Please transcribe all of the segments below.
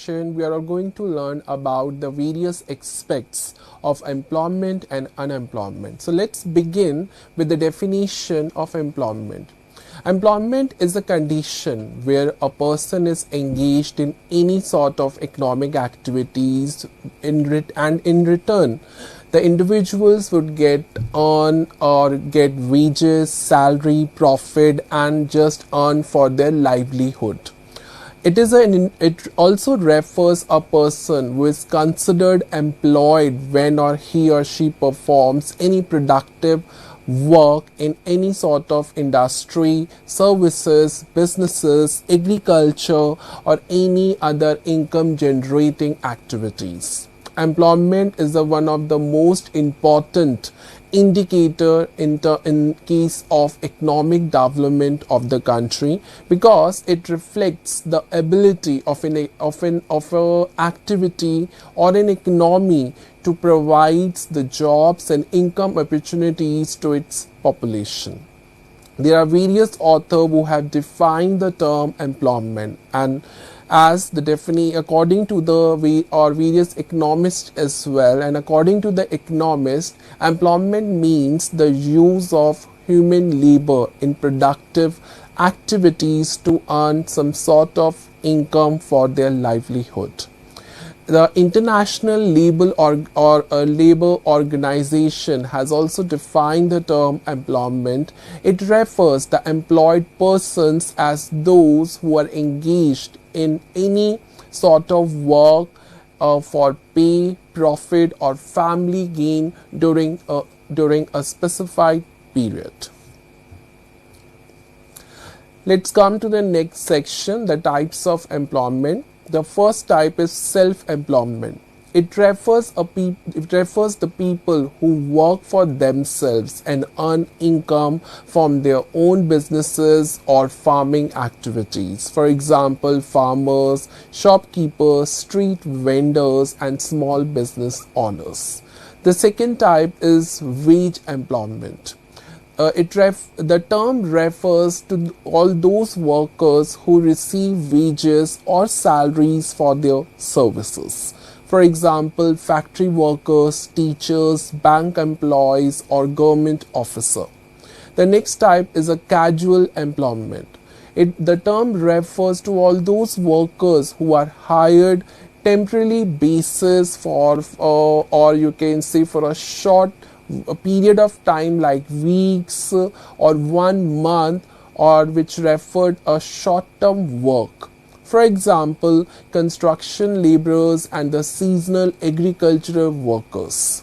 We are going to learn about the various aspects of employment and unemployment. So let's begin with the definition of employment. Employment is a condition where a person is engaged in any sort of economic activities and in return the individuals would get earn or get wages, salary, profit and just earn for their livelihood. It also refers a person who is considered employed when or he or she performs any productive work in any sort of industry, services, businesses, agriculture or any other income generating activities. Employment is one of the most important indicator in case of economic development of the country, because it reflects the ability of a activity or an economy to provide the jobs and income opportunities to its population. There are various authors who have defined the term employment, and as the definition according to the various economists as well, and according to the economist, employment means the use of human labor in productive activities to earn some sort of income for their livelihood. The International Labor Organization has also defined the term employment. It refers the employed persons as those who are engaged in any sort of work for pay, profit or family gain during a specified period. Let's come to the next section, the types of employment. The first type is self-employment. It refers the people who work for themselves and earn income from their own businesses or farming activities. For example, farmers, shopkeepers, street vendors and small business owners. The second type is wage employment. The term refers to all those workers who receive wages or salaries for their services. For example, factory workers, teachers, bank employees or government officer. The next type is a casual employment. The term refers to all those workers who are hired temporarily basis for or you can say for a period of time like weeks or 1 month, or which referred a short-term work. For example, construction laborers and the seasonal agricultural workers.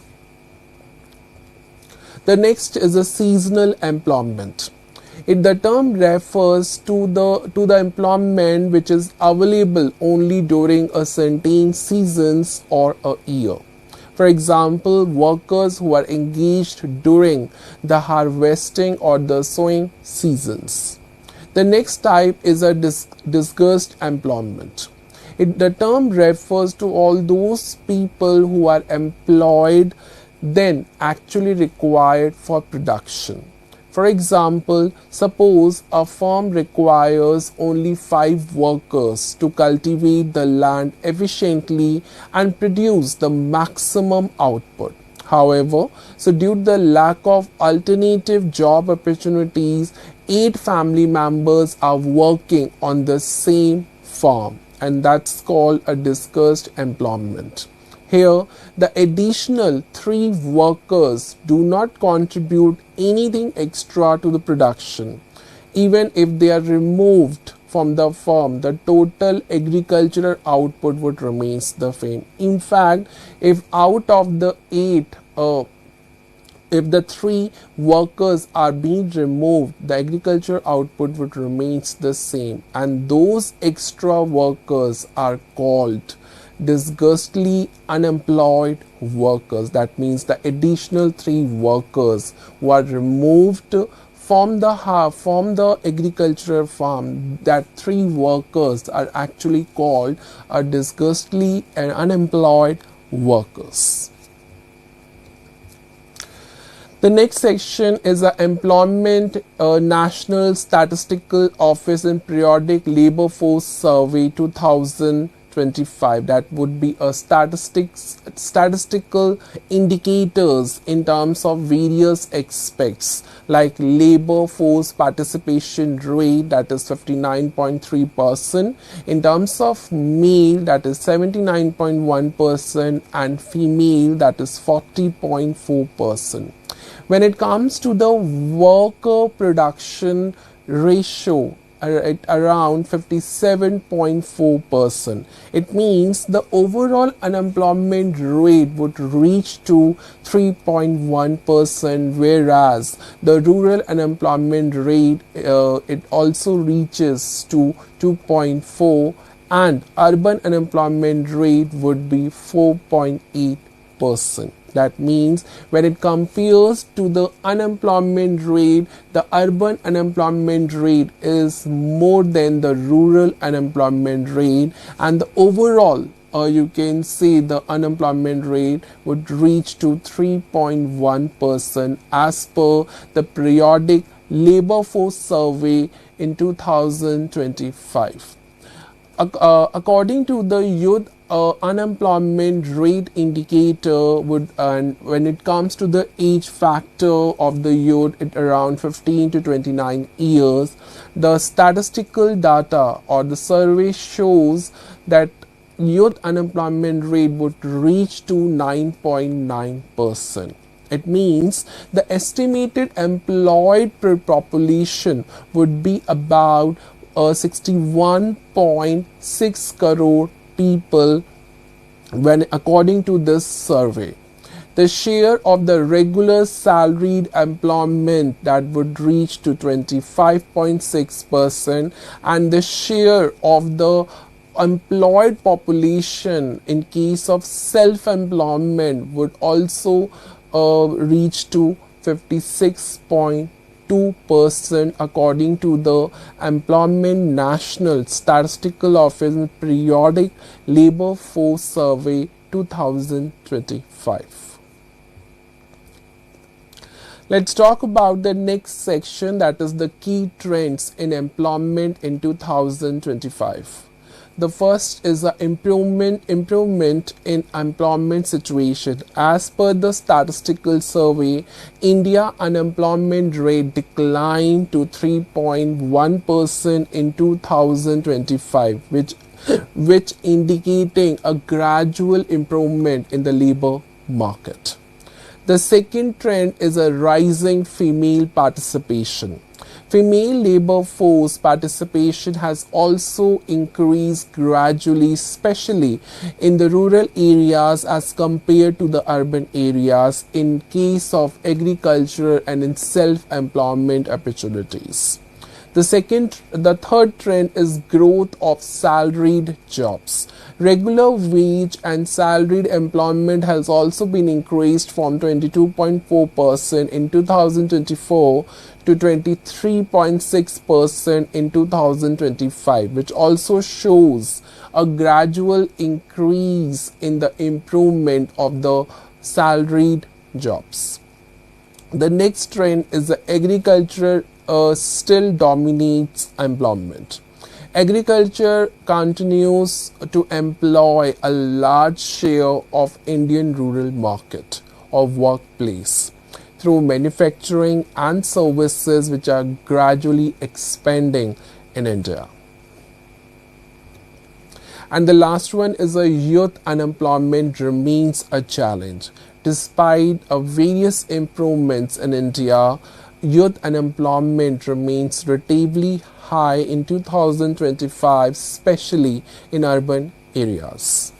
The next is a seasonal employment. The term refers to the employment which is available only during a certain seasons or a year. For example, workers who are engaged during the harvesting or the sowing seasons. The next type is a disguised employment. The term refers to all those people who are employed then actually required for production. For example, suppose a farm requires only 5 workers to cultivate the land efficiently and produce the maximum output. However, due to the lack of alternative job opportunities, 8 family members are working on the same farm, and that's called a disguised employment. Here, the additional 3 workers do not contribute anything extra to the production. Even if they are removed from the farm, the total agricultural output would remain the same. In fact, if out of the 8, if the 3 workers are being removed, the agricultural output would remain the same, and those extra workers are called disguisedly unemployed workers. That means the additional 3 workers who are removed from the agricultural farm, that 3 workers are actually called a disguisedly and unemployed workers. The next section is the Employment National Statistical Office and Periodic Labor Force Survey 2000 2025. That would be a statistical indicators in terms of various aspects like labor force participation rate, that is 59.3%, in terms of male, that is 79.1%, and female, that is 40.4%. When it comes to the worker production ratio, at around 57.4%. It means the overall unemployment rate would reach to 3.1%, whereas the rural unemployment rate it also reaches to 2.4%, and urban unemployment rate would be 4.8%. That means when it compares to the unemployment rate, the urban unemployment rate is more than the rural unemployment rate, and the overall you can say the unemployment rate would reach to 3.1% as per the periodic labor force survey in 2025. According to the youth unemployment rate indicator and when it comes to the age factor of the youth at around 15 to 29 years, the statistical data or the survey shows that youth unemployment rate would reach to 9.9%. It means the estimated employed per population would be about 61.6 crore people when according to this survey. The share of the regular salaried employment that would reach to 25.6%, and the share of the employed population in case of self-employment would also reach to 56.2% according to the Employment National Statistical Office Periodic Labor Force Survey 2025. Let's talk about the next section, that is the key trends in employment in 2025. The first is the improvement in employment situation. As per the statistical survey, India unemployment rate declined to 3.1% in 2025, which indicating a gradual improvement in the labor market. The second trend is a rising female participation. Female labor force participation has also increased gradually, especially in the rural areas as compared to the urban areas in case of agriculture and in self-employment opportunities. The third trend is growth of salaried jobs. Regular wage and salaried employment has also been increased from 22.4% in 2024 to 23.6% in 2025, which also shows a gradual increase in the improvement of the salaried jobs. The next trend is the agriculture still dominates employment. Agriculture continues to employ a large share of Indian rural market or workplace through manufacturing and services, which are gradually expanding in India. And the last one is a youth unemployment remains a challenge. Despite various improvements in India, youth unemployment remains relatively high in 2025, especially in urban areas.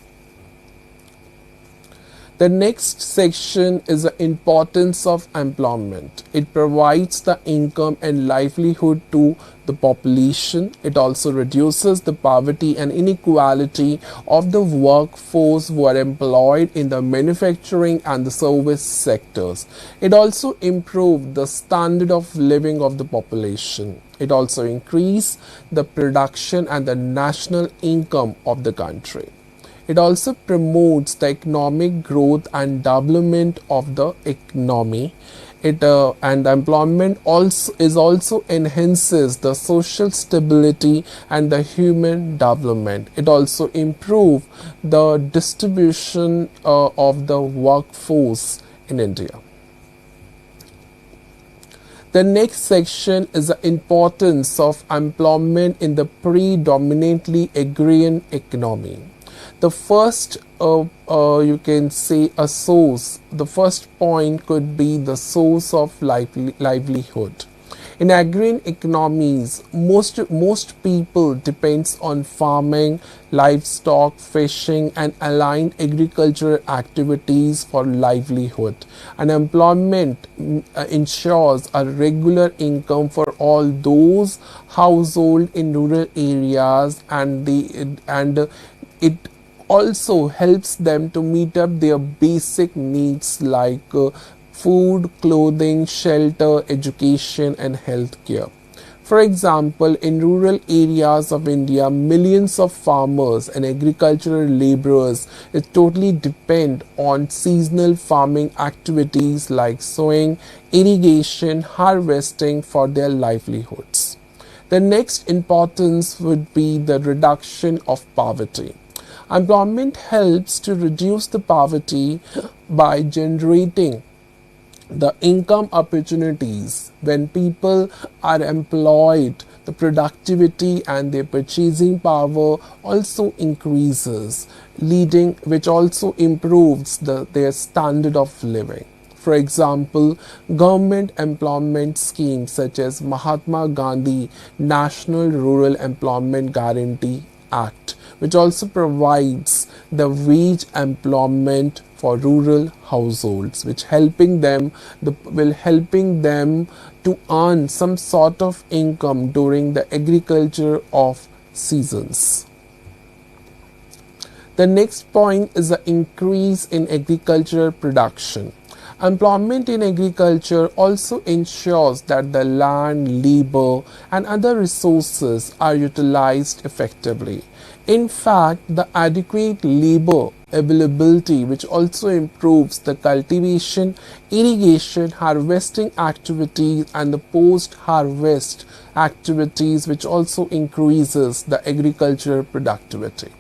The next section is the importance of employment. It provides the income and livelihood to the population. It also reduces the poverty and inequality of the workforce who are employed in the manufacturing and the service sectors. It also improves the standard of living of the population. It also increases the production and the national income of the country. It also promotes the economic growth and development of the economy. It and employment also enhances the social stability and the human development. It also improve the distribution of the workforce in India. The next section is the importance of employment in the predominantly agrarian economy. The first, you can say a source, the first point could be the source of livelihood. In agrarian economies, most people depends on farming, livestock, fishing, and aligned agricultural activities for livelihood. And employment ensures a regular income for all those households in rural areas, and it also helps them to meet up their basic needs like food, clothing, shelter, education, and healthcare. For example, in rural areas of India, millions of farmers and agricultural laborers totally depend on seasonal farming activities like sowing, irrigation, harvesting for their livelihoods. The next importance would be the reduction of poverty. Employment helps to reduce the poverty by generating the income opportunities. When people are employed, the productivity and their purchasing power also increases, leading which also improves their standard of living. For example, government employment schemes such as Mahatma Gandhi National Rural Employment Guarantee Act, which also provides the wage employment for rural households, which helping them to earn some sort of income during the agriculture of seasons. The next point is the increase in agricultural production. Employment in agriculture also ensures that the land, labor, and other resources are utilized effectively. In fact, the adequate labor availability, which also improves the cultivation, irrigation, harvesting activities, and the post-harvest activities, which also increases the agricultural productivity.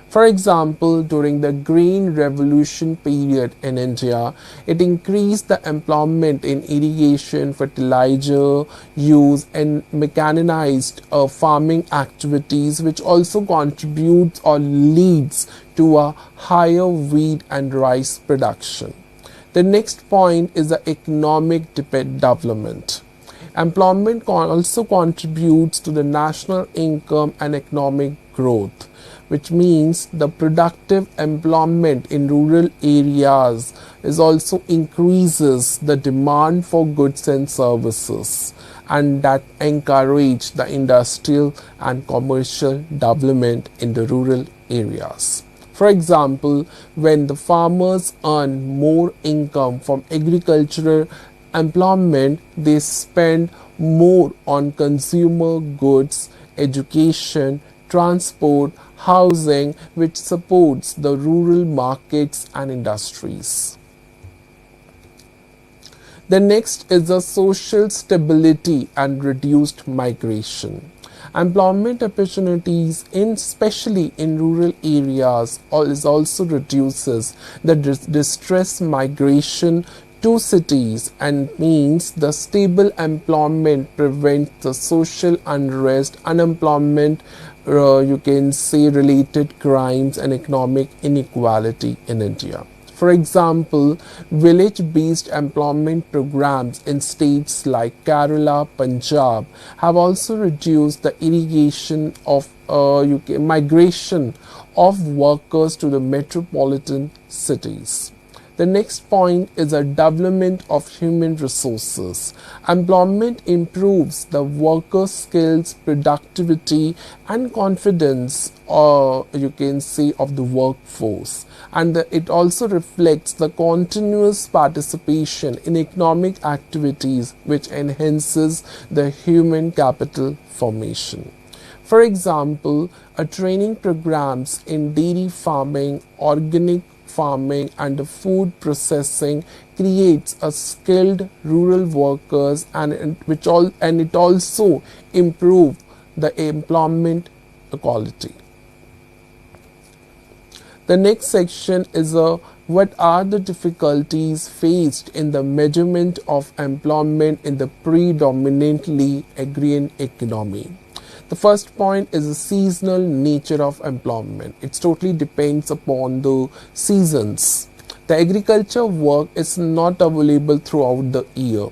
For example, during the Green Revolution period in India, it increased the employment in irrigation, fertilizer use, and mechanized farming activities, which also contributes or leads to a higher wheat and rice production. The next point is the economic development. Employment also contributes to the national income and economic growth, which means the productive employment in rural areas is also increases the demand for goods and services, and that encourage the industrial and commercial development in the rural areas. For example, when the farmers earn more income from agricultural employment, they spend more on consumer goods, education, transport, housing, which supports the rural markets and industries. The next is the social stability and reduced migration. Employment opportunities, especially in rural areas, also reduces the distress migration to cities, and means the stable employment prevents the social unrest, unemployment, you can say related crimes, and economic inequality in India. For example, village-based employment programs in states like Kerala, Punjab have also reduced the migration of workers to the metropolitan cities. The next point is the development of human resources. Employment improves the workers' skills, productivity, and confidence, you can say, of the workforce. And it also reflects the continuous participation in economic activities, which enhances the human capital formation. For example, training programs in dairy farming, organic farming and the food processing creates a skilled rural workers and it also improve the employment equality. The next section is what are the difficulties faced in the measurement of employment in the predominantly agrarian economy. The first point is the seasonal nature of employment. It totally depends upon the seasons. The agriculture work is not available throughout the year.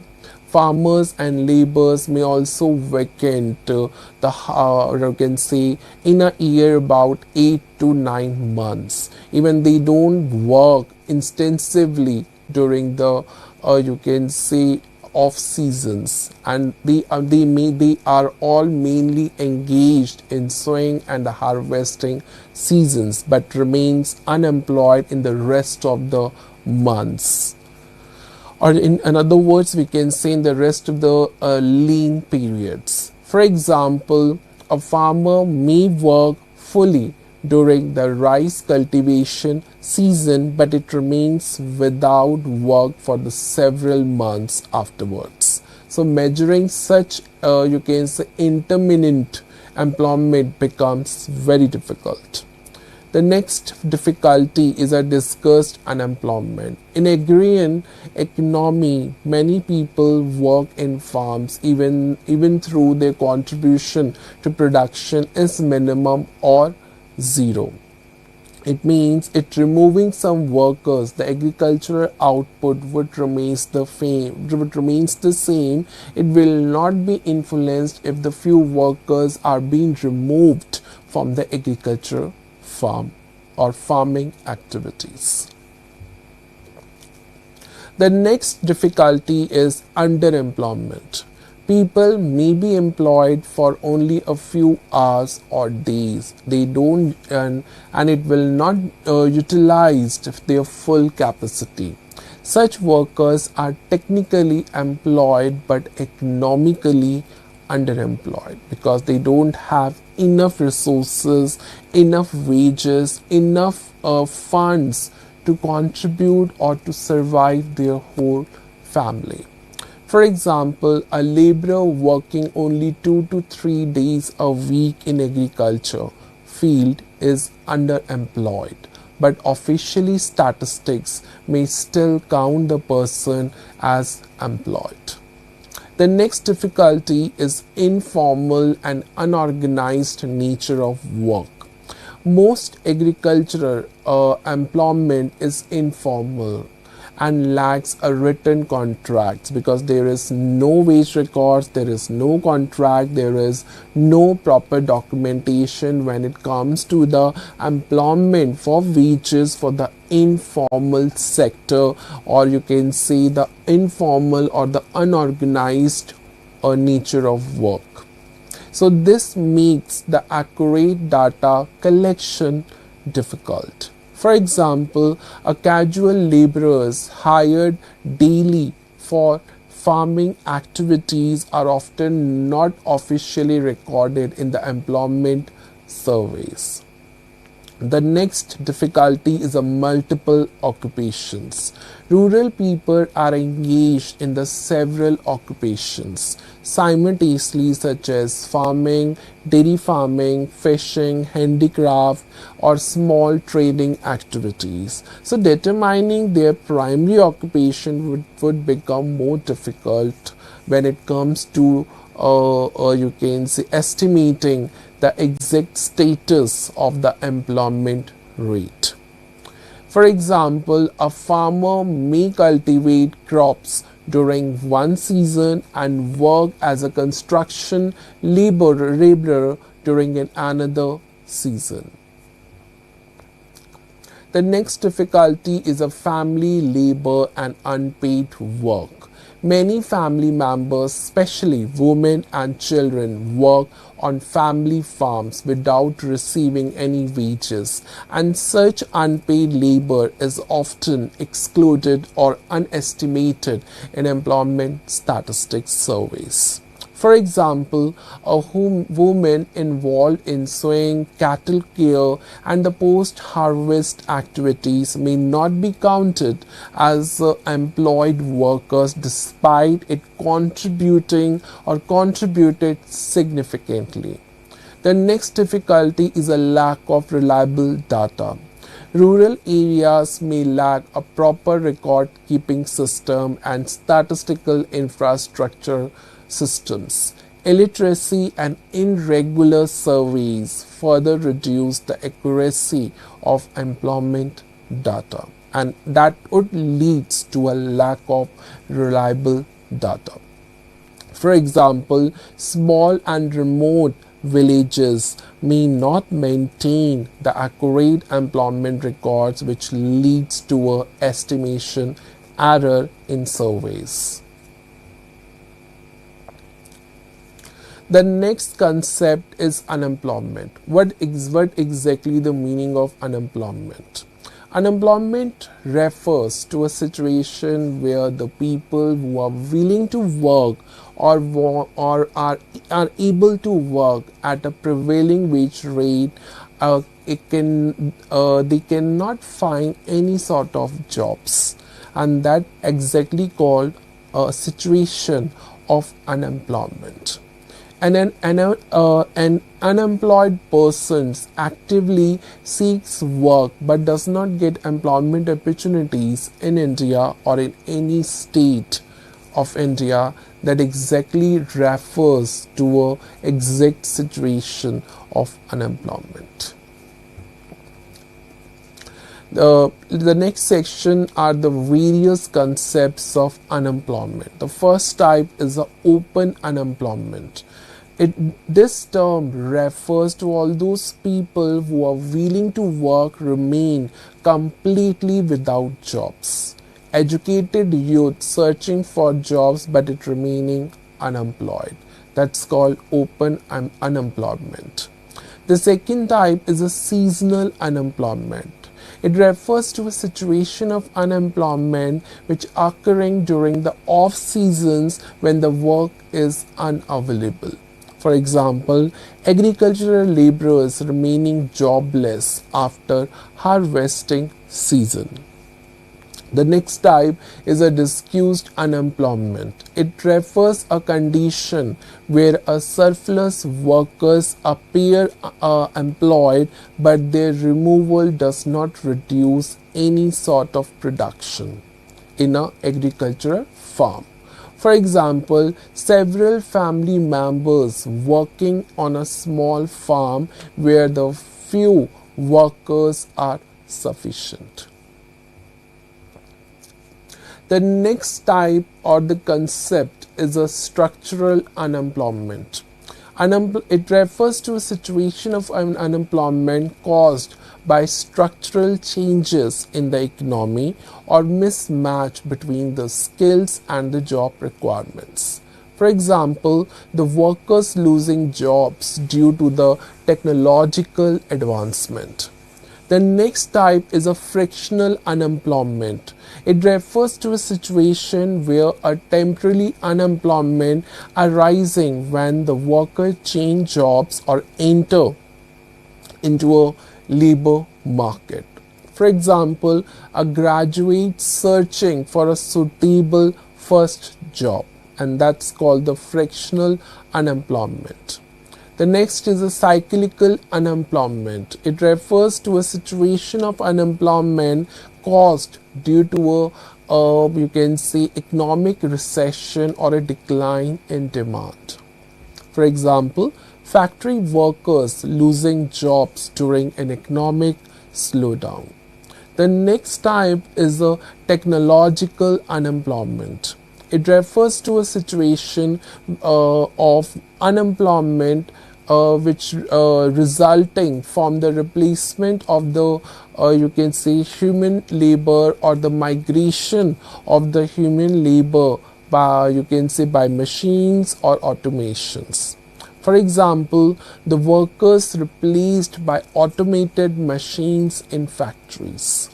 Farmers and laborers may also vacant you can say in a year about 8 to 9 months. Even they don't work extensively during the you can say off seasons, and they are all mainly engaged in sowing and harvesting seasons, but remains unemployed in the rest of the months. Or in other words, we can say in the rest of the lean periods. For example, a farmer may work fully during the rice cultivation season, but it remains without work for the several months afterwards. So measuring such you can say intermittent employment becomes very difficult. The next difficulty is a discussed unemployment. In agrarian economy, many people work in farms even through their contribution to production is minimum or zero. It means it removing some workers, the agricultural output would remains the same. It will not be influenced if the few workers are being removed from the agriculture farm or farming activities. The next difficulty is underemployment. People may be employed for only a few hours or days. They don't earn and it will not utilize their full capacity. Such workers are technically employed but economically underemployed because they don't have enough resources, enough wages, enough funds to contribute or to survive their whole family. For example, a laborer working only 2 to 3 days a week in agriculture field is underemployed, but officially statistics may still count the person as employed. The next difficulty is informal and unorganized nature of work. Most agricultural employment is informal and lacks a written contract because there is no wage records, there is no contract, there is no proper documentation when it comes to the employment for wages for the informal sector, or you can say the informal or the unorganized nature of work. So this makes the accurate data collection difficult. For example, a casual laborers hired daily for farming activities are often not officially recorded in the employment surveys. The next difficulty is a multiple occupations. Rural people are engaged in the several occupations simultaneously, such as farming, dairy farming, fishing, handicraft, or small trading activities. So determining their primary occupation would become more difficult when it comes to you can say estimating the exact status of the employment rate. For example, a farmer may cultivate crops during one season and work as a construction laborer during another season. The next difficulty is a family labor and unpaid work. Many family members, especially women and children, work on family farms without receiving any wages, and such unpaid labor is often excluded or underestimated in employment statistics surveys. For example, a woman involved in sowing, cattle care, and the post-harvest activities may not be counted as employed workers despite it contributing or contributed significantly. The next difficulty is a lack of reliable data. Rural areas may lack a proper record keeping system and statistical infrastructure systems. Illiteracy and irregular surveys further reduce the accuracy of employment data, and that would lead to a lack of reliable data. For example, small and remote villages may not maintain the accurate employment records, which leads to a estimation error in surveys. The next concept is unemployment. What exactly the meaning of unemployment? Unemployment refers to a situation where the people who are willing to work or are able to work at a prevailing wage rate, they cannot find any sort of jobs, and that exactly called a situation of unemployment. An unemployed person actively seeks work but does not get employment opportunities in India or in any state of India. That exactly refers to an exact situation of unemployment. The next section are the various concepts of unemployment. The first type is the open unemployment. This term refers to all those people who are willing to work remain completely without jobs. Educated youth searching for jobs but it remaining unemployed. That's called open unemployment. The second type is a seasonal unemployment. It refers to a situation of unemployment which occurring during the off seasons when the work is unavailable. For example, agricultural laborers remaining jobless after harvesting season. The next type is a disguised unemployment. It refers a condition where a surplus workers appear employed, but their removal does not reduce any sort of production in an agricultural farm. For example, several family members working on a small farm where the few workers are sufficient. The next type or the concept is a structural unemployment. It refers to a situation of unemployment caused by structural changes in the economy or mismatch between the skills and the job requirements. For example, the workers losing jobs due to the technological advancement. The next type is a frictional unemployment. It refers to a situation where a temporary unemployment arising when the worker change jobs or enter into a labor market. For example, a graduate searching for a suitable first job, and that's called the frictional unemployment. The next is a cyclical unemployment. It refers to a situation of unemployment caused due to you can say economic recession or a decline in demand. For example, factory workers losing jobs during an economic slowdown. The next type is a technological unemployment. It refers to a situation of unemployment which resulting from the replacement of the you can say human labor or the migration of the human labor by you can say by machines or automations. For example, the workers replaced by automated machines in factories.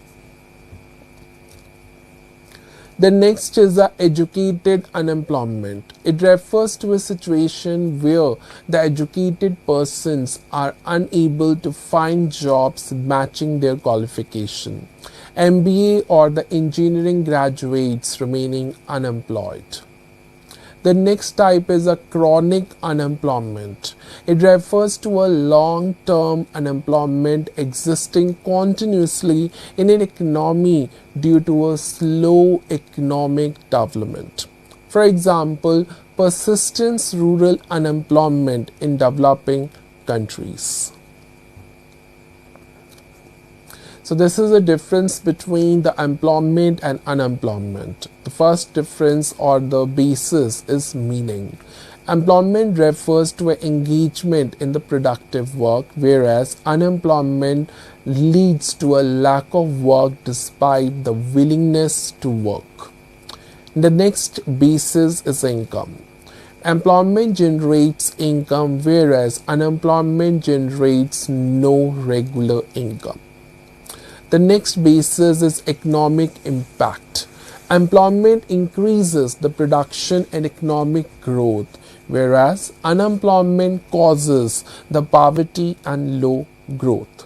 The next is the educated unemployment. It refers to a situation where the educated persons are unable to find jobs matching their qualification. MBA or the engineering graduates remaining unemployed. The next type is a chronic unemployment. It refers to a long-term unemployment existing continuously in an economy due to a slow economic development. For example, persistent rural unemployment in developing countries. So this is the difference between the employment and unemployment. The first difference or the basis is meaning. Employment refers to an engagement in the productive work, whereas unemployment leads to a lack of work despite the willingness to work. The next basis is income. Employment generates income, whereas unemployment generates no regular income. The next basis is economic impact. Employment increases the production and economic growth, whereas unemployment causes the poverty and low growth.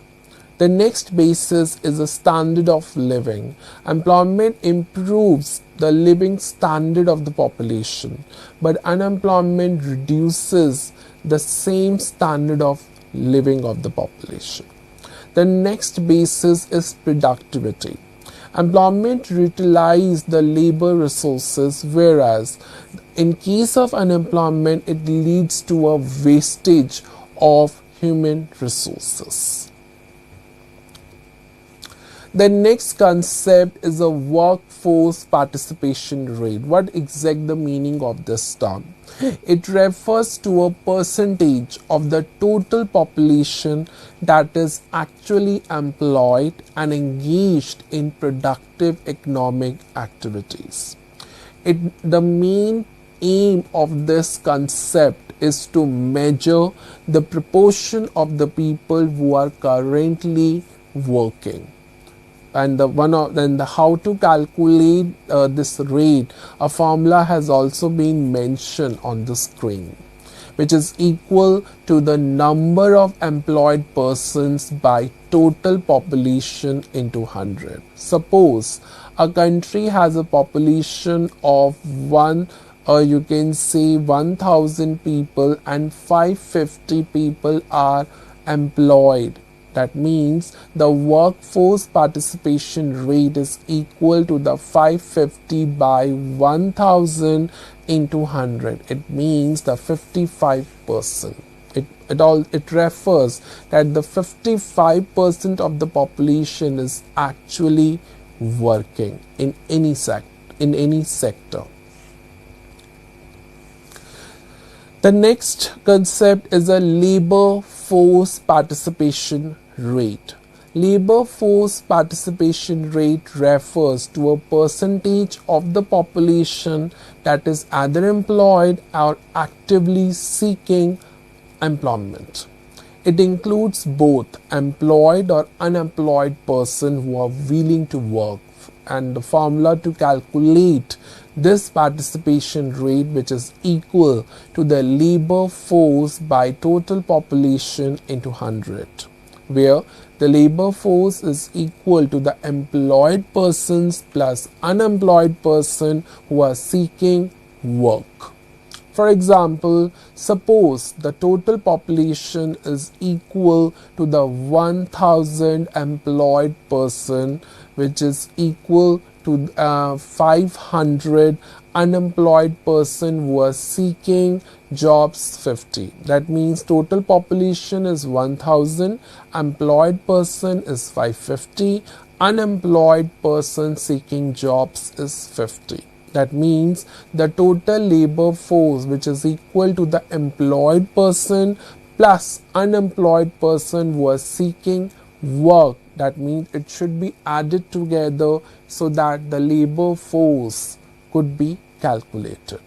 The next basis is the standard of living. Employment improves the living standard of the population, but unemployment reduces the same standard of living of the population. The next basis is productivity. Employment utilizes the labor resources, whereas in case of unemployment, it leads to a wastage of human resources. The next concept is a workforce participation rate. What exact the meaning of this term? It refers to a percentage of the total population that is actually employed and engaged in productive economic activities. The main aim of this concept is to measure the proportion of the people who are currently working. And how to calculate this rate, a formula has also been mentioned on the screen, which is equal to the number of employed persons by total population into 100. Suppose a country has a population of 1000 people and 550 people are employed. That means the workforce participation rate is equal to the 550 by 1000 into 100. It means the 55%. It refers that the 55% of the population is actually working in any sector. The next concept is a labor force participation rate. Labor force participation rate refers to a percentage of the population that is either employed or actively seeking employment. It includes both employed or unemployed persons who are willing to work, and the formula to calculate this participation rate, which is equal to the labor force by total population into 100, where the labor force is equal to the employed persons plus unemployed person who are seeking work. For example, suppose the total population is equal to the 1000 employed person, which is equal to 500 unemployed person who are seeking jobs 50. That means total population is 1000, employed person is 550, unemployed person seeking jobs is 50. That means the total labor force, which is equal to the employed person plus unemployed person who are seeking work. That means it should be added together so that the labor force could be calculated.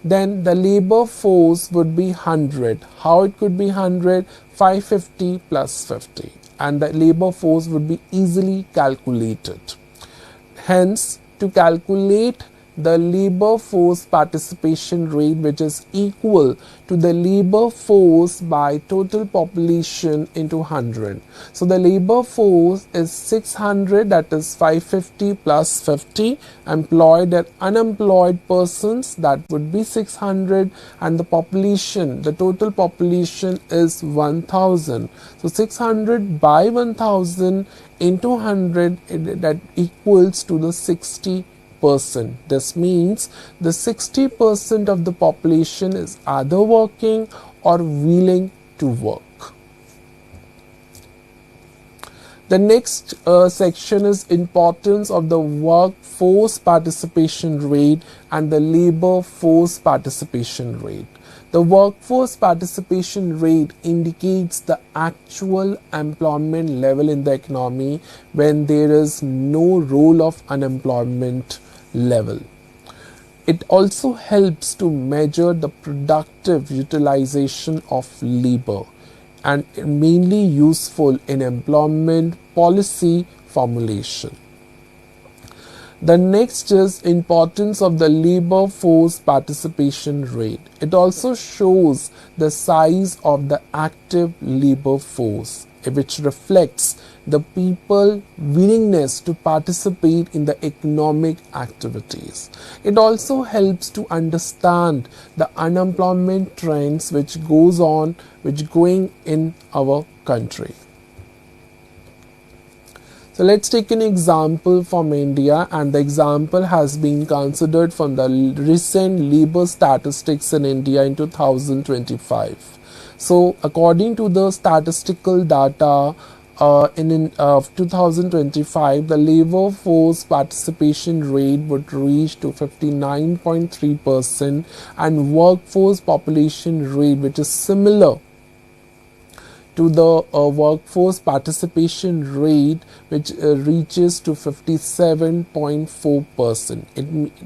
Then the labor force would be 100. How it could be 100? 550 plus 50. And the labor force would be easily calculated. Hence, to calculate the labor force participation rate, which is equal to the labor force by total population into 100. So the labor force is 600, that is 550 plus 50, employed and unemployed persons, that would be 600, and the population, the total population is 1000. So 600 by 1000 into 100, that equals to the 60%. This means the 60% of the population is either working or willing to work. The next section is importance of the workforce participation rate and the labor force participation rate. The workforce participation rate indicates the actual employment level in the economy when there is no role of unemployment level. It also helps to measure the productive utilization of labor and mainly useful in employment policy formulation. The next is importance of the labor force participation rate. It also shows the size of the active labor force, which reflects the people's willingness to participate in the economic activities. It also helps to understand the unemployment trends which going in our country. So let's take an example from India, and the example has been considered from the recent labor statistics in India in 2025. So according to the statistical data in 2025, the labor force participation rate would reach to 59.3%, and workforce population rate, which is similar to the workforce participation rate, which reaches to 57.4%.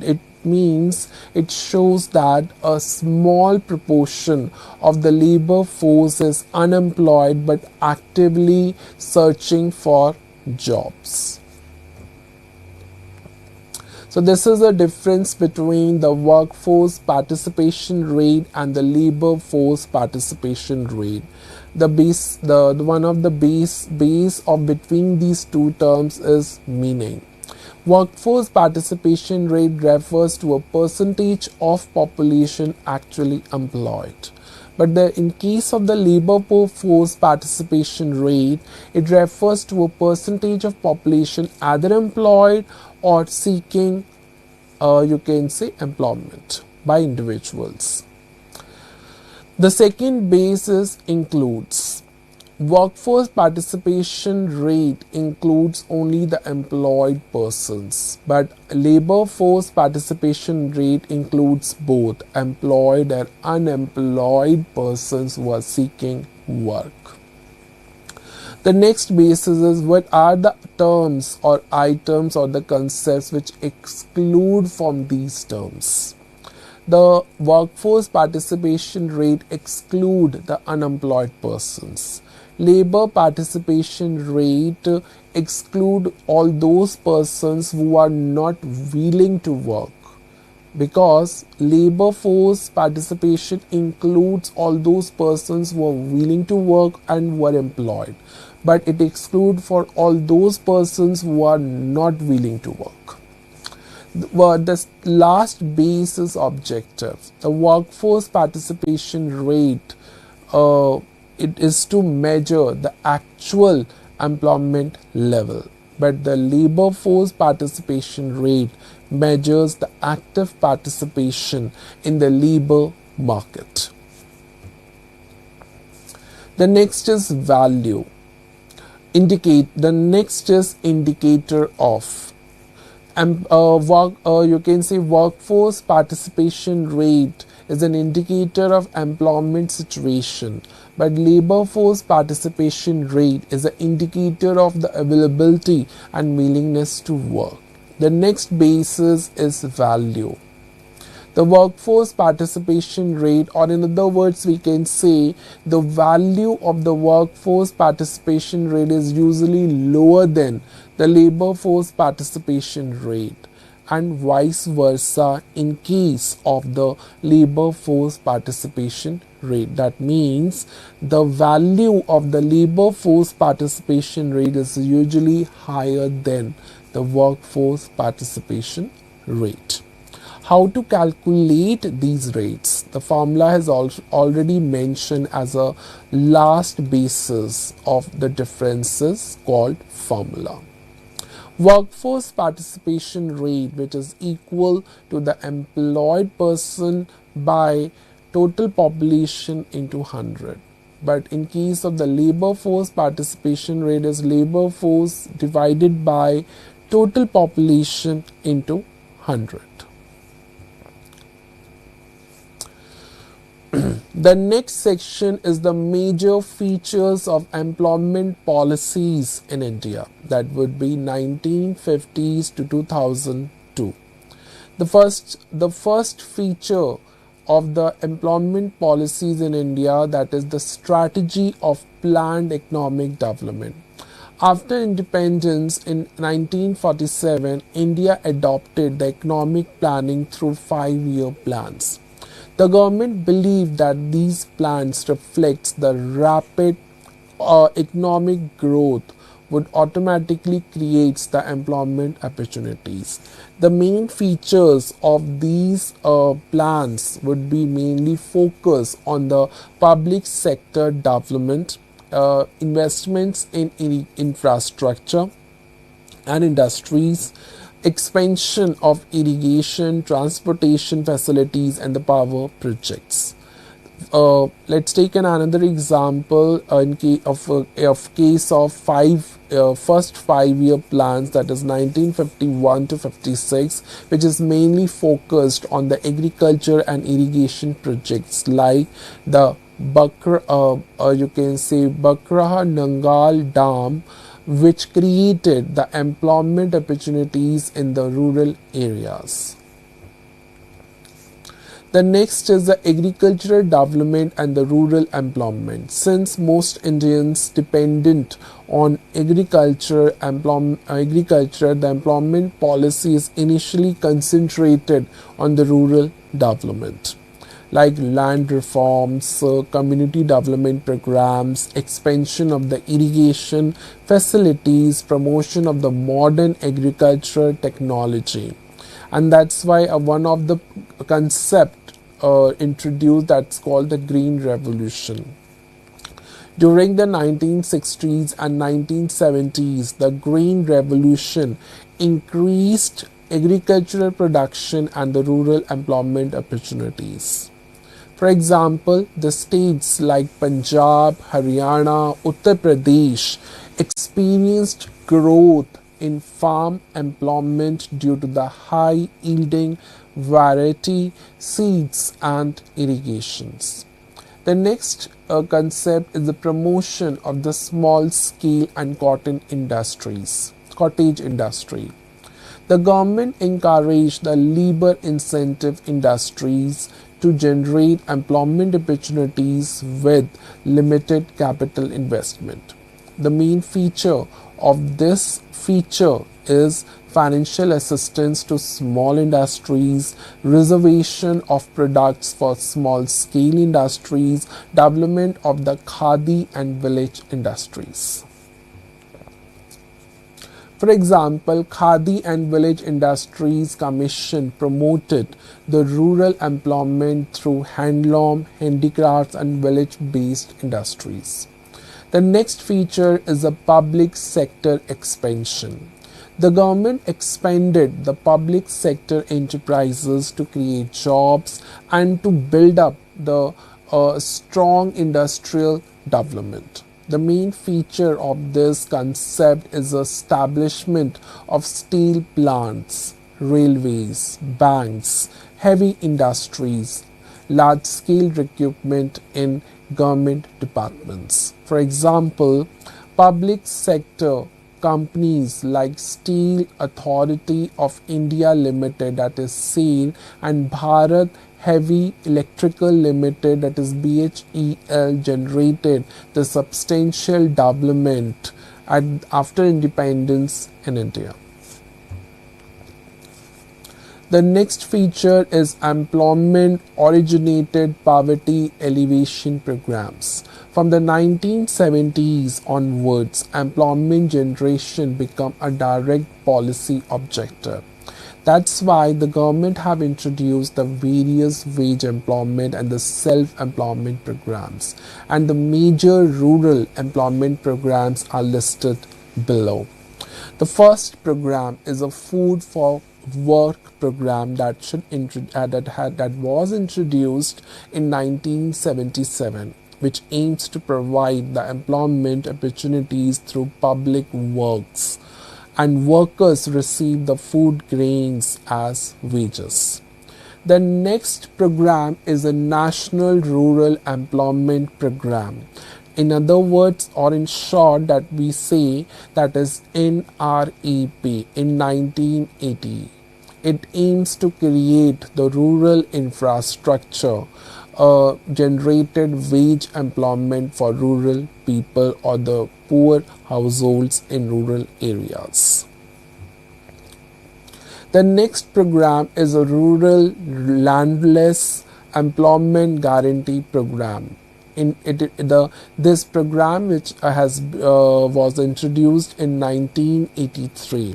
It means it shows that a small proportion of the labor force is unemployed but actively searching for jobs. So this is the difference between the workforce participation rate and the labor force participation rate. The one of the base of between these two terms is meaning. Workforce participation rate refers to a percentage of population actually employed. But in case of the labor force participation rate, it refers to a percentage of population either employed or seeking, you can say, employment by individuals. The second basis includes workforce participation rate includes only the employed persons, but labor force participation rate includes both employed and unemployed persons who are seeking work. The next basis is what are the terms or items or the concepts which exclude from these terms. The workforce participation rate exclude the unemployed persons. Labor participation rate exclude all those persons who are not willing to work, because labor force participation includes all those persons who are willing to work and who are employed, but it excludes for all those persons who are not willing to work. The last base is objective. The workforce participation rate, it is to measure the actual employment level, but the labor force participation rate measures the active participation in the labor market. The next is value. The next is indicator of. You can say workforce participation rate is an indicator of employment situation, but labor force participation rate is an indicator of the availability and willingness to work. The next basis is value. The workforce participation rate, or in other words we can say the value of the workforce participation rate, is usually lower than the labor force participation rate. and vice versa in case of the labor force participation rate. That means the value of the labor force participation rate is usually higher than the workforce participation rate. How to calculate these rates? The formula has already mentioned as a last basis of the differences called formula. Workforce participation rate, which is equal to the employed person by total population into 100. But in case of the labor force participation rate is labor force divided by total population into 100. The next section is the major features of employment policies in India. That would be 1950s to 2002. The first feature of the employment policies in India, that is the strategy of planned economic development. After independence in 1947, India adopted the economic planning through 5-year plans. The government believed that these plans reflects the rapid economic growth would automatically create the employment opportunities. The main features of these plans would be mainly focus on the public sector development, investments in infrastructure and industries, expansion of irrigation, transportation facilities and the power projects. Let's take another example in case of first 5-year plans, that is 1951 to 56, which is mainly focused on the agriculture and irrigation projects like the Bakraha Nangal Dam, which created the employment opportunities in the rural areas. The next is the agricultural development and the rural employment. Since most Indians dependent on agriculture, the employment policy is initially concentrated on the rural development, like land reforms, community development programs, expansion of the irrigation facilities, promotion of the modern agricultural technology. And that's why one of the concept introduced, that's called the Green Revolution. During the 1960s and 1970s, the Green Revolution increased agricultural production and the rural employment opportunities. For example, the states like Punjab, Haryana, Uttar Pradesh experienced growth in farm employment due to the high yielding variety seeds and irrigations. The next concept is the promotion of the small scale and cottage industry. The government encouraged the labor incentive industries to generate employment opportunities with limited capital investment. The main feature of this feature is financial assistance to small industries, reservation of products for small scale industries, development of the khadi and village industries. For example, Khadi and Village Industries Commission promoted the rural employment through handloom, handicrafts and village-based industries. The next feature is the public sector expansion. The government expanded the public sector enterprises to create jobs and to build up the strong industrial development. The main feature of this concept is the establishment of steel plants, railways, banks, heavy industries, large-scale recruitment in government departments. For example, public sector companies like Steel Authority of India Limited, that is SAIL, and Bharat Heavy Electrical Limited, that is BHEL, generated the substantial development after independence in India. The next feature is employment originated poverty alleviation programs. From the 1970s onwards, employment generation became a direct policy objective. That's why the government have introduced the various wage employment and the self-employment programs, and the major rural employment programs are listed below. The first program is a food for work program that was introduced in 1977, which aims to provide the employment opportunities through public works, and workers receive the food grains as wages. The next program is a National Rural Employment Program. In other words, or in short, that we say that is NREP in 1980. It aims to create the rural infrastructure, generated wage employment for rural people or the poor households in rural areas. The next program is a Rural Landless Employment Guarantee Program. This program, which was introduced in 1983,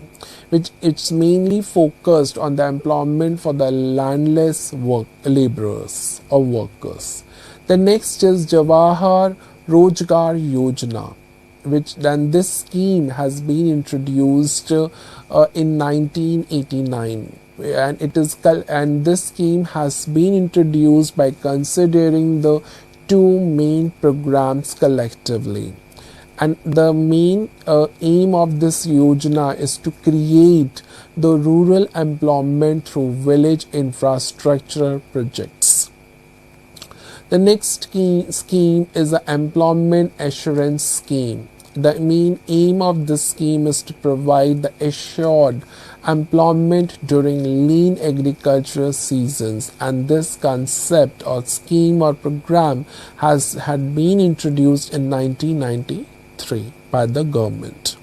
which it's mainly focused on the employment for the landless laborers or workers. The next is Jawahar Rojgar Yojana, which then this scheme has been introduced in 1989. And this scheme has been introduced by considering the two main programs collectively, and the main aim of this yojana is to create the rural employment through village infrastructure projects. The next scheme is the Employment Assurance Scheme. The main aim of this scheme is to provide the assured employment during lean agricultural seasons, and this concept or scheme or program had been introduced in 1993 by the government,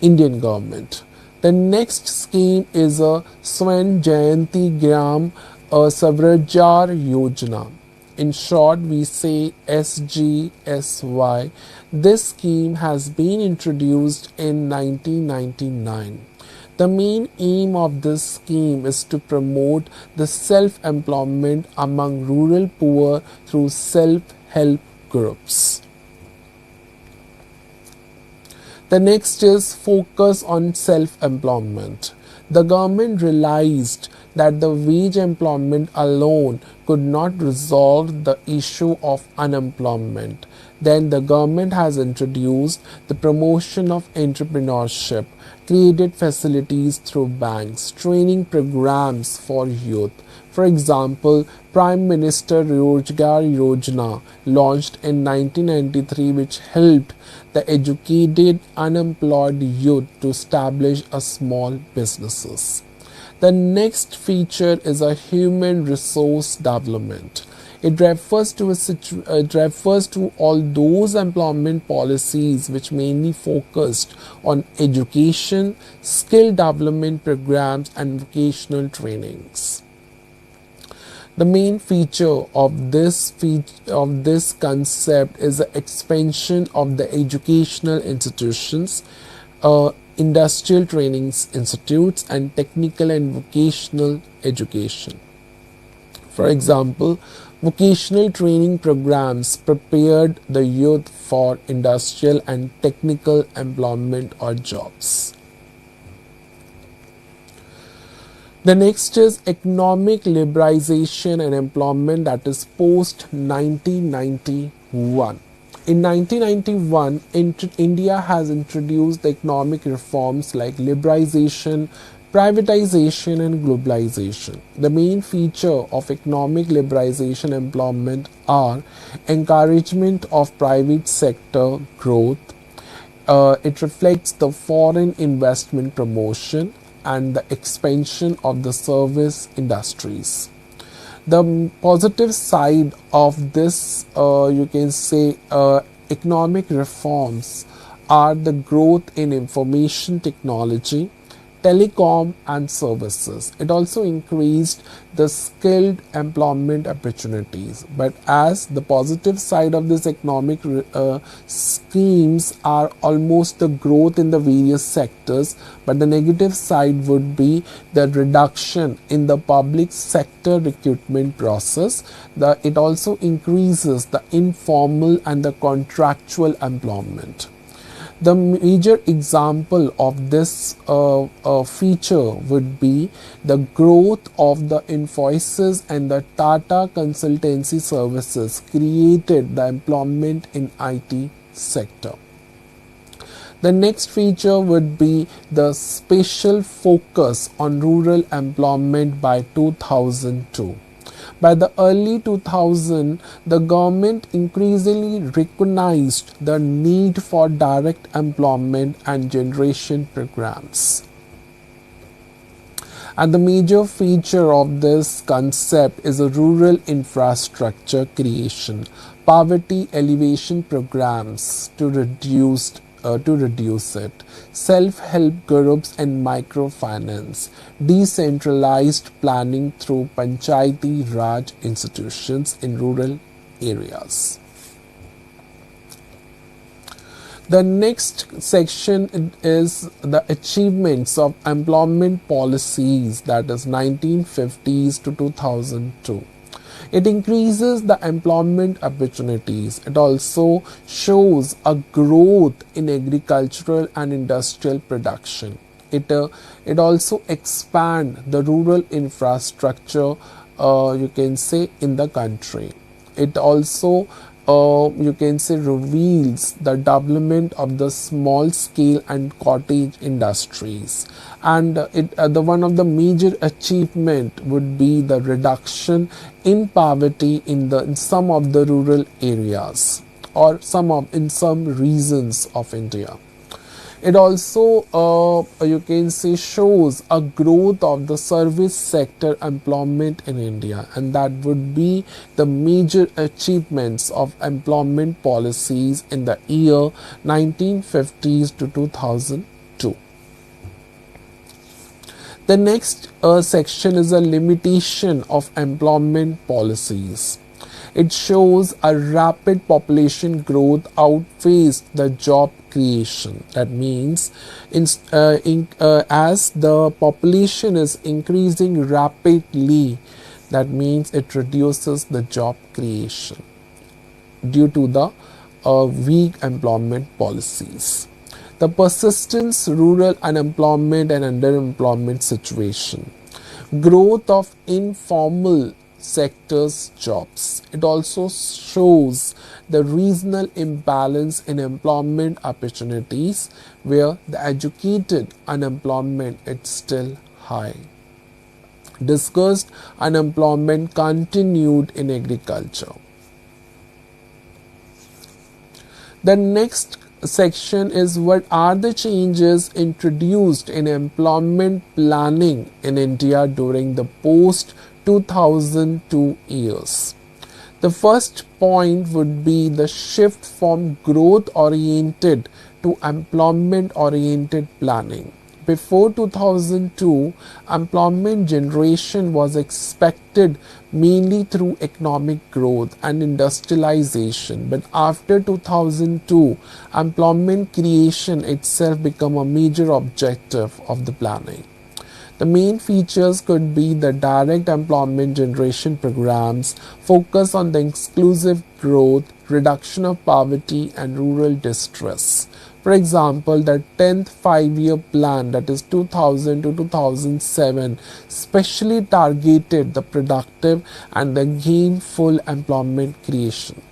Indian government. The next scheme is a Swan Jayanti Gram Swarajyar Yojana. In short, we say SGSY. This scheme has been introduced in 1999. The main aim of this scheme is to promote the self-employment among rural poor through self-help groups. The next is focus on self-employment. The government realized that the wage employment alone could not resolve the issue of unemployment. Then the government has introduced the promotion of entrepreneurship, created facilities through banks, training programs for youth. For example, Prime Minister Rojgar Yojana launched in 1993, which helped the educated unemployed youth to establish a small businesses. The next feature is a human resource development. It refers to all those employment policies which mainly focused on education, skill development programs, and vocational trainings. The main feature of this concept is the expansion of the educational institutions, industrial training institutes, and technical and vocational education. For example, vocational training programs prepared the youth for industrial and technical employment or jobs. The next is economic liberalization and employment, that is post 1991. In 1991, India has introduced the economic reforms like liberalization, privatization, and globalization. The main feature of economic liberalization and employment are encouragement of private sector growth. It reflects the foreign investment promotion and the expansion of the service industries. The positive side of this, economic reforms are the growth in information technology, telecom and services. It also increased the skilled employment opportunities. But as the positive side of this economic schemes are almost the growth in the various sectors, but the negative side would be the reduction in the public sector recruitment process. It also increases the informal and the contractual employment. The major example of this feature would be the growth of the Infosys and the Tata consultancy services created the employment in IT sector. The next feature would be the special focus on rural employment by 2002. By the early 2000s, the government increasingly recognized the need for direct employment and generation programs. And the major feature of this concept is a rural infrastructure creation, poverty alleviation programs to reduce it, self-help groups and microfinance, decentralized planning through Panchayati Raj institutions in rural areas. The next section is the achievements of employment policies, that is 1950s to 2002. It increases the employment opportunities. It also shows a growth in agricultural and industrial production. It also expands the rural infrastructure, you can say, in the country. It also you can say reveals the development of the small scale and cottage industries, and the one of the major achievement would be the reduction in poverty in some of the rural areas or in some regions of India. It also you can say shows a growth of the service sector employment in India, and that would be the major achievements of employment policies in the year 1950s to 2002. The next section is a limitation of employment policies. It shows a rapid population growth outpaced the job creation. That means as the population is increasing rapidly, that means it reduces the job creation due to the weak employment policies. The persistence rural unemployment and underemployment situation. Growth of informal sectors jobs. It also shows the regional imbalance in employment opportunities, where the educated unemployment is still high. Discussed unemployment continued in agriculture. The next section is what are the changes introduced in employment planning in India during the post 2002 years. The first point would be the shift from growth oriented to employment oriented planning. Before 2002, employment generation was expected mainly through economic growth and industrialization, but after 2002, employment creation itself became a major objective of the planning. The main features could be the direct employment generation programs, focus on the inclusive growth, reduction of poverty and rural distress. For example, the 10th 5-year plan, that is 2000 to 2007, specially targeted the productive and the gainful employment creation.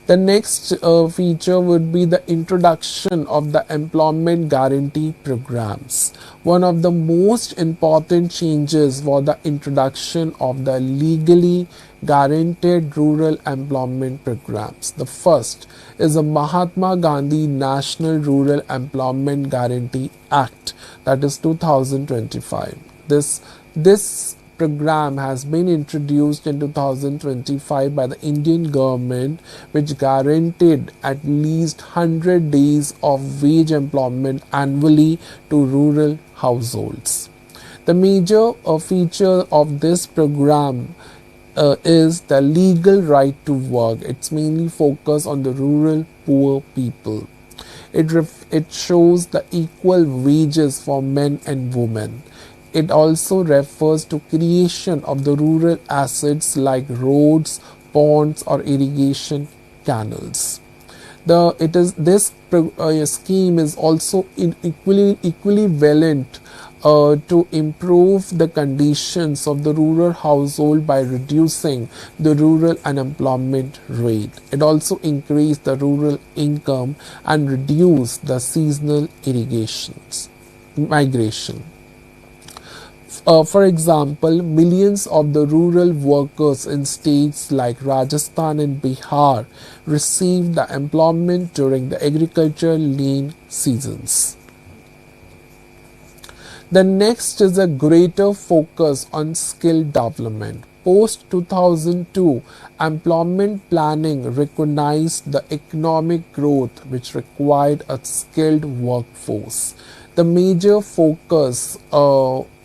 The next feature would be the introduction of the employment guarantee programs. One of the most important changes was the introduction of the legally guaranteed rural employment programs. The first is the Mahatma Gandhi National Rural Employment Guarantee Act, that is 2025. This program has been introduced in 2025 by the Indian government, which guaranteed at least 100 days of wage employment annually to rural households. The major feature of this program is the legal right to work. It's mainly focused on the rural poor people. It shows the equal wages for men and women. It also refers to creation of the rural assets like roads, ponds or irrigation canals. This scheme is also equivalent to improve the conditions of the rural household by reducing the rural unemployment rate. It also increased the rural income and reduced the seasonal migration. For example, millions of the rural workers in states like Rajasthan and Bihar received the employment during the agricultural lean seasons. The next is a greater focus on skill development. Post 2002, employment planning recognized the economic growth which required a skilled workforce. The major focus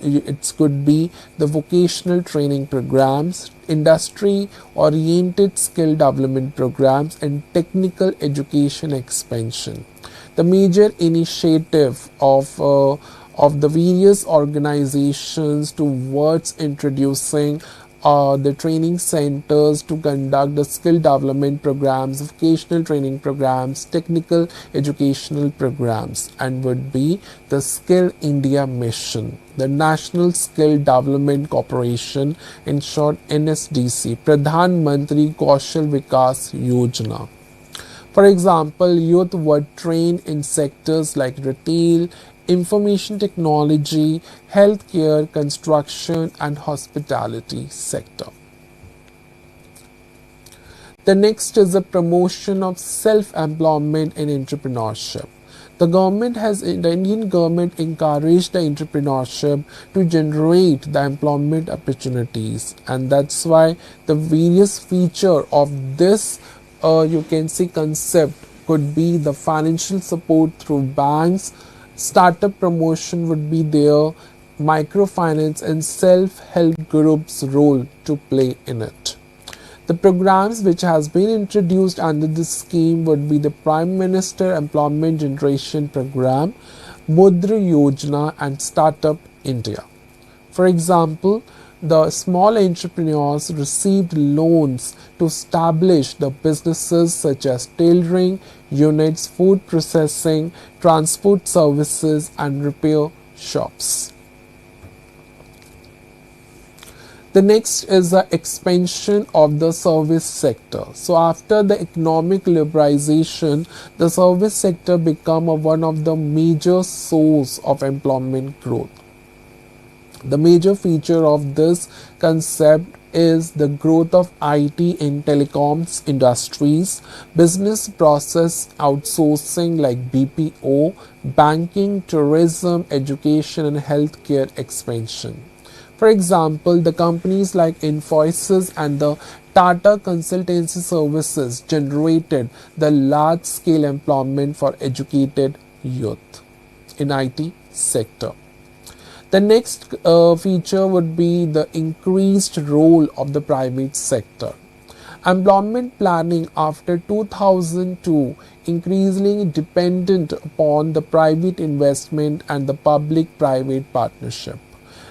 it could be the vocational training programs, industry-oriented skill development programs, and technical education expansion. The major initiative of the various organizations towards introducing the training centers to conduct the skill development programs, vocational training programs, technical educational programs, and would be the Skill India Mission, the National Skill Development Corporation, in short NSDC, Pradhan Mantri Kaushal Vikas Yojana. For example, youth were trained in sectors like retail, information technology, healthcare, construction, and hospitality sector. The next is the promotion of self-employment and entrepreneurship. The Indian government encouraged the entrepreneurship to generate the employment opportunities, and that's why the various feature of this concept could be the financial support through banks, startup promotion would be there, microfinance and self-help groups' role to play in it. The programs which has been introduced under this scheme would be the Prime Minister Employment Generation Program, Mudra Yojana and Startup India. For example, the small entrepreneurs received loans to establish the businesses such as tailoring units, food processing, transport services, and repair shops. The next is the expansion of the service sector. So after the economic liberalization, the service sector became one of the major source of employment growth. The major feature of this concept is the growth of IT in telecoms industries, business process outsourcing like BPO, banking, tourism, education, and healthcare expansion. For example, the companies like Infosys and the Tata Consultancy Services generated the large-scale employment for educated youth in IT sector. The next feature would be the increased role of the private sector. Employment planning after 2002 increasingly dependent upon the private investment and the public-private partnership.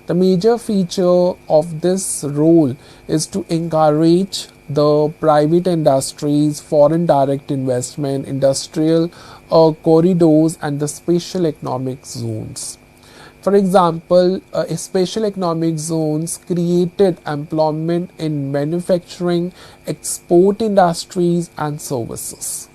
The major feature of this role is to encourage the private industries, foreign direct investment, industrial corridors, and the special economic zones. For example, special economic zones created employment in manufacturing, export industries, and services.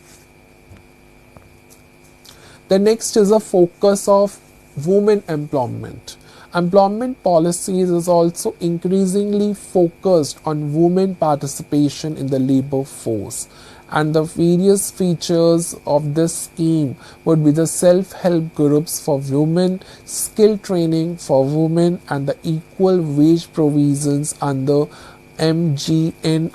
The next is a focus of women employment. Employment policies is also increasingly focused on women participation in the labor force. And the various features of this scheme would be the self-help groups for women, skill training for women, and the equal wage provisions under MGNREGA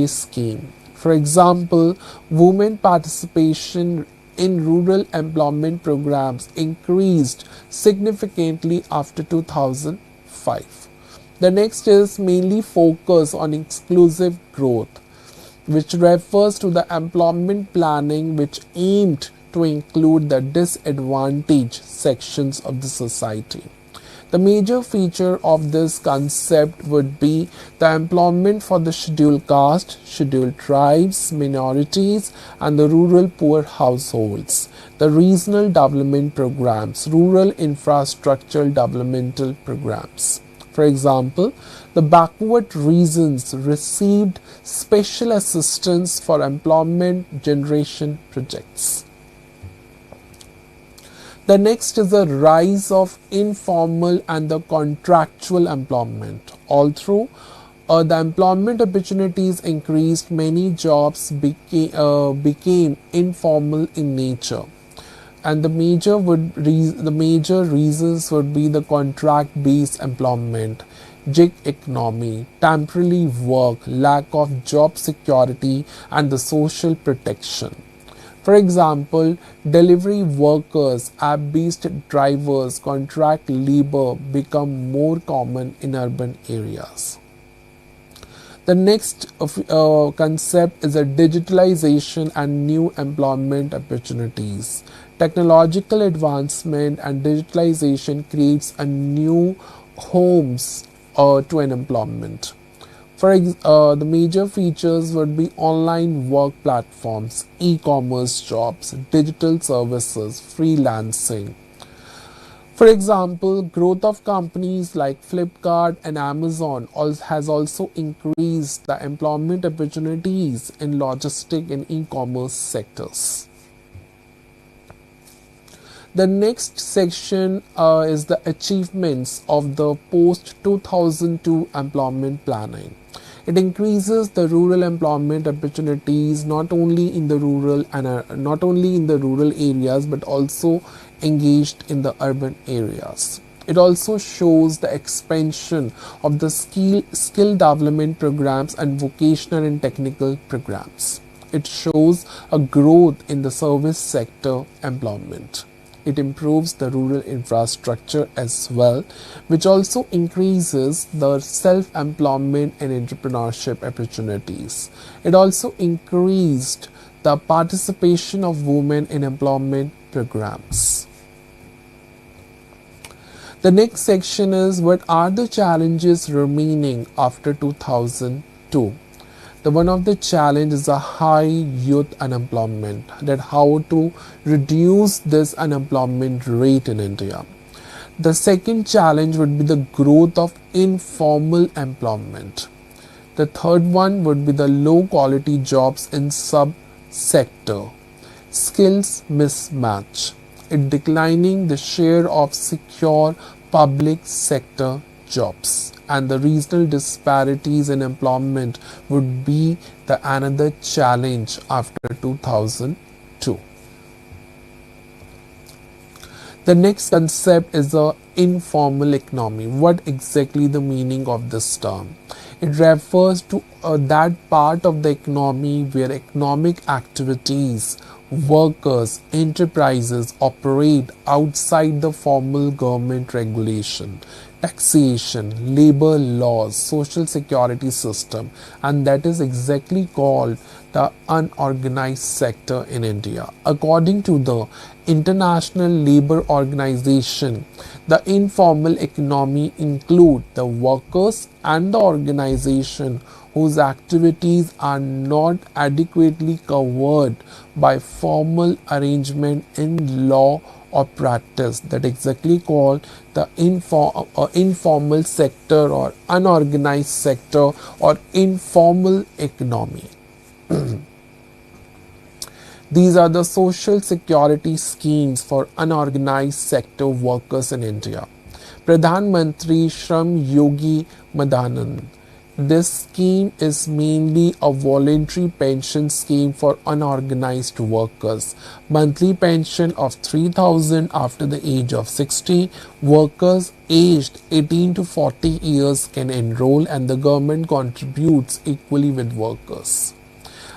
scheme. For example, women participation in rural employment programs increased significantly after 2005. The next is mainly focus on exclusive growth, which refers to the employment planning which aimed to include the disadvantaged sections of the society. The major feature of this concept would be the employment for the scheduled caste, scheduled tribes, minorities, and the rural poor households, the regional development programs, rural infrastructural developmental programs. For example, the backward regions received special assistance for employment generation projects. The next is the rise of informal and the contractual employment. Although the employment opportunities increased, many jobs became informal in nature. And the major reasons would be the contract-based employment, gig economy, temporary work, lack of job security, and the social protection. For example, delivery workers, app-based drivers, contract labor become more common in urban areas. The next concept is a digitalization and new employment opportunities. Technological advancement and digitalization creates a new homes to an employment. The major features would be online work platforms, e-commerce jobs, digital services, freelancing. For example, growth of companies like Flipkart and Amazon has also increased the employment opportunities in logistic and e-commerce sectors. The next section is the achievements of the post-2002 employment planning. It increases the rural employment opportunities not only in the rural areas but also engaged in the urban areas. It also shows the expansion of the skill development programs and vocational and technical programs. It shows a growth in the service sector employment. It improves the rural infrastructure as well, which also increases the self-employment and entrepreneurship opportunities. It also increased the participation of women in employment programs. The next section is what are the challenges remaining after 2002. One of the challenges is a high youth unemployment, that how to reduce this unemployment rate in India. The second challenge would be the growth of informal employment. The third one would be the low quality jobs in sub-sector. Skills mismatch. It declining the share of secure public sector jobs. And the regional disparities in employment would be another challenge after 2002. The next concept is the informal economy. What exactly the meaning of this term? It refers to that part of the economy where economic activities, workers, enterprises operate outside the formal government regulation, taxation, labor laws, social security system, and that is exactly called the unorganized sector in India. According to the International Labour Organization, the informal economy include the workers and the organization whose activities are not adequately covered by formal arrangement in law or practice, that exactly called the informal sector or unorganized sector or informal economy. These are the social security schemes for unorganized sector workers in India. Pradhan Mantri Shram Yogi Madhanan this scheme is mainly a voluntary pension scheme for unorganized workers. Monthly pension of 3,000 after the age of 60. Workers aged 18 to 40 years can enroll and the government contributes equally with workers.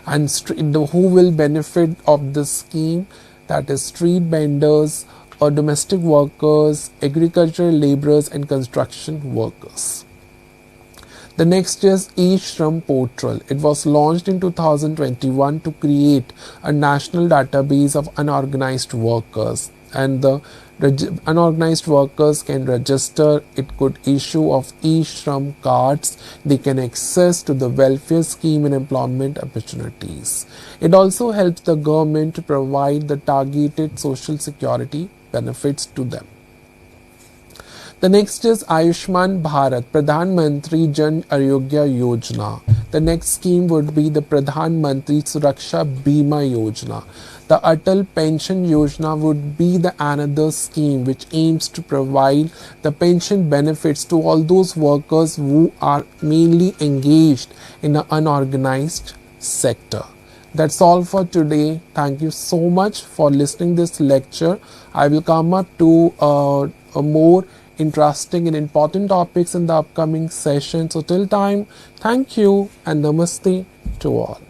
And who will benefit of this scheme? That is street vendors, or domestic workers, agricultural laborers and construction workers. The next is eShram Portal. It was launched in 2021 to create a national database of unorganized workers, and the unorganized workers can register. It could issue of eShram cards. They can access to the welfare scheme and employment opportunities. It also helps the government to provide the targeted social security benefits to them. The next is Ayushman Bharat, Pradhan Mantri Jan Arogya Yojana. The next scheme would be the Pradhan Mantri Suraksha Bima Yojana. The Atal Pension Yojana would be the another scheme which aims to provide the pension benefits to all those workers who are mainly engaged in an unorganized sector. That's all for today. Thank you so much for listening this lecture. I will come up to a more interesting and important topics in the upcoming session. So till time, thank you and namaste to all.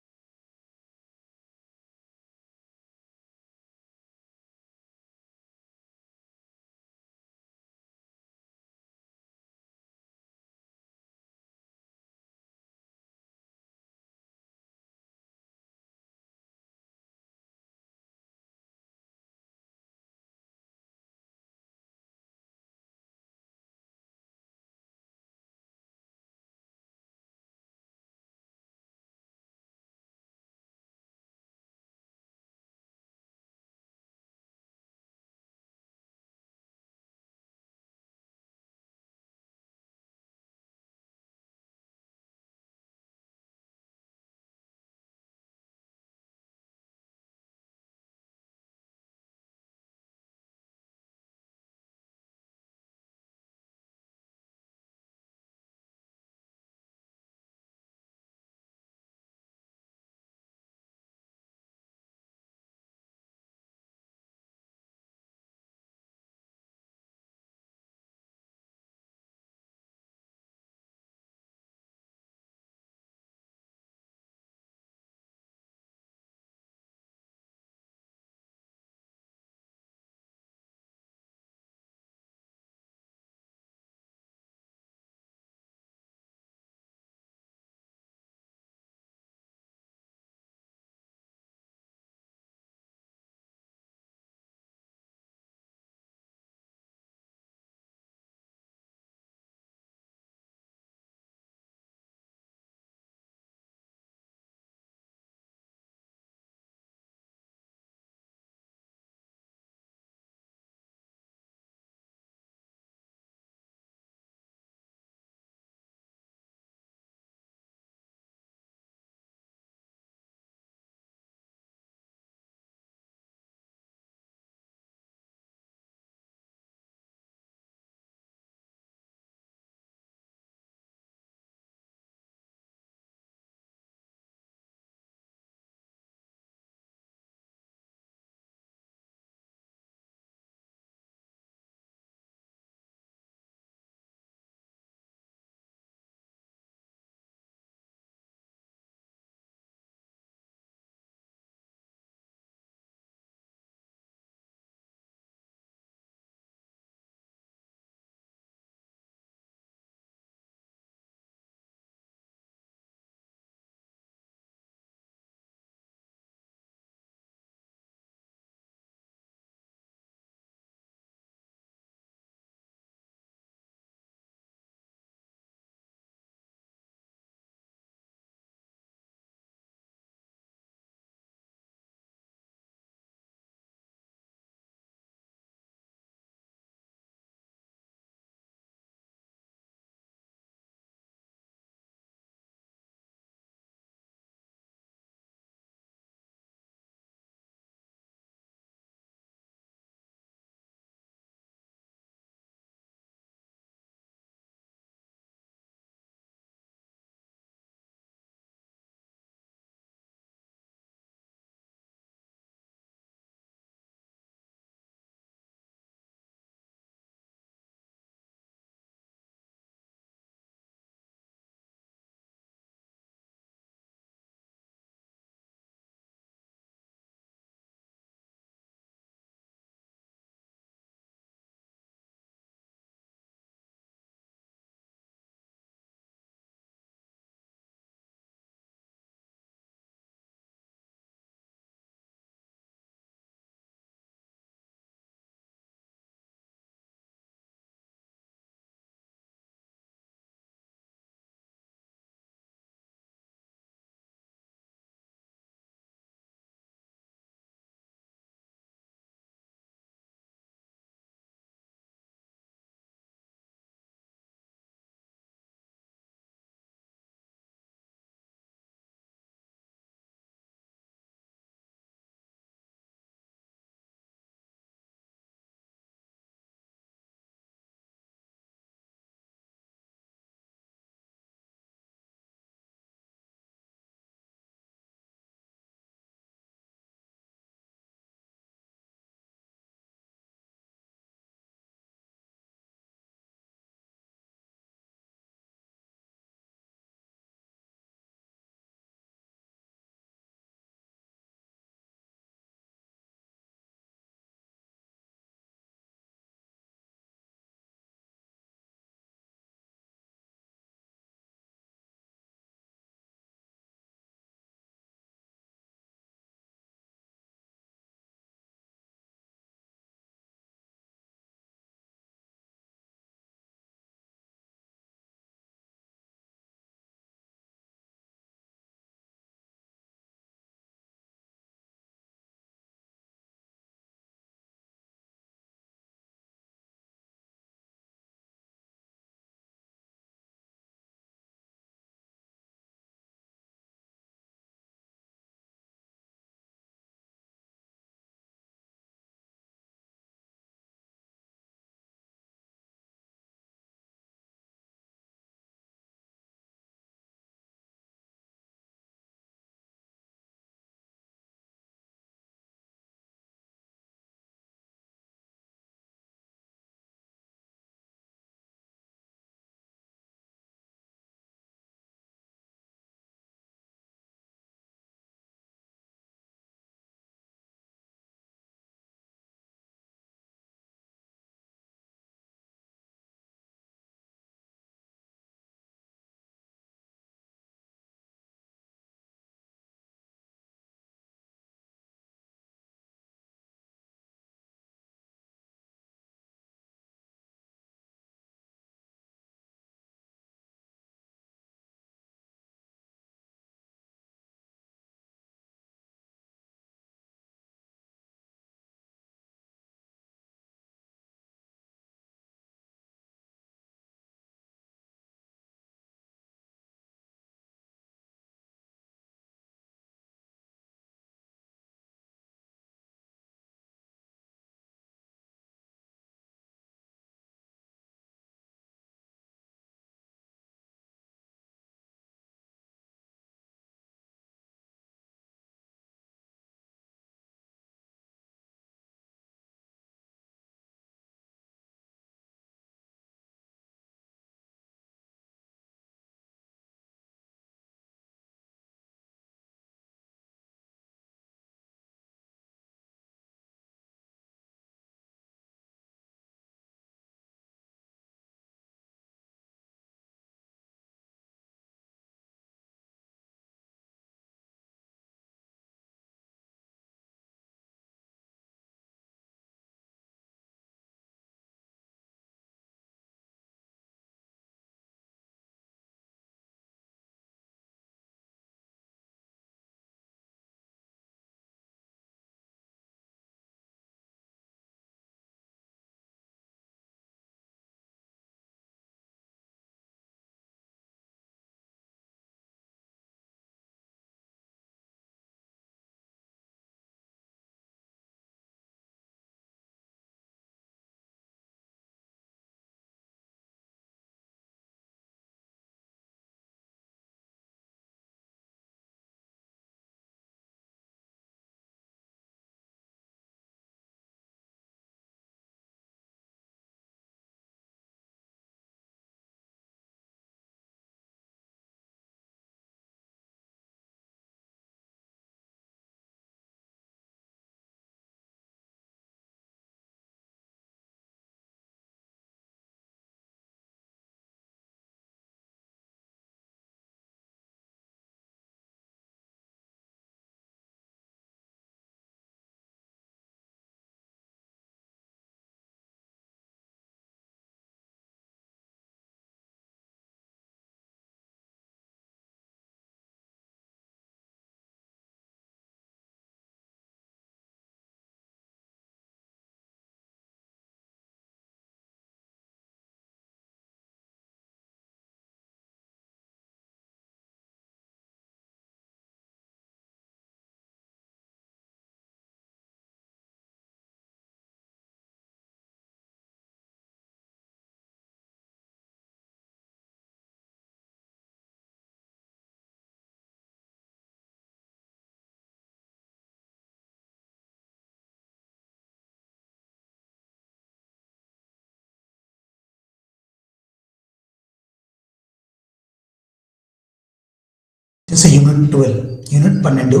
Unit 12, unit 12,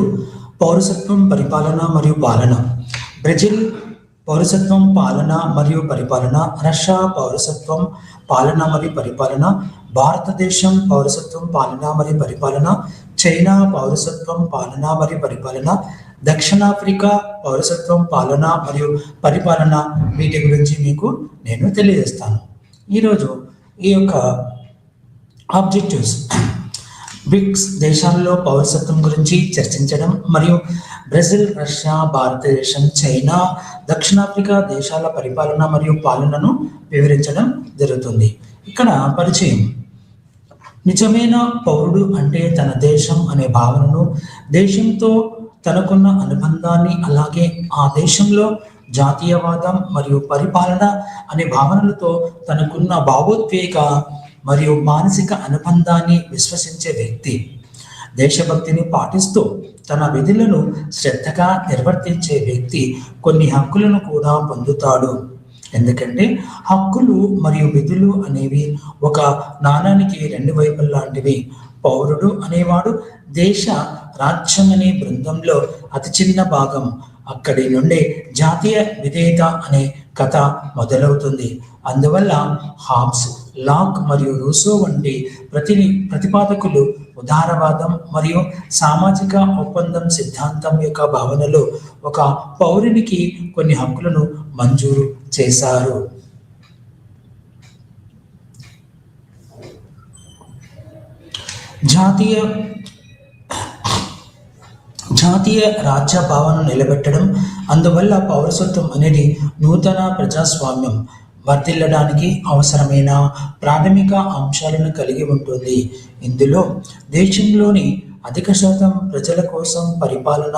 పౌరసత్వం, పరిపాలన మరియు పాలన. Brazil పౌరసత్వం, పాలన మరియు పరిపాలన. Russia పౌరసత్వం, పాలన మరియు పరిపాలన. భారతదేశం పౌరసత్వం, పాలన మరియు పరిపాలన. చైనా పౌరసత్వం, పాలన మరియు పరిపాలన. దక్షిణాఫ్రికా పౌరసత్వం, పాలన మరియు పరిపాలన. వీటి గురించి మీకు నేను తెలియజేస్తాను. ఈరోజు ఈ యొక్క ఆబ్జెక్టివ్స్ బ్రిక్స్ దేశాల్లో పౌరసత్వం గురించి చర్చించడం మరియు బ్రెజిల్, రష్యా, భారతదేశం, చైనా, దక్షిణాఫ్రికా దేశాల పరిపాలన మరియు పాలనను వివరించడం జరుగుతుంది. ఇక్కడ పరిచయం. నిజమైన పౌరుడు అంటే తన దేశం అనే భావనను, దేశంతో తనకున్న అనుబంధాన్ని, అలాగే ఆ దేశంలో జాతీయవాదం మరియు పరిపాలన అనే భావనలతో తనకున్న భావోద్వేగ మరియు మానసిక అనుబంధాన్ని విశ్వసించే వ్యక్తి. దేశభక్తిని పాటిస్తూ తన విధులను శ్రద్ధగా నిర్వర్తించే వ్యక్తి కొన్ని హక్కులను కూడా పొందుతాడు. ఎందుకంటే హక్కులు మరియు విధులు అనేవి ఒక నాణానికి రెండు వైపుల లాంటివి. పౌరుడు అనేవాడు దేశ రాజ్యం అనే బృందంలో అతి చిన్న భాగం. అక్కడి నుండే జాతీయ విధేయత అనే కథ మొదలవుతుంది. అందువల్ల హాబ్స్, లాక్ మరియు రూసో వంటి ప్రతిపాదకులు ఉదారవాదం మరియు సామాజిక ఒప్పందం సిద్ధాంతం యొక్క భావనలో ఒక పౌరునికి కొన్ని హక్కులను మంజూరు చేశారు. జాతీయ రాజ్య భావనను నిలబెట్టడం. అందువల్ల పౌరసత్వం అనేది నూతన ప్రజాస్వామ్యం వర్ధిల్లడానికి అవసరమైన ప్రాథమిక అంశాలను కలిగి ఉంటుంది. ఇందులో దేశంలోని అధిక శాతం ప్రజల కోసం పరిపాలన,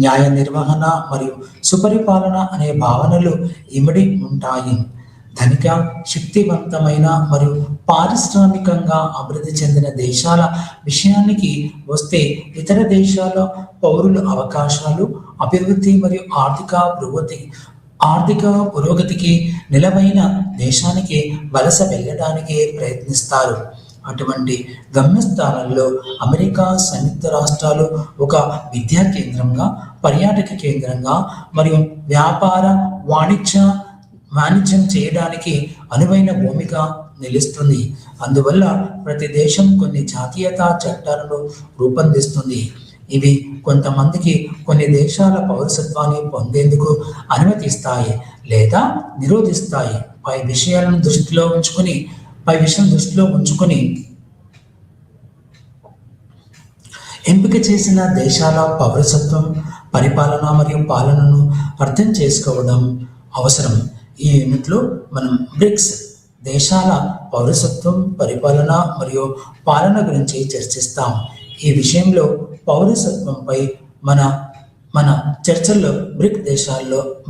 న్యాయ నిర్వహణ మరియు సుపరిపాలన అనే భావనలు ఇమిడి ఉంటాయి. ధనిక, శక్తివంతమైన మరియు పారిశ్రామికంగా అభివృద్ధి చెందిన దేశాల విషయానికి వస్తే ఇతర దేశాల పౌరుల అవకాశాలు, అభివృద్ధి మరియు ఆర్థిక పురోగతికి నిలవైన దేశానికి వలస వెళ్ళడానికి ప్రయత్నిస్తారు. అటువంటి గమ్యస్థానాల్లో అమెరికా సంయుక్త రాష్ట్రాలు ఒక విద్యా కేంద్రంగా, పర్యాటక కేంద్రంగా మరియు వ్యాపార వాణిజ్యం చేయడానికి అనువైన భూమిక నిలుస్తుంది. అందువల్ల ప్రతి దేశం కొన్ని జాతీయతా చట్టాలను రూపొందిస్తుంది. ఇవి కొంతమందికి కొన్ని దేశాల పౌరసత్వాన్ని పొందేందుకు అనుమతిస్తాయి లేదా నిరోధిస్తాయి. పై విషయం దృష్టిలో ఉంచుకొని ఎంపిక చేసిన దేశాల పౌరసత్వం, పరిపాలన మరియు పాలనను అర్థం చేసుకోవడం అవసరం. ఈ యూనిట్లో మనం బ్రిక్స్ దేశాల పౌరసత్వం, పరిపాలన మరియు పాలన గురించి చర్చిస్తాం. ఈ విషయంలో పౌరసత్వంపై మన చర్చల్లో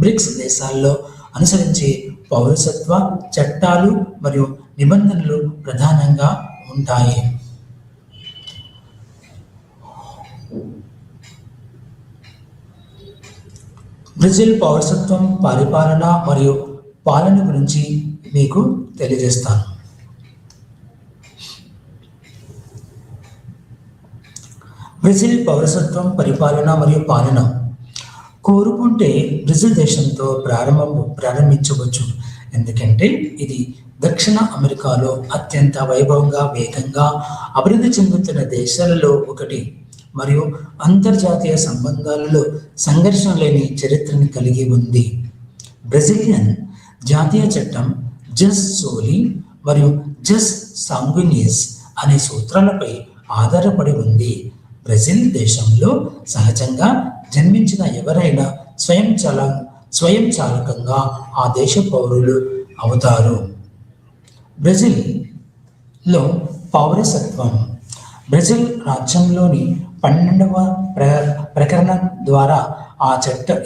బ్రిక్స్ దేశాల్లో అనుసరించే పౌరసత్వ చట్టాలు మరియు నిబంధనలు ప్రధానంగా ఉంటాయి. బ్రెజిల్ పౌరసత్వం, పరిపాలన మరియు పాలన గురించి మీకు తెలియజేస్తాను. బ్రెజిల్ పౌరసత్వం, పరిపాలన మరియు పాలన. కోరుకుంటే బ్రెజిల్ దేశంతో ప్రారంభించవచ్చు. ఎందుకంటే ఇది దక్షిణ అమెరికాలో అత్యంత వైభవంగా, వేగంగా అభివృద్ధి చెందుతున్న దేశాలలో ఒకటి మరియు అంతర్జాతీయ సంబంధాలలో సంఘర్షణ లేని చరిత్రను కలిగి ఉంది. బ్రెజిలియన్ జాతీయ చట్టం జస్ సోలి మరియు జస్ సాంగ్వినియస్ అనే సూత్రాలపై ఆధారపడి ఉంది. బ్రెజిల్ దేశంలో సహజంగా జన్మించిన ఎవరైనా స్వయంచాలకంగా ఆ దేశ పౌరులు అవుతారు. బ్రెజిల్లో పౌరసత్వం. బ్రెజిల్ రాజ్యంలోని 12వ ప్రకరణం ద్వారా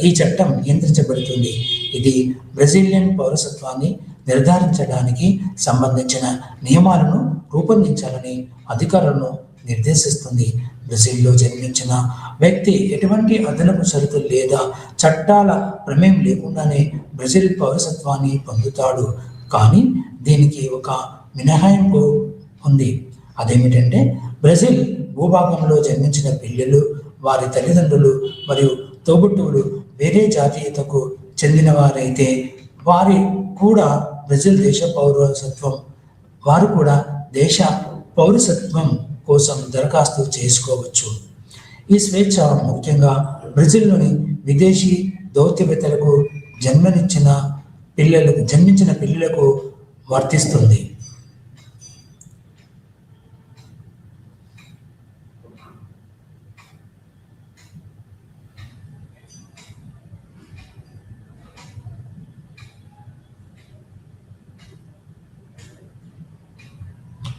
ఈ చట్టం నియంత్రించబడుతుంది. ఇది బ్రెజిలియన్ పౌరసత్వాన్ని నిర్ధారించడానికి సంబంధించిన నియమాలను రూపొందించాలని అధికారులను నిర్దేశిస్తుంది. బ్రెజిల్లో జన్మించిన వ్యక్తి ఎటువంటి అదనపు షరతులు లేదా చట్టాల ప్రమేయం లేకుండానే బ్రెజిల్ పౌరసత్వాన్ని పొందుతాడు. కానీ దీనికి ఒక మినహాయింపు ఉంది. అదేమిటంటే బ్రెజిల్ భూభాగంలో జన్మించిన పిల్లలు, వారి తల్లిదండ్రులు మరియు తోబుట్టువులు వేరే జాతీయతకు చెందినవారైతే వారి కూడా బ్రెజిల్ దేశ పౌరసత్వం వారు కూడా దేశ పౌరసత్వం కోసం దరఖాస్తు చేసుకోవచ్చు. ఈ స్వేచ్ఛ ముఖ్యంగా బ్రెజిల్లోని విదేశీ దౌత్యవేత్తలకు జన్మించిన పిల్లలకు వర్తిస్తుంది.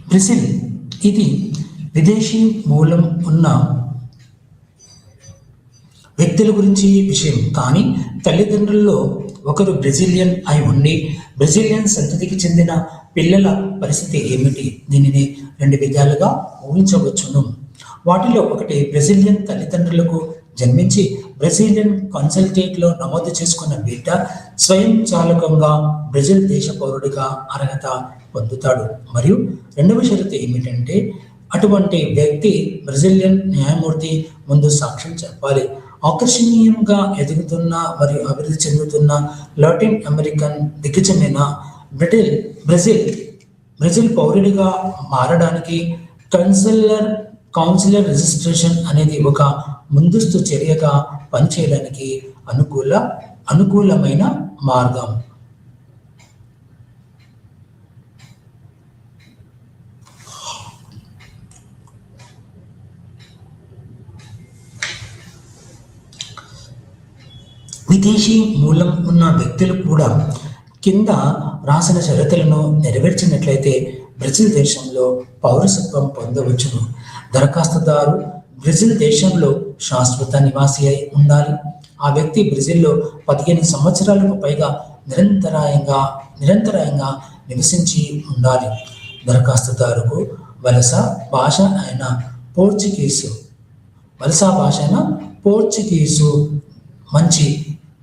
బ్రెజిల్ ఇది విదేశీ మూలం ఉన్న వ్యక్తుల గురించి విషయం, కానీ తల్లిదండ్రుల్లో ఒకరు బ్రెజిలియన్ అయి ఉండి బ్రెజిలియన్ సంతతికి చెందిన పిల్లల పరిస్థితి ఏమిటి? దీనిని రెండు విధాలుగా ఊహించవచ్చును. వాటిలో ఒకటి బ్రెజిలియన్ తల్లిదండ్రులకు జన్మించి బ్రెజిలియన్ కన్సల్టేట్లో నమోదు చేసుకున్న బిడ్డ స్వయంచాలకంగా బ్రెజిల్ దేశ పౌరుడిగా అర్హత పొందుతాడు. మరియు రెండవ షరతు ఏమిటంటే అటువంటి వ్యక్తి బ్రెజిలియన్ న్యాయమూర్తి ముందు సాక్ష్యం చెప్పాలి. ఆకర్షణీయంగా ఎదుగుతున్న మరియు అభివృద్ధి చెందుతున్న లాటిన్ అమెరికన్ దిగ్గజమైన బ్రెజిల్ పౌరుడిగా మారడానికి కౌన్సిలర్ రిజిస్ట్రేషన్ అనేది ఒక ముందస్తు చర్యగా పనిచేయడానికి అనుకూలమైన మార్గం. విదేశీ మూలం ఉన్న వ్యక్తులు కూడా కింద రాసిన షరతులను నెరవేర్చినట్లయితే బ్రెజిల్ దేశంలో పౌరసత్వం పొందవచ్చును. దరఖాస్తుదారు బ్రెజిల్ దేశంలో శాశ్వత నివాసి అయి ఉండాలి. ఆ వ్యక్తి బ్రెజిల్లో 15 సంవత్సరాలకు పైగా నిరంతరాయంగా నివసించి ఉండాలి. దరఖాస్తుదారుకు వలస భాష అయిన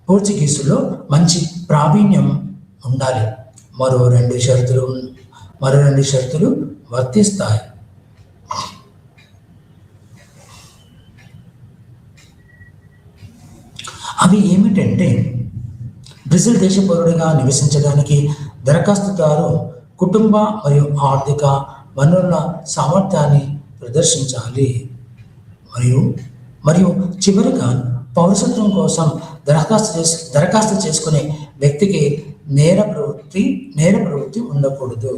పోర్చుగీసులో మంచి ప్రావీణ్యం ఉండాలి. మరో రెండు షరతులు వర్తిస్తాయి. అవి ఏమిటంటే బ్రెజిల్ దేశ పౌరుడిగా నివసించడానికి దరఖాస్తుదారు కుటుంబ మరియు ఆర్థిక వనరుల సామర్థ్యాన్ని ప్రదర్శించాలి. మరియు చివరిగా పౌరసత్వం కోసం దరఖాస్తు చేసుకునే వ్యక్తికి నేర ప్రవృత్తి ఉండకూడదు.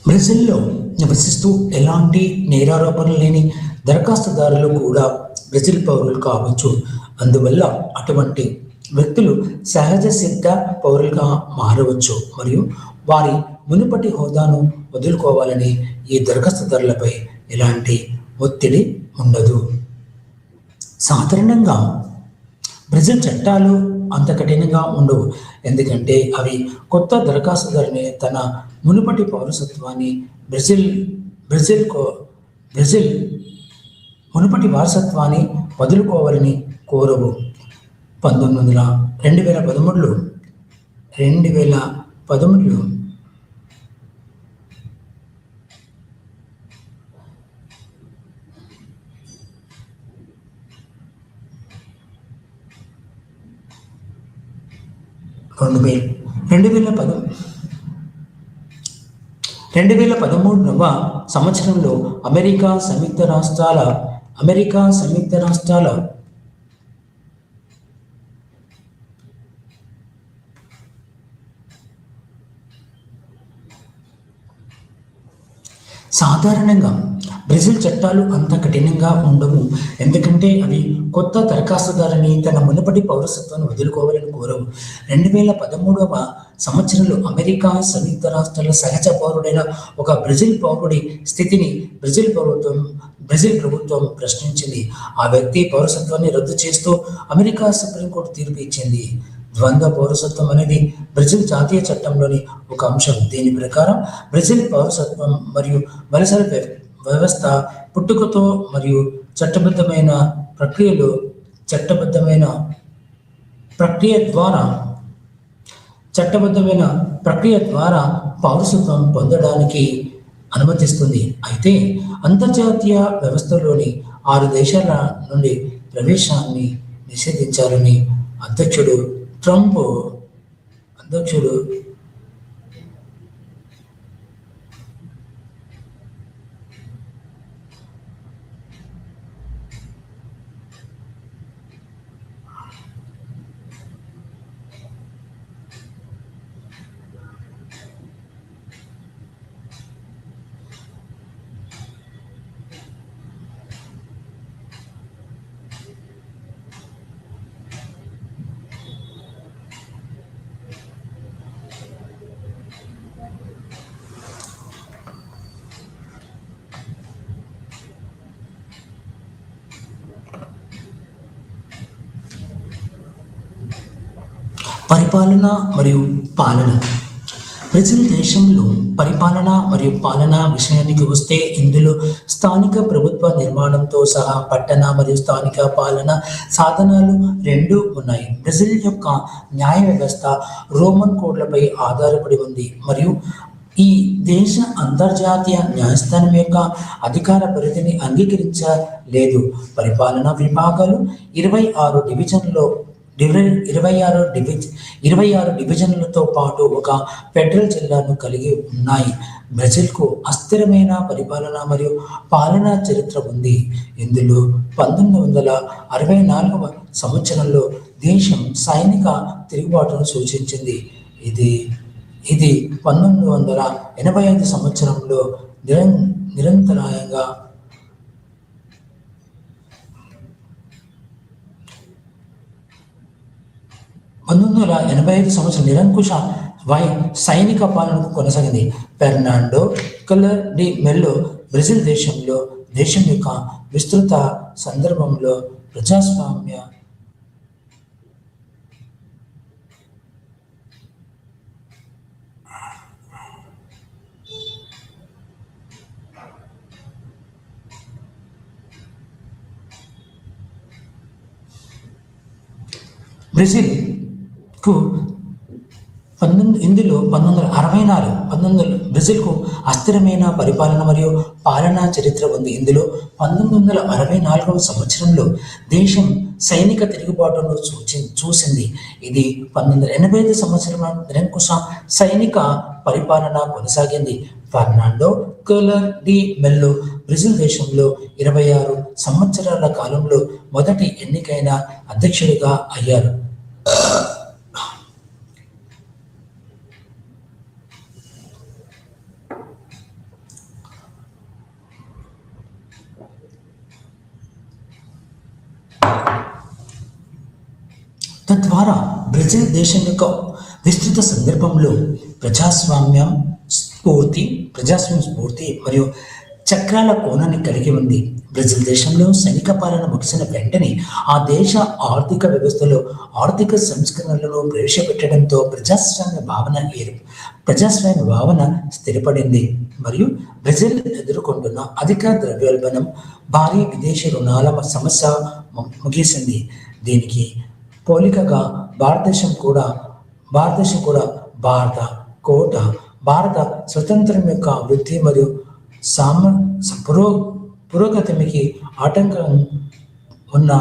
బ్రెజిల్లో నివసిస్తూ ఎలాంటి నేరారోపణలు లేని దరఖాస్తుదారులు కూడా బ్రెజిల్ పౌరులు కావచ్చు. అందువల్ల అటువంటి వ్యక్తులు సహజ సిద్ధ పౌరులుగా మారవచ్చు మరియు వారి మునుపటి హోదాను వదులుకోవాలని ఈ దరఖాస్తుదారులపై ఎలాంటి ఒత్తిడి ఉండదు. సాధారణంగా బ్రెజిల్ చట్టాలు అంత కఠినంగా ఉండవు, ఎందుకంటే అవి కొత్త దరఖాస్తుదారుని తన మునుపటి పౌరసత్వాన్ని బ్రెజిల్ మునుపటి వారసత్వాన్ని వదులుకోవాలని కోరవు. 2013లో రెండు వేల 2013వ సంవత్సరంలో అమెరికా సంయుక్త రాష్ట్రాల సాధారణంగా బ్రెజిల్ చట్టాలు అంత కఠినంగా ఉండవు, ఎందుకంటే అవి కొత్త దరఖాస్తుదారుని తన మునుపటి పౌరసత్వాన్ని వదులుకోవాలని కోరవు. 2013వ సంవత్సరంలో అమెరికా సంయుక్త రాష్ట్రాల సహజ పౌరుడైన ఒక బ్రెజిల్ పౌరుడి స్థితిని బ్రెజిల్ ప్రభుత్వం బ్రెజిల్ ప్రభుత్వం ప్రశ్నించింది. ఆ వ్యక్తి పౌరసత్వాన్ని రద్దు చేస్తూ అమెరికా సుప్రీంకోర్టు తీర్పు ఇచ్చింది. ద్వంద్వ పౌరసత్వం అనేది బ్రెజిల్ జాతీయ చట్టంలోని ఒక అంశం. దీని ప్రకారం బ్రెజిల్ పౌరసత్వం మరియు వలసల వ్యవస్థ పుట్టుకతో మరియు చట్టబద్ధమైన ప్రక్రియలు చట్టబద్ధమైన ప్రక్రియ ద్వారా చట్టబద్ధమైన ప్రక్రియ ద్వారా పౌరసత్వం పొందడానికి అనుమతిస్తుంది. అయితే అంతర్జాతీయ వ్యవస్థలోని 6 దేశాల నుండి ప్రవేశాన్ని నిషేధించాలని అధ్యక్షుడు ట్రంప్ అధ్యక్షుడు పరిపాలన మరియు పాలన. బ్రెజిల్ దేశంలో పరిపాలన మరియు పాలన విషయానికి వస్తే ఇందులో స్థానిక ప్రభుత్వ నిర్మాణంతో సహా పట్టణ మరియు స్థానిక పాలన సాధనాలు రెండూ ఉన్నాయి. బ్రెజిల్ యొక్క న్యాయ వ్యవస్థ రోమన్ కోడ్లపై ఆధారపడి ఉంది మరియు ఈ దేశ అంతర్జాతీయ న్యాయస్థానం యొక్క అధికార పరిధిని అంగీకరించలేదు. పరిపాలనా విభాగాలు 26 డివిజన్లో 26 డివిజన్లతో పాటు ఒక ఫెడరల్ జిల్లాను కలిగి ఉన్నాయి. బ్రెజిల్కు అస్థిరమైన పరిపాలన మరియు పాలనా చరిత్ర ఉంది. ఇందులో 1964వ సంవత్సరంలో దేశం సైనిక తిరుగుబాటును సూచించింది. ఇది 1985 సంవత్సరంలో నిరంతరాయంగా 1985 సంవత్సరం నిరంకుశ సైనిక పాలనకు కొనసాగింది. ఫెర్నాండో కలర్ డి మెల్లో బ్రెజిల్ దేశం యొక్క విస్తృత సందర్భంలో ప్రజాస్వామ్య బ్రెజిల్కు 1964 బ్రెజిల్కు అస్థిరమైన పరిపాలన మరియు పాలనా చరిత్ర ఉంది. ఇందులో 1964వ సంవత్సరంలో దేశం సైనిక తిరుగుబాటును చూసింది. ఇది 1985 సంవత్సరంలో నిరంకుశ సైనిక పరిపాలన కొనసాగింది. ఫెర్నాండో కలర్ డి మెల్లో బ్రెజిల్ దేశంలో 26 సంవత్సరాల కాలంలో మొదటి ఎన్నికైన అధ్యక్షుడిగా అయ్యారు. తద్వారా బ్రెజిల్ దేశం యొక్క విస్తృత సందర్భంలో ప్రజాస్వామ్య స్ఫూర్తి మరియు చక్రాల కోణాన్ని కలిగి ఉంది. బ్రెజిల్ దేశంలో సైనిక పాలన ముగిసిన వెంటనే ఆ దేశ ఆర్థిక వ్యవస్థలో ఆర్థిక సంస్కరణలను ప్రవేశపెట్టడంతో ప్రజాస్వామ్య భావన స్థిరపడింది మరియు బ్రెజిల్ ఎదుర్కొంటున్న అధిక ద్రవ్యోల్బణం, భారీ విదేశీ రుణాల సమస్య ముగిసింది. దీనికి పోలికగా భారతదేశం కూడా భారత స్వతంత్రం యొక్క వృద్ధి మరియు పురోగతికి ఆటంకం ఉన్న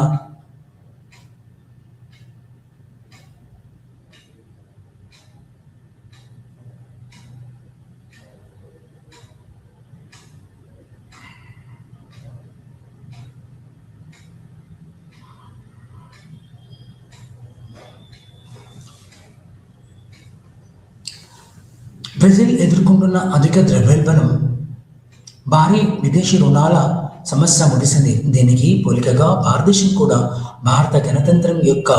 బ్రెజిల్ ఎదుర్కొంటున్న అధిక ద్రవ్యోల్బణం, భారీ విదేశీ రుణాల సమస్య ముగిసింది. దీనికి పోలికగా భారతదేశం కూడా భారత గణతంత్రం యొక్క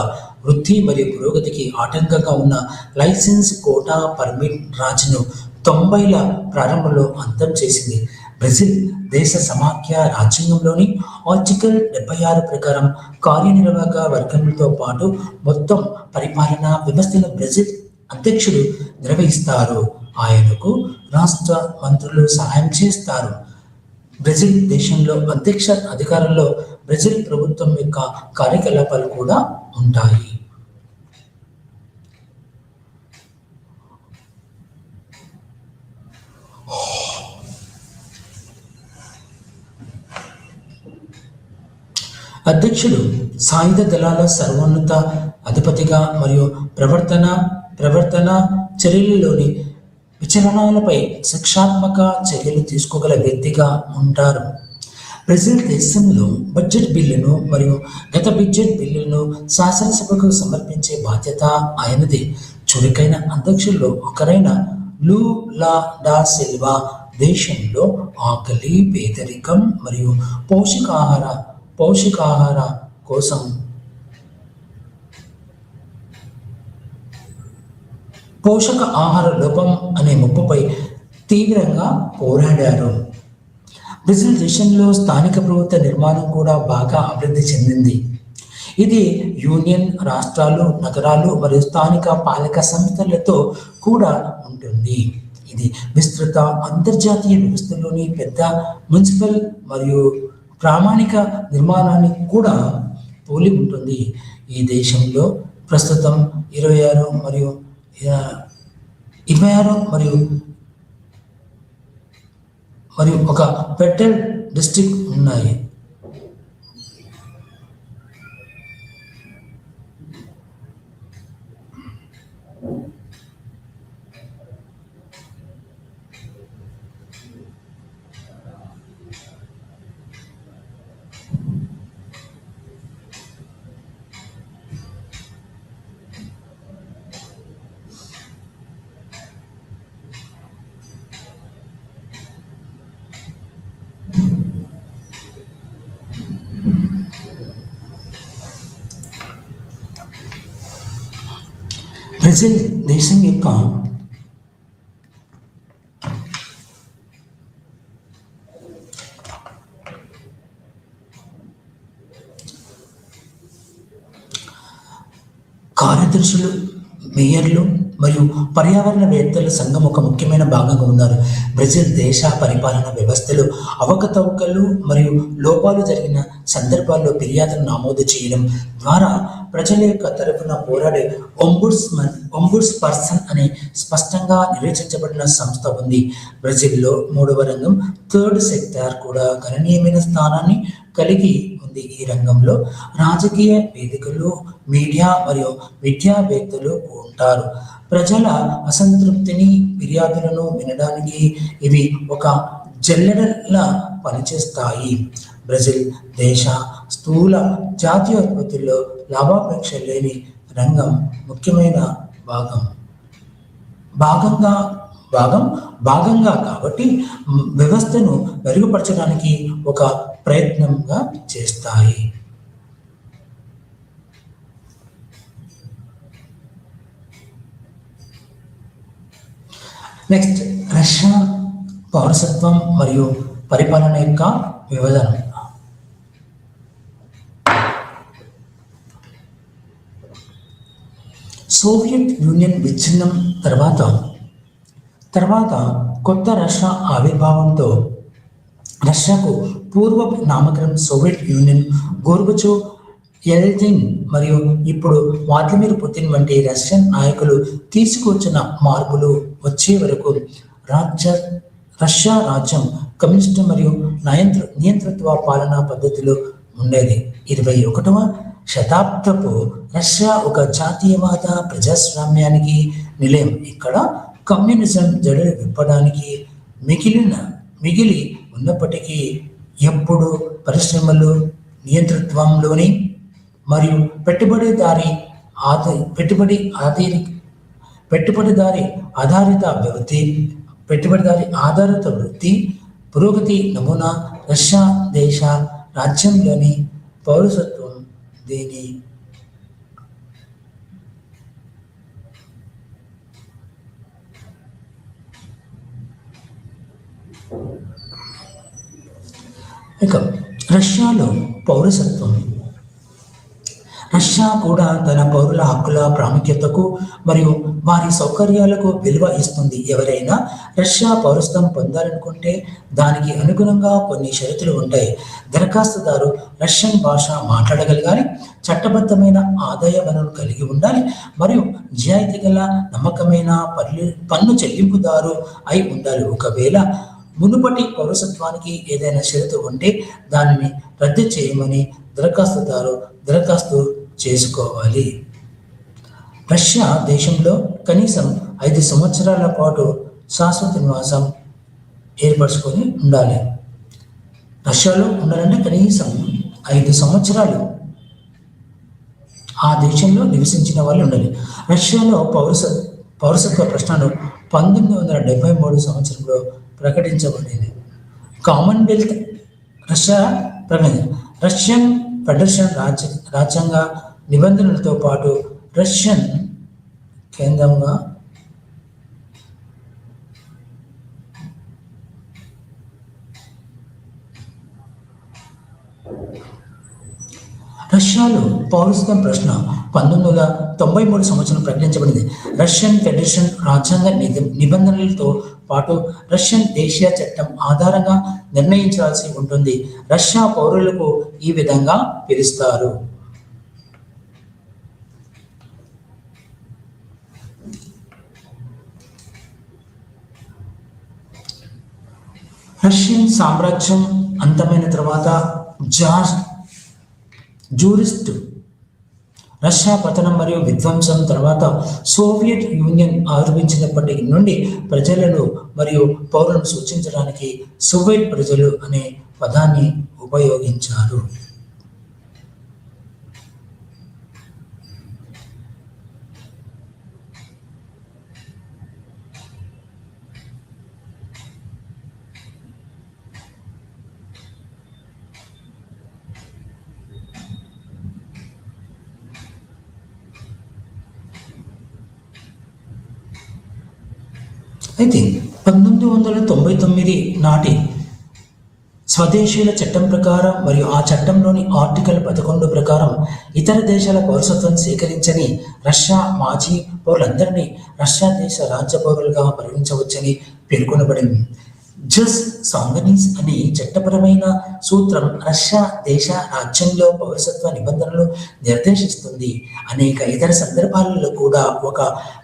వృద్ధి మరియు పురోగతికి ఆటంకంగా ఉన్న లైసెన్స్ కోటా పర్మిట్ రాజ్ను 90ల ప్రారంభంలో అంతం చేసింది. బ్రెజిల్ దేశ సమాఖ్య రాజ్యాంగంలోని ఆర్టికల్ 76 ప్రకారం కార్యనిర్వాహక వర్గంతో పాటు మొత్తం పరిపాలనా వ్యవస్థను బ్రెజిల్ అధ్యక్షుడు నిర్వహిస్తారు. ఆయనకు రాష్ట్ర మంత్రులు సహాయం చేస్తారు. బ్రెజిల్ దేశంలో అధ్యక్ష అధికారంలో బ్రెజిల్ ప్రభుత్వం యొక్క కార్యకలాపాలు కూడా ఉంటాయి. అధ్యక్షుడు సాయుధ దళాల సర్వోన్నత అధిపతిగా మరియు ప్రవర్తన చర్యలలోని విచలనాలపై శిక్షాత్మక చర్యలు తీసుకోగల వ్యక్తిగా ఉంటారు. బ్రెజిల్ దేశంలో బడ్జెట్ బిల్లును మరియు గత బడ్జెట్ బిల్లులను శాసనసభకు సమర్పించే బాధ్యత ఆయనది. చురుకైన అధ్యక్షుల్లో ఒకరైన లూలా డా సిల్వా దేశంలో ఆకలి, పేదరికం మరియు పౌష్టికాహార కోసం పోషక ఆహార లోపం అనే ముప్పుపై తీవ్రంగా పోరాడారు. బ్రెజిల్ దేశంలో స్థానిక ప్రభుత్వ నిర్మాణం కూడా బాగా అభివృద్ధి చెందింది. ఇది యూనియన్ రాష్ట్రాలు, నగరాలు మరియు స్థానిక పాలక సంస్థలతో కూడా ఉంటుంది. ఇది విస్తృత అంతర్జాతీయ వ్యవస్థలోని పెద్ద మున్సిపల్ మరియు ప్రామాణిక నిర్మాణాన్ని కూడా పోలి ఉంటుంది. ఈ దేశంలో ప్రస్తుతం 26 మరియు ఒక ఫెడరల్ డిస్ట్రిక్ట్ ఉన్నాయి. బ్రెజిల్ దేశం యొక్క కార్యదర్శులు, మేయర్లు మరియు పర్యావరణవేత్తల సంఘం ఒక ముఖ్యమైన భాగంగా ఉన్నారు. బ్రెజిల్ దేశ పరిపాలన వ్యవస్థలో అవకతవకలు మరియు లోపాలు జరిగిన సందర్భాల్లో ఫిర్యాదును నమోదు చేయడం ద్వారా ప్రజల యొక్క తరఫున పోరాడే ఒంబుడ్స్ పర్సన్ అనే స్పష్టంగా నిర్వచించబడిన సంస్థ ఉంది. బ్రెజిల్లో మూడవ రంగం థర్డ్ సెక్టార్ కూడా గణనీయమైన స్థానాన్ని కలిగి ఉంది. ఈ రంగంలో రాజకీయ వేదికలు, మీడియా మరియు విద్యావేత్తలు ఉంటారు. ప్రజల అసంతృప్తిని, ఫిర్యాదులను వినడానికి ఇవి ఒక జల్లెడలా పనిచేస్తాయి. బ్రెజిల్ దేశ స్థూల జాతీయోత్పత్తిలో లాభాపేక్ష లేని రంగం ముఖ్యమైన భాగంగా కాబట్టి వ్యవస్థను మెరుగుపరచడానికి ఒక ప్రయత్నంగా చేస్తాయి. నెక్స్ట్, రష్యా పౌరసత్వం మరియు పరిపాలన యొక్క విభజన. సోవియట్ యూనియన్ విచ్ఛిన్నం తర్వాత కొత్త రష్యా ఆవిర్భావంతో రష్యాకు పూర్వపు నామకరణం సోవియట్ యూనియన్, గోర్బచోవ్, ఎల్జిన్ మరియు ఇప్పుడు వ్లాదిమిర్ పుతిన్ వంటి రష్యన్ నాయకులు తీసుకొచ్చిన మార్పులు వచ్చే వరకు రష్యా రాజ్యం కమ్యూనిస్టు మరియు నియంతృత్వ పాలనా పద్ధతిలో ఉండేది. 21వ శతాబ్దపు రష్యా ఒక జాతీయవాద ప్రజాస్వామ్యానికి నిలయం. ఇక్కడ కమ్యూనిజం జడలు విప్పడానికి మిగిలి ఉన్నప్పటికీ ఎప్పుడు పరిశ్రమలు నియంతృత్వంలోని మరియు పెట్టుబడిదారి ఆధారిత వృత్తి పురోగతి నమూనా రష్యా దేశ రాజ్యంలోని పౌరసత్వం దీని ఇక రష్యాలో పౌరసత్వం. రష్యా కూడా తన పౌరుల హక్కుల ప్రాముఖ్యతకు మరియు వారి సౌకర్యాలకు విలువ ఇస్తుంది. ఎవరైనా రష్యా పౌరత్వం పొందాలనుకుంటే దానికి అనుగుణంగా కొన్ని షరతులు ఉంటాయి. దరఖాస్తుదారు రష్యన్ భాష మాట్లాడగలగాలి, చట్టబద్ధమైన ఆదాయ వనరులు కలిగి ఉండాలి మరియు నిజాయితీ గల నమ్మకమైన పన్ను చెల్లింపుదారు అయి ఉండాలి. ఒకవేళ మునుపటి పౌరసత్వానికి ఏదైనా షరతు ఉంటే దానిని రద్దు చేయమని దరఖాస్తు చేసుకోవాలి. రష్యా దేశంలో కనీసం 5 సంవత్సరాల పాటు శాశ్వత నివాసం ఏర్పరచుకొని ఉండాలి. రష్యాలో ఉండాలంటే కనీసం 5 సంవత్సరాలు ఆ దేశంలో నివసించిన వాళ్ళు ఉండాలి. రష్యాలో పౌరసత్వ ప్రశ్నలు 1973 సంవత్సరంలో ప్రకటించబడింది. కామన్వెల్త్ రష్యన్ ఫెడరేషన్ రాజ్యాంగ నిబంధనలతో పాటు రష్యన్ కేంద్రంగా రష్యాలో పౌరసత్వం ప్రశ్న 1993 సంవత్సరం ప్రకటించబడింది. రష్యన్ ఫెడరేషన్ రాజ్యాంగ నిబంధనలతో పాటు రష్యన్ దేశీయ చట్టం ఆధారంగా నిర్ణయించాల్సి ఉంటుంది. రష్యా పౌరులకు ఈ విధంగా పిలుస్తారు. రష్యన్ సామ్రాజ్యం అంతమైన తర్వాత జూరిస్ట్ రష్యా పతనం మరియు విధ్వంసం తర్వాత సోవియట్ యూనియన్ ఆవిర్భించినప్పటి నుండి ప్రజలను మరియు పౌరులను సూచించడానికి సోవియట్ ప్రజలు అనే పదాన్ని ఉపయోగించారు. అయితే 1999 నాటి స్వదేశీయుల చట్టం ప్రకారం మరియు ఆ చట్టంలోని ఆర్టికల్ 11 ప్రకారం ఇతర దేశాల పౌరసత్వం స్వీకరించని రష్యా మాజీ పౌరులందరినీ రష్యా దేశ రాజ్య పౌరులుగా పరిగణించవచ్చని పేర్కొనబడింది. జస్ సాంగనీస్ అనే చట్టపరమైన సూత్రం రష్యా దేశ రాజ్యంలో పౌరసత్వ నిబంధనలు నిర్దేశిస్తుంది. అనేక ఇతర సందర్భాలలో కూడా ఒక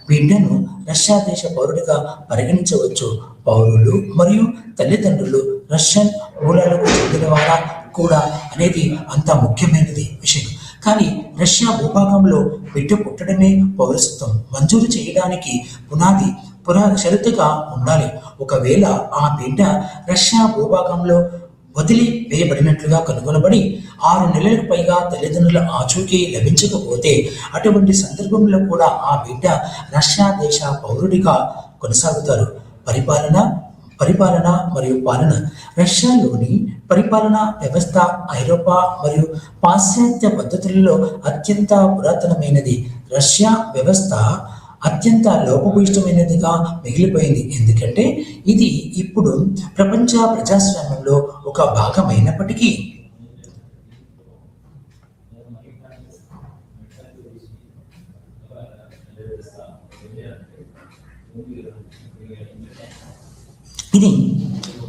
బిడ్డను రష్యా దేశ పౌరుడిగా పరిగణించవచ్చు. పౌరులు మరియు తల్లిదండ్రులు రష్యన్ మూలాలకు చెందినవారా కూడా అనేది అంత ముఖ్యమైనది విషయం. కానీ రష్యా భూభాగంలో బిడ్డ పుట్టడమే పౌరసత్వం మంజూరు చేయడానికి షరతుగా ఉండాలి. ఒకవేళ ఆ బిడ్డ రష్యా భూభాగంలో వదిలి వేయబడినట్లుగా కనుగొనబడి 6 నెలలకు పైగా తల్లిదండ్రుల ఆచూకీ లభించకపోతే అటువంటి సందర్భంలో కూడా ఆ బిడ్డ రష్యా దేశ పౌరుడిగా కొనసాగుతారు. పరిపాలన మరియు పాలన. రష్యాలోని పరిపాలనా వ్యవస్థ ఐరోపా మరియు పాశ్చాత్య పద్ధతులలో అత్యంత పురాతనమైనది. రష్యా వ్యవస్థ అత్యంత లోపభూయిష్టమైనదిగా మిగిలిపోయింది, ఎందుకంటే ఇది ఇప్పుడు ప్రపంచ ప్రజాస్వామ్యంలో ఒక భాగమైనప్పటికీ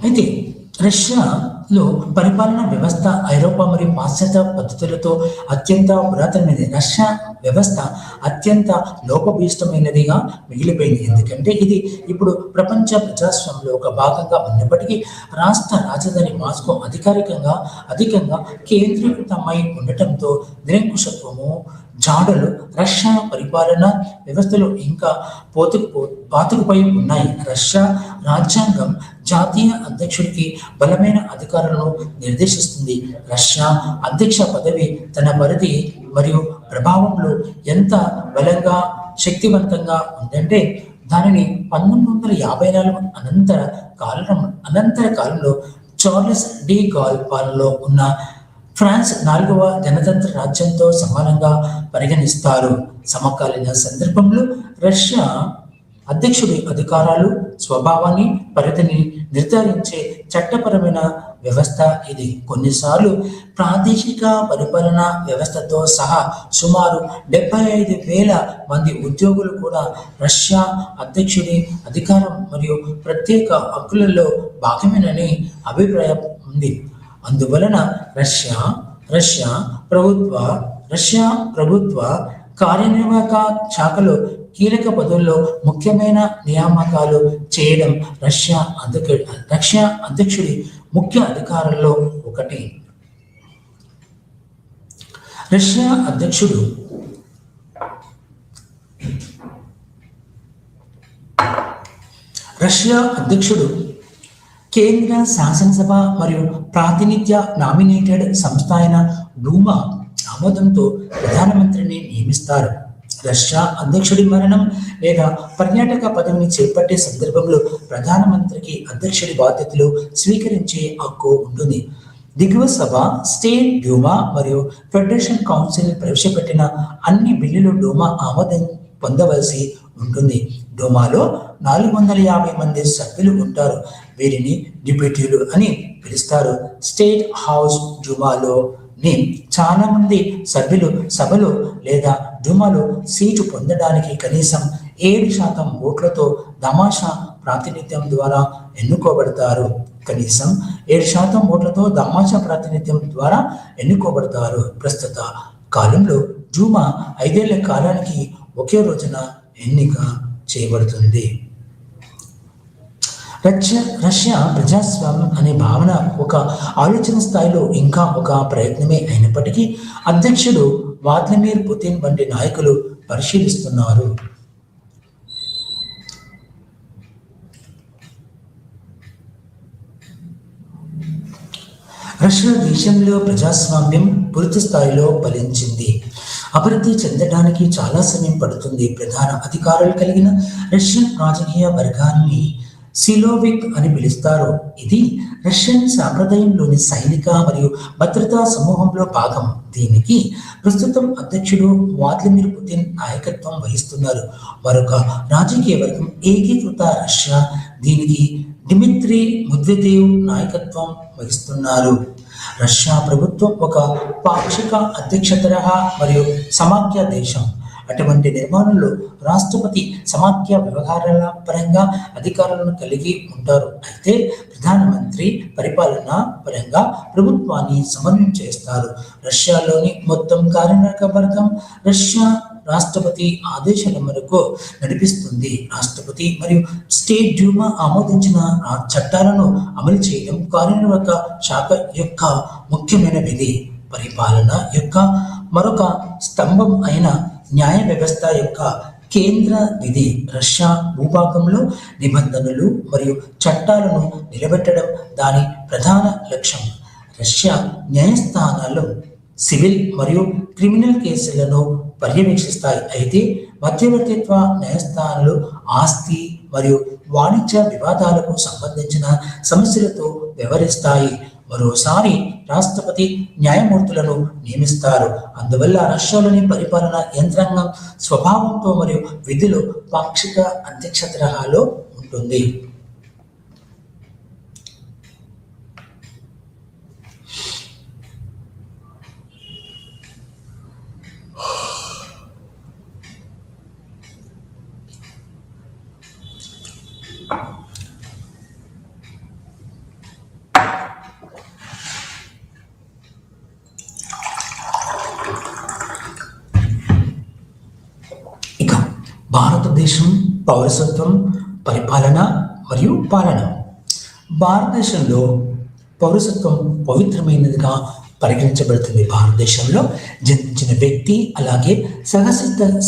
అయితే రష్యాలో పరిపాలనా వ్యవస్థ ఐరోపా మరియు పాశ్చాత్య పద్ధతులతో అత్యంత పురాతనమైనది. రష్యా వ్యవస్థ అత్యంత లోపభూయిష్టమైనదిగా మిగిలిపోయింది, ఎందుకంటే ఇది ఇప్పుడు ప్రపంచ ప్రజాస్వామ్యంలో ఒక భాగంగా ఉన్నప్పటికీ రాష్ట్ర రాజధాని మాస్కో అధికంగా కేంద్రీకృతమై ఉండటంతో నిరంకుశత్వము జాడలు రష్యా పరిపాలన వ్యవస్థలో ఇంకా పాతుకుపోయి ఉన్నాయి. రష్యా రాజ్యాంగం జాతీయ అధ్యక్షుడికి బలమైన అధికారాలను నిర్దేశిస్తుంది. రష్యా అధ్యక్ష పదవి తన పరిధి మరియు ప్రభావంలో ఎంత బలంగా శక్తివంతంగా ఉందంటే దానిని 1954 అనంతర కాలంలో చార్లెస్ డి గాల్ పాలనలో ఉన్న ఫ్రాన్స్ 4వ గణతంత్ర రాజ్యంతో సమానంగా పరిగణిస్తారు. సమకాలీన సందర్భంలో రష్యా అధ్యక్షుడి అధికారాలు స్వభావాన్ని పరిధిని నిర్ధారించే చట్టపరమైన వ్యవస్థ ఇది. కొన్నిసార్లు ప్రాదేశిక పరిపాలనా వ్యవస్థతో సహా సుమారు 75,000 మంది ఉద్యోగులు కూడా రష్యా అధ్యక్షుడి అధికారం మరియు ప్రత్యేక హక్కులలో భాగమేనని అభిప్రాయం ఉంది. అందువలన రష్యా ప్రభుత్వ కార్యనిర్వాహక శాఖలో కీలక పదవుల్లో ముఖ్యమైన నియామకాలు చేయడం రష్యా అధ్యక్షుడి ముఖ్య అధికారాల్లో ఒకటి. రష్యా అధ్యక్షుడు కేంద్ర శాసనసభ మరియు ప్రాతినిధ్య నామినేటెడ్ సంస్థ అయిన డూమా ఆమోదంతో ప్రధానమంత్రిని నియమిస్తారు. రష్యా అధ్యక్షుడి మరణం లేదా పర్యాటక పదవిని చేపట్టే సందర్భంలో ప్రధానమంత్రికి అధ్యక్షుడి బాధ్యతలు స్వీకరించే హక్కు ఉంటుంది. దిగువ సభ, స్టేట్ డ్యూమా మరియు ఫెడరేషన్ కౌన్సిల్ ప్రవేశపెట్టిన అన్ని బిల్లులు డూమా ఆమోదం పొందవలసి ఉంటుంది. డూమాలో 450 మంది సభ్యులు ఉంటారు. వీరిని డిప్యూటీలు అని పిలుస్తారు. స్టేట్ హౌస్ డూమాలోని చాలా మంది సభ్యులు సభలో లేదా డూమాలో సీటు పొందడానికి కనీసం 7% ఓట్లతో దామాషా ప్రాతినిధ్యం ద్వారా ఎన్నుకోబడతారు. కనీసం 7% ఓట్లతో దామాషా ప్రాతినిధ్యం ద్వారా ఎన్నుకోబడతారు. ప్రస్తుత కాలంలో డూమా 5 ఏళ్ల కాలానికి ఒకే రోజున ఎన్నిక చేయబడుతుంది. రష్యా ప్రజాస్వామ్యం అనే భావన ఒక ఆలోచన స్థాయిలో ఇంకా ఒక ప్రయత్నమే అయినప్పటికీ అధ్యక్షుడు వ్లాదిమిర్ పుతిన్ వంటి నాయకులు పరిశీలిస్తున్నారు. రష్యా దేశంలో ప్రజాస్వామ్యం పూర్తి స్థాయిలో ఫలించింది. అభివృద్ధి చెందడానికి చాలా సమయం పడుతుంది. ప్రధాన అధికారులు కలిగిన రష్యన్ రాజకీయ వర్గాన్ని సిలోవిక్ అని పిలుస్తారు. ఇది రష్యన్ సాంప్రదాయంలోని సైనిక మరియు భద్రతా సమూహంలో భాగం. దీనికి ప్రస్తుతం అధ్యక్షుడు వ్లాదిమిర్ పుతిన్ నాయకత్వం వహిస్తున్నారు. మరొక రాజకీయ వర్గం ఏకీకృత రష్యా. దీనికి డిమిత్రీ మెద్వెదేవ్ నాయకత్వం వహిస్తున్నారు. రష్యా ప్రభుత్వం ఒక పాక్షిక అధ్యక్ష తరహా మరియు సమాఖ్య దేశం. అటువంటి నిర్మాణంలో రాష్ట్రపతి సమాఖ్య వ్యవహారాల పరంగా అధికారాలను కలిగి ఉంటారు. అయితే ప్రధానమంత్రి పరిపాలన పరంగా ప్రభుత్వాన్ని సమన్వయం చేస్తారు. రష్యాలోని మొత్తం కార్యనిర్వాహక వర్గం రష్యా రాష్ట్రపతి ఆదేశాల మేరకు నడిపిస్తుంది. రాష్ట్రపతి మరియు స్టేట్ డ్యూమా ఆమోదించిన చట్టాలను అమలు చేయడం కార్యనిర్వాహక శాఖ యొక్క ముఖ్యమైన విధి. పరిపాలన యొక్క మరొక స్తంభం అయిన న్యాయ వ్యవస్థ యొక్క కేంద్ర విధి. రష్యా భూభాగంలో నిబంధనలు మరియు చట్టాలను నిలబెట్టడం దాని ప్రధాన లక్ష్యం. రష్యా న్యాయస్థానాలు సివిల్ మరియు క్రిమినల్ కేసులను పర్యవేక్షిస్తాయి. అయితే మధ్యవర్తిత్వ న్యాయస్థానాలు ఆస్తి మరియు వాణిజ్య వివాదాలకు సంబంధించిన సమస్యలతో వ్యవహరిస్తాయి. మరోసారి రాష్ట్రపతి న్యాయమూర్తులను నియమిస్తారు. అందువల్ల రష్యాలోని పరిపాలన యంత్రాంగం స్వభావంతో మరియు విధిలో పాక్షిక అధ్యక్ష తరహాలో ఉంటుంది. భారతదేశం పౌరసత్వం, పరిపాలన మరియు పాలన. భారతదేశంలో పౌరసత్వం పవిత్రమైనదిగా పరిగణించబడుతుంది. భారతదేశంలో జన్మించిన వ్యక్తి అలాగే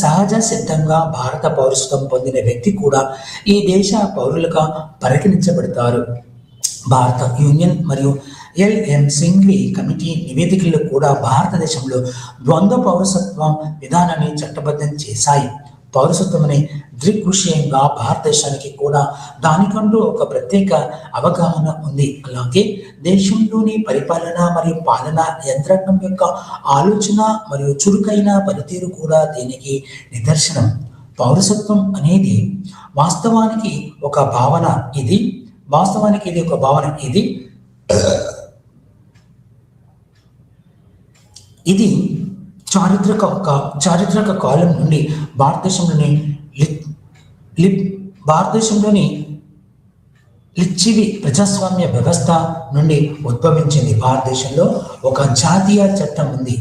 సహజ సిద్ధంగా భారత పౌరసత్వం పొందిన వ్యక్తి కూడా ఈ దేశ పౌరులుగా పరిగణించబడతారు. భారత యూనియన్ మరియు ఎల్ఎం సింఘ్వి కమిటీ నివేదికలు కూడా భారతదేశంలో ద్వంద్వ పౌరసత్వం విధానాన్ని చట్టబద్ధం చేశాయి. పౌరసత్వం అనే దృగ్విషయంగా భారతదేశానికి కూడా దానికంటూ ఒక ప్రత్యేక అవగాహన ఉంది. అలాగే దేశంలోని పరిపాలన మరియు పాలన యంత్రాంగం యొక్క ఆలోచన మరియు చురుకైన పనితీరు కూడా దీనికి నిదర్శనం. పౌరసత్వం అనేది వాస్తవానికి ఒక భావన. ఇది వాస్తవానికి ఇది ఒక భావన. ఇది చారిత్రక కాలం నుండి భారతదేశంలోని లిచ్చివి ప్రజాస్వామ్య వ్యవస్థ నుండి ఉద్భవించింది. భారతదేశంలో ఒక జాతీయ చట్టం ఉంది.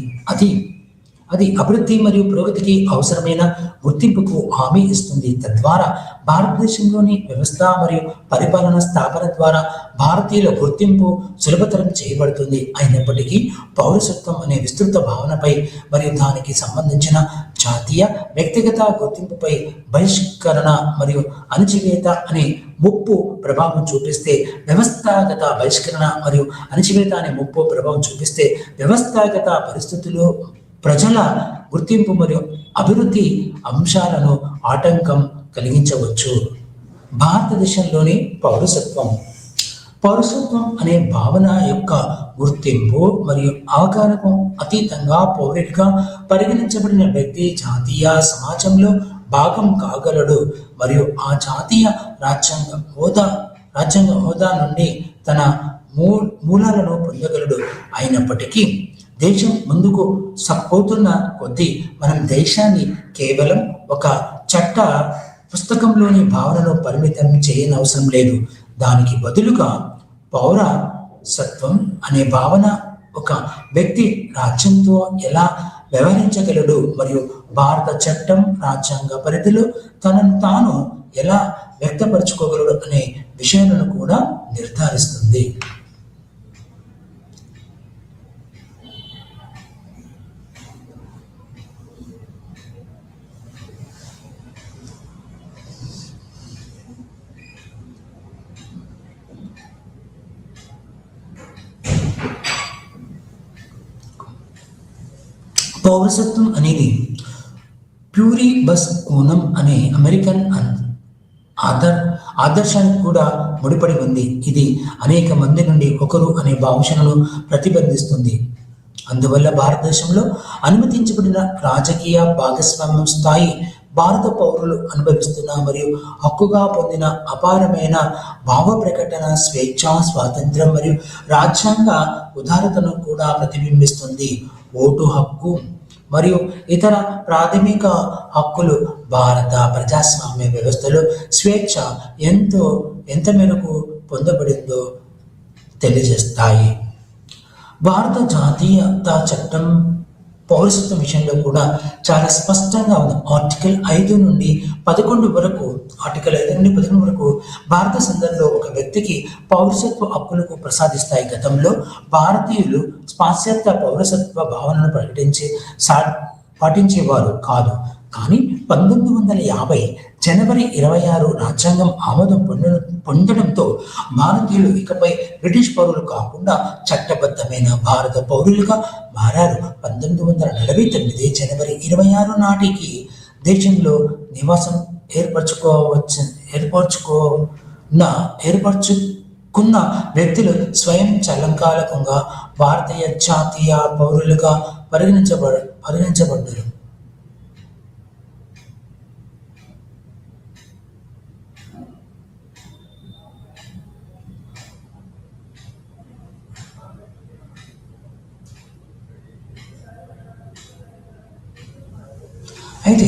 అది అభివృద్ధి మరియు పురోగతికి అవసరమైన గుర్తింపుకు హామీ ఇస్తుంది. తద్వారా భారతదేశంలోని వ్యవస్థ మరియు పరిపాలన స్థాపన ద్వారా భారతీయుల గుర్తింపు సులభతరం చేయబడుతుంది. అయినప్పటికీ పౌరసత్వం అనే విస్తృత భావనపై మరియు దానికి సంబంధించిన జాతీయ వ్యక్తిగత గుర్తింపుపై బహిష్కరణ మరియు అణచివేత అనే ముప్పు ప్రభావం చూపిస్తే వ్యవస్థాగత బహిష్కరణ మరియు అణచివేత అనే ముప్పు ప్రభావం చూపిస్తే వ్యవస్థాగత పరిస్థితులు ప్రజల గుర్తింపు మరియు అభివృద్ధి అంశాలను ఆటంకం కలిగించవచ్చు. భారతదేశంలోని పౌరసత్వం అనే భావన యొక్క గుర్తింపు మరియు అవగాహనకు అతీతంగా పౌరుడిగా పరిగణించబడిన వ్యక్తి జాతీయ సమాజంలో భాగం కాగలడు మరియు ఆ జాతీయ రాజ్యాంగ హోదా నుండి తన మూలాలను పొందగలడు. అయినప్పటికీ దేశం ముందుకు పోతున్న కొద్దీ మనం దేశాన్ని కేవలం ఒక చట్ట పుస్తకంలోని భావనను పరిమితం చేయనవసరం లేదు. దానికి బదులుగా పౌరసత్వం అనే భావన ఒక వ్యక్తి రాజ్యంతో ఎలా వ్యవహరించగలడు మరియు భారత చట్టం రాజ్యాంగ పరిధిలో తనను తాను ఎలా వ్యక్తపరచుకోగలడు అనే విషయాలను కూడా నిర్ధారిస్తుంది. పౌరసత్వం అనేది ప్యూరిబస్ ఊనం అనే అమెరికన్ ఆదర్శానికి కూడా ముడిపడి ఉంది. ఇది అనేక మంది నుండి ఒకరు అనే భావనను ప్రతిబంధిస్తుంది. అందువల్ల భారతదేశంలో అనుమతించబడిన రాజకీయ భాగస్వామ్యం స్థాయి భారత పౌరులు అనుభవిస్తున్న మరియు హక్కుగా పొందిన అపారమైన భావ ప్రకటన స్వేచ్ఛ, స్వాతంత్రం మరియు రాజ్యాంగ ఉదారతను కూడా ప్రతిబింబిస్తుంది. ఓటు హక్కు మరియు ఇతర ప్రాథమిక హక్కులు భారత ప్రజాస్వామ్య వ్యవస్థలో స్వేచ్ఛ ఎంత మేరకు పొందబడిందో తెలియజేస్తాయి. భారత జాతీయత చట్టం పౌరసత్వం విషయంలో కూడా చాలా స్పష్టంగా ఉంది. ఆర్టికల్ 5 నుండి 11 వరకు భారత సందర్భంలో ఒక వ్యక్తికి పౌరసత్వ హక్కులకు ప్రసాదిస్తాయి. గతంలో భారతీయులు పాశ్చాత్య పౌరసత్వ భావనను పాటించేవారు కాదు. కానీ 1950 జనవరి 26 రాజ్యాంగం ఆమోదం పొందడంతో భారతీయులు ఇకపై బ్రిటిష్ పౌరులు కాకుండా చట్టబద్ధమైన భారత పౌరులుగా మారారు. 1949 జనవరి 26 నాటికి దేశంలో నివాసం ఏర్పరచుకున్న వ్యక్తులు స్వయం చలంకాలకంగా భారతీయ జాతీయ పౌరులుగా పరిగణించబడ్డారు. అయితే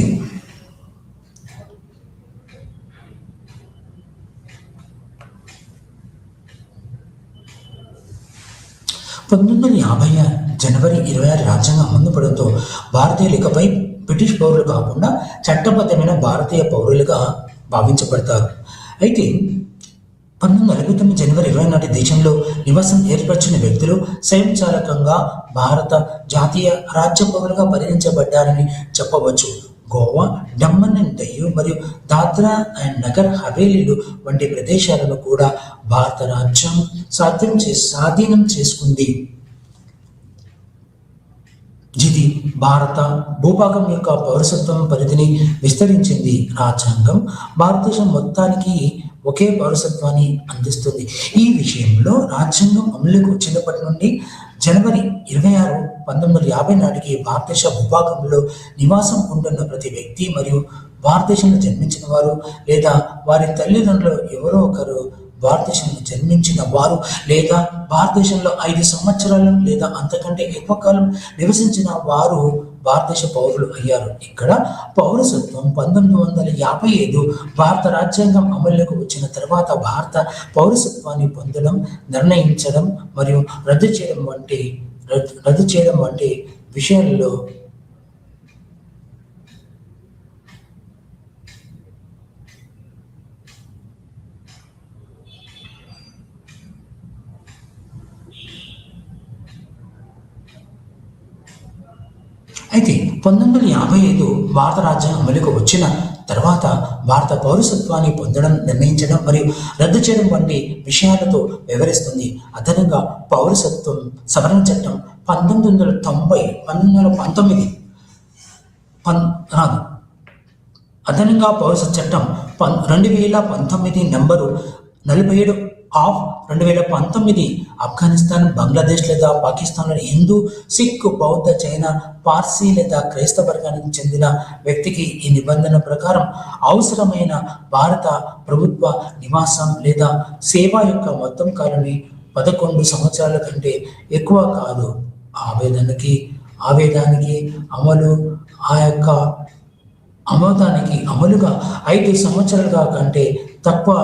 1950 జనవరి 26 రాజ్యాంగం అమలుపడంతో భారతీయులు ఇకపై బ్రిటిష్ పౌరులు కాకుండా చట్టబద్ధమైన భారతీయ పౌరులుగా భావించబడతారు. అయితే 1949 జనవరి 20 నాటి దేశంలో నివాసం ఏర్పరిచిన వ్యక్తులు స్వయంచాలకంగా భారత జాతీయ రాజ్య పౌరులుగా పరిగణించబడ్డారని చెప్పవచ్చు. గోవా, దమన్ అండ్ దయ్యూ మరియు దాద్రా అండ్ నగర్ హవేలీలు వంటి ప్రదేశాలను కూడా భారత రాజ్యం స్వాధీనం చేసుకుంది. ఇది భారత భూభాగం యొక్క పౌరసత్వం పరిధిని విస్తరించింది. రాజ్యాంగం భారతదేశం మొత్తానికి ఒకే పౌరసత్వాన్ని అందిస్తుంది. ఈ విషయంలో రాజ్యాంగం అమలుకు వచ్చినప్పటి నుండి జనవరి 26, 1950 నాటికి భారతదేశ భూభాగంలో నివాసం ఉంటున్న ప్రతి వ్యక్తి మరియు భారతదేశంలో జన్మించిన వారు లేదా వారి తల్లిదండ్రులు ఎవరో ఒకరు భారతదేశంలో జన్మించిన వారు లేదా భారతదేశంలో 5 సంవత్సరాలు లేదా అంతకంటే ఎక్కువ కాలం నివసించిన వారు భారతదేశ పౌరులు అయ్యారు. ఇక్కడ పౌరసత్వం 1955 భారత రాజ్యాంగం అమలులోకి వచ్చిన తర్వాత భారత పౌరసత్వాన్ని పొందడం, నిర్ణయించడం మరియు రద్దు చేయడం వంటి విషయాల్లో అయితే 1955 భారత రాజ్యాంగం అమలుకు వచ్చిన తర్వాత భారత పౌరసత్వాన్ని పొందడం, నిర్ణయించడం మరియు రద్దు చేయడం వంటి విషయాలతో వివరిస్తుంది. అదనంగా పౌరసత్వం సవరణ చట్టం 1919 అదనంగా పౌరసత్వ చట్టం 2019 నంబరు 47 ఆఫ్ 2019 ఆఫ్ఘనిస్తాన్, బంగ్లాదేశ్ లేదా పాకిస్తాన్లోని హిందూ, సిక్, బౌద్ధ, జైన, పార్సీ లేదా క్రైస్తవ వర్గానికి చెందిన వ్యక్తికి ఈ నిబంధన ప్రకారం అవసరమైన భారత ప్రభుత్వ నివాసం లేదా సేవ యొక్క మొత్తం కాలాన్ని 11 సంవత్సరాల కంటే ఎక్కువ కాదు. ఆవేదానికి అమలు అమలుగా 5 సంవత్సరాలుగా కంటే తక్కువ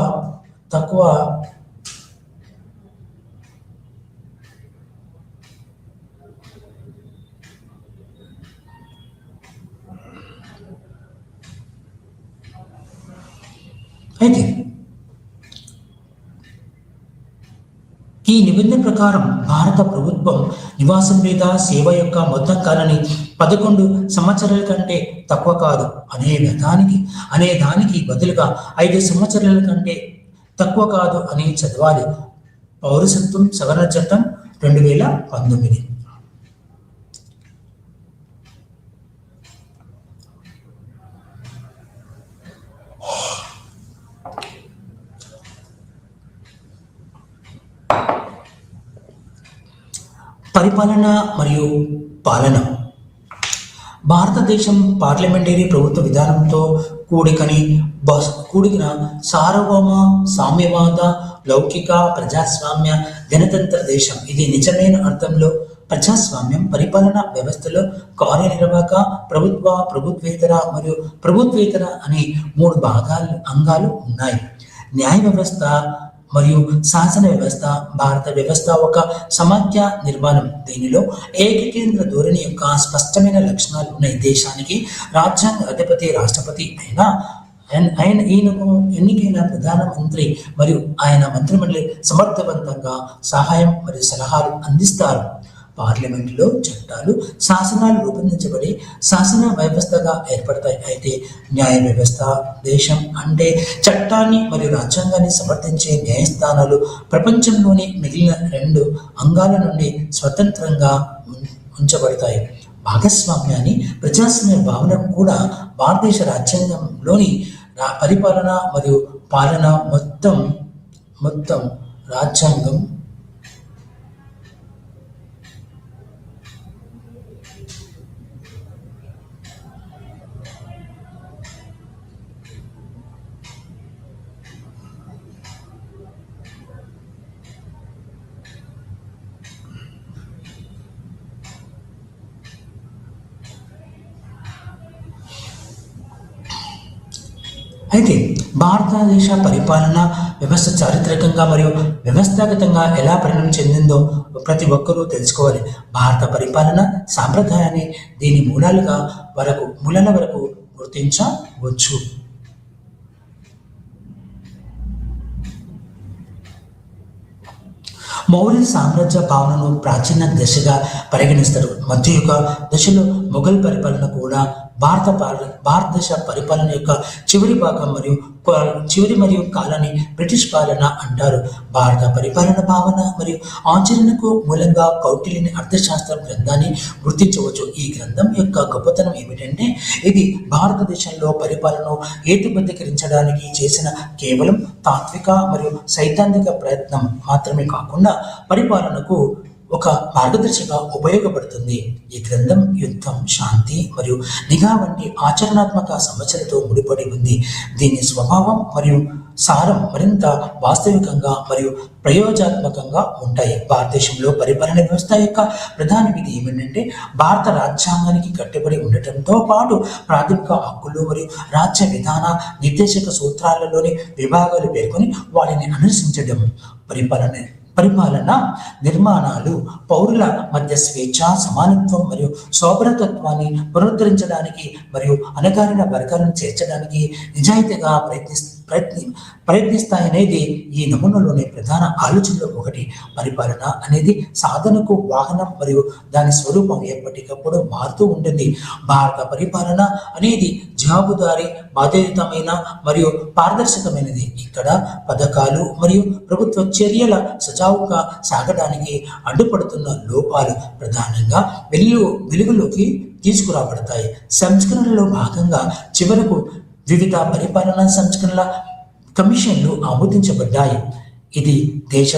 అయితే ఈ నిబంధన ప్రకారం భారత ప్రభుత్వం నివాసం లేదా సేవ యొక్క మొత్తం కాలాన్ని 11 సంవత్సరాల కంటే తక్కువ కాదు అనే దానికి బదులుగా 5 సంవత్సరాల కంటే తక్కువ కాదు అని చదవాలి. పౌరసత్వం సవరణ చట్టం 2019. పరిపాలన మరియు పాలన. భారతదేశం పార్లమెంటరీ ప్రభుత్వ విధానంతో కూడిన సార్వభౌమ, సామ్యవాద, లౌకిక, ప్రజాస్వామ్య, గణతంత్ర దేశం. ఇది నిజమైన అర్థంలో ప్రజాస్వామ్యం. పరిపాలన వ్యవస్థలో కార్యనిర్వాహక, ప్రభుత్వేతర మరియు ప్రభుత్వేతర అనే 3 అంగాలు ఉన్నాయి. న్యాయ వ్యవస్థ మరియు శాసన వ్యవస్థ. భారత వ్యవస్థ ఒక సమాఖ్య నిర్మాణం. దీనిలో ఏకకేంద్ర ధోరణి యొక్క స్పష్టమైన లక్షణాలు ఉన్నాయి. దేశానికి రాజ్యాంగ అధిపతి రాష్ట్రపతి ఈయనకు ఎన్నికైన ప్రధానమంత్రి మరియు ఆయన మంత్రిమండలి సమర్థవంతంగా సహాయం మరియు సలహాలు అందిస్తారు. పార్లమెంటులో చట్టాలు, శాసనాలు రూపొందించబడి శాసన వ్యవస్థగా ఏర్పడతాయి. అయితే న్యాయ వ్యవస్థ దేశం అంటే చట్టాన్ని మరియు రాజ్యాంగాన్ని సమర్థించే న్యాయస్థానాలు ప్రపంచంలోని మిగిలిన 2 అంగాల నుండి స్వతంత్రంగా ఉంచబడతాయి. భాగస్వామ్యాన్ని, ప్రజాస్వామ్య భావన కూడా భారతదేశ రాజ్యాంగంలోని పరిపాలన మరియు పాలన మొత్తం రాజ్యాంగం అయితే భారతదేశ పరిపాలన వ్యవస్థ చారిత్రకంగా మరియు వ్యవస్థాగతంగా ఎలా పరిణామం చెందిందో ప్రతి ఒక్కరూ తెలుసుకోవాలి. భారత పరిపాలన సాంప్రదాయాన్ని దీని మూలాల వరకు గుర్తించవచ్చు. మౌర్య సామ్రాజ్య భావనను ప్రాచీన దశగా పరిగణిస్తారు. మధ్యయుగ దశలో మొఘల్ పరిపాలన కూడా భారతదేశ పరిపాలన యొక్క చివరి భాగం మరియు కాలాన్ని బ్రిటిష్ పాలన అంటారు. భారత పరిపాలన భావన మరియు ఆచరణకు మూలంగా కౌటిల్యుని అర్థశాస్త్ర గ్రంథాన్ని గుర్తించవచ్చు. ఈ గ్రంథం యొక్క గొప్పతనం ఏమిటంటే ఇది భారతదేశంలో పరిపాలనను హేతుబద్ధీకరించడానికి చేసిన కేవలం తాత్విక మరియు సైద్ధాంతిక ప్రయత్నం మాత్రమే కాకుండా పరిపాలనకు ఒక మార్గదర్శిగా ఉపయోగపడుతుంది. ఈ గ్రంథం యుద్ధం, శాంతి మరియు నిఘా వంటి ఆచరణాత్మక సమస్యలతో ముడిపడి ఉంది. దీని స్వభావం మరియు సారం మరింత వాస్తవికంగా మరియు ప్రయోజనాత్మకంగా ఉంటాయి. భారతదేశంలో పరిపాలన వ్యవస్థ యొక్క ప్రధాన విధి ఏమిటంటే భారత రాజ్యాంగానికి కట్టుబడి ఉండటంతో పాటు ప్రాథమిక హక్కులు మరియు రాజ్య విధాన నిర్దేశక సూత్రాలలోని విభాగాలు పేర్కొని వాటిని అనుసరించడం. పరిపాలన నిర్మాణాలు పౌరుల మధ్య స్వేచ్ఛ, సమానత్వం మరియు సోబరతత్వాన్ని పునరుద్ధరించడానికి మరియు అణగారిన వర్గాలను చేర్చడానికి నిజాయితీగా ప్రయత్నిస్తాయనేది ఈ నమూనాలోని ప్రధాన ఆలోచనలో ఒకటి. పరిపాలన అనేది సాధనకు వాహనం మరియు దాని స్వరూపం ఎప్పటికప్పుడు మారుతూ ఉంటుంది. భారత పరిపాలన అనేది జవాబుదారీ, బాధ్యతమైన మరియు పారదర్శకమైనది. ఇక్కడ పథకాలు మరియు ప్రభుత్వ చర్యల సజావుగా సాగడానికి అడ్డుపడుతున్న లోపాలు ప్రధానంగా వెలుగులోకి తీసుకురాబడతాయి. సంస్కరణలో భాగంగా చివరకు వివిధ పరిపాలనా సంస్కరణల కమిషన్లు ఆమోదించబడ్డాయి. ఇది దేశ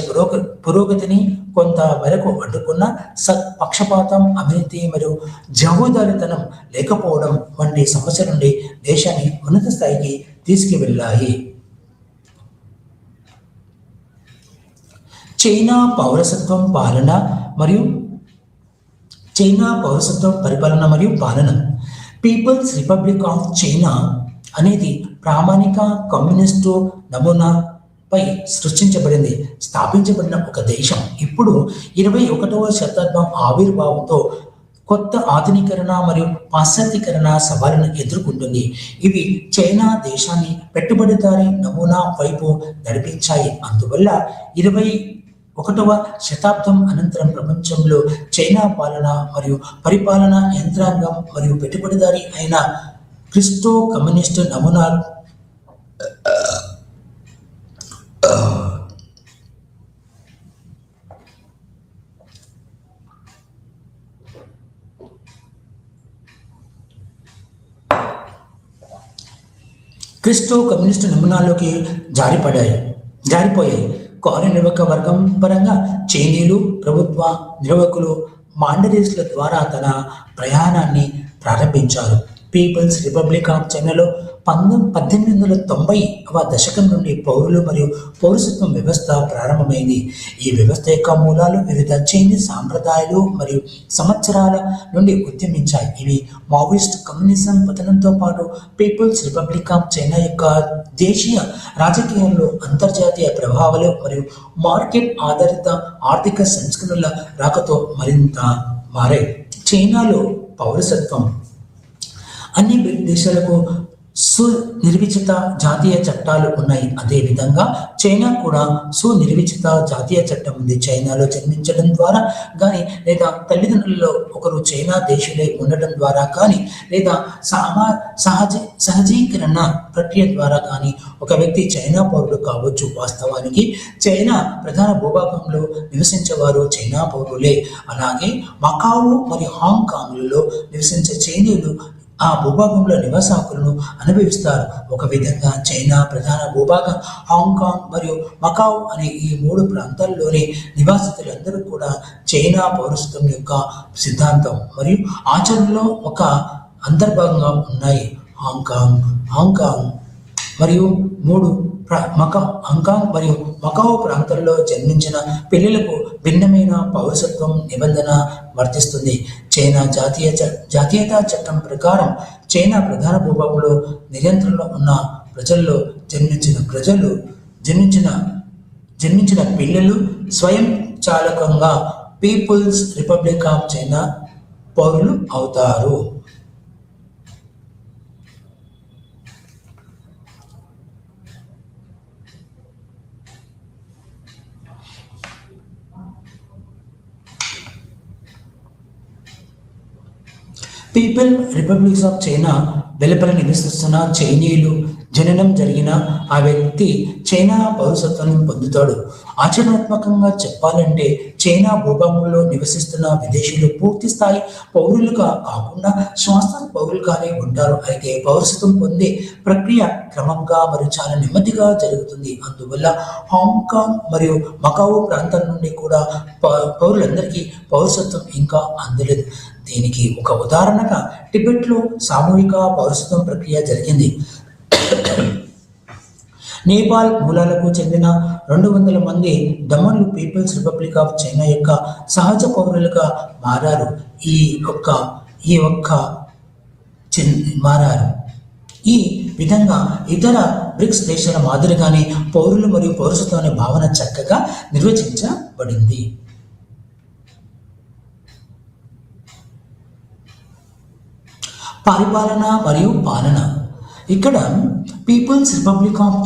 పురోగతిని కొంత మేరకు అడ్డుకున్న పక్షపాతం, అవినీతి మరియు జవాబుదారీతనం లేకపోవడం వంటి సమస్య నుండి దేశాన్ని ఉన్నత స్థాయికి తీసుకువెళ్ళాయి. చైనా పౌరసత్వం పరిపాలన మరియు పాలన. పీపుల్స్ రిపబ్లిక్ ఆఫ్ చైనా అనేది ప్రామాణిక కమ్యూనిస్టు నమూనాపై సృష్టించబడింది, స్థాపించబడిన ఒక దేశం. ఇప్పుడు 21వ శతాబ్దం ఆవిర్భావంతో కొత్త ఆధునీకరణ మరియు పాశ్చాత్యీకరణ సవాళ్లను ఎదుర్కొంటుంది. ఇవి చైనా దేశాన్ని పెట్టుబడిదారీ నమూనా వైపు నడిపించాయి. అందువల్ల 21వ శతాబ్దం అనంతరం ప్రపంచంలో చైనా పాలన మరియు పరిపాలన యంత్రాంగం మరియు పెట్టుబడిదారీ అయిన క్రిస్టో కమ్యూనిస్టు నమూనా నమూనాలోకి జారిపోయాయి. కార్యనిర్వాహక వర్గం పరంగా చైనీయులు ప్రభుత్వ నిర్వాహకులు మాండరీస్ల ద్వారా తన ప్రయాణాన్ని ప్రారంభించారు. పీపుల్స్ రిపబ్లిక్ ఆఫ్ చైనాలో 1890వ దశకం నుండి పౌరులు మరియు పౌరసత్వం వ్యవస్థ ప్రారంభమైంది. ఈ వ్యవస్థ యొక్క మూలాలు వివిధ చైనీస్ సాంప్రదాయాలు మరియు సంవత్సరాల నుండి ఉద్యమించాయి. ఇవి మావోయిస్ట్ కమ్యూనిజం పతనంతో పాటు పీపుల్స్ రిపబ్లిక్ ఆఫ్ చైనా యొక్క దేశీయ రాజకీయాల్లో అంతర్జాతీయ ప్రభావాలు మరియు మార్కెట్ ఆధారిత ఆర్థిక సంస్కరణల రాకతో మరింత మారాయి. చైనాలో పౌరసత్వం అన్ని దేశాలకు సునిర్వచిత జాతీయ చట్టాలు ఉన్నాయి. అదేవిధంగా చైనా కూడా సునిర్వచిత జాతీయ చట్టం ఉంది. చైనాలో జన్మించడం ద్వారా కానీ లేదా తల్లిదండ్రులలో ఒకరు చైనా దేశీయులై ఉండటం ద్వారా కానీ లేదా సహజీకరణ ప్రక్రియ ద్వారా కానీ ఒక వ్యక్తి చైనా పౌరుడు కావచ్చు. వాస్తవానికి చైనా ప్రధాన భూభాగంలో నివసించేవారు చైనా పౌరులే. అలాగే మకావు మరియు హాంకాంగ్లలో నివసించే చైనీయులు ఆ భూభాగంలో నివాస హక్కులను అనుభవిస్తారు. ఒక విధంగా చైనా ప్రధాన భూభాగం హాంకాంగ్ మరియు మకావ్ అనే ఈ 3 ప్రాంతాల్లోని నివాసితులందరూ కూడా చైనా పౌరసత్వం యొక్క సిద్ధాంతం మరియు ఆచరణలో ఒక అంతర్భాగంగా ఉన్నాయి. హాంకాంగ్ మరియు మకావ్ ప్రాంతాల్లో జన్మించిన పిల్లలకు భిన్నమైన పౌరసత్వం నిబంధన వర్తిస్తుంది. చైనా జాతీయతా చట్టం ప్రకారం చైనా ప్రధాన భూభాగంలో నియంత్రణలో ఉన్న ప్రజల్లో జన్మించిన పిల్లలు స్వయం చాలకంగా పీపుల్స్ రిపబ్లిక్ ఆఫ్ చైనా పౌరులు అవుతారు. పీపుల్ రిపబ్లిక్స్ ఆఫ్ చైనా వెలుపల నివసిస్తున్న చైనీయులు జననం జరిగిన ఆ వ్యక్తి చైనా పౌరసత్వం పొందుతాడు. ఆచరణాత్మకంగా చెప్పాలంటే చైనా భూభాగంలో నివసిస్తున్న విదేశీయులు పూర్తి స్థాయి పౌరులుగా కాకుండా శాశ్వత పౌరులుగానే ఉంటారు. అయితే పౌరసత్వం పొందే ప్రక్రియ క్రమంగా మరియు చాలా నెమ్మదిగా జరుగుతుంది. అందువల్ల హాంకాంగ్ మరియు మకావు ప్రాంతాల నుండి కూడా పౌరులందరికీ పౌరసత్వం ఇంకా అందలేదు. దీనికి ఒక ఉదాహరణగా టిబెట్లో సామూహిక పౌరసత్వం ప్రక్రియ జరిగింది. నేపాల్ మూలాలకు చెందిన 200 మంది దమన్లు పీపుల్స్ రిపబ్లిక్ ఆఫ్ చైనా యొక్క సహజ పౌరులుగా మారారు. ఈ విధంగా ఇతర బ్రిక్స్ దేశాల మాదిరిగానే పౌరులు మరియు పౌరసత్వం అనే భావన చక్కగా నిర్వచించబడింది. పరిపాలన మరియు పాలన. ఇక్కడ పీపుల్ రిపబ్లిక్ ఆఫ్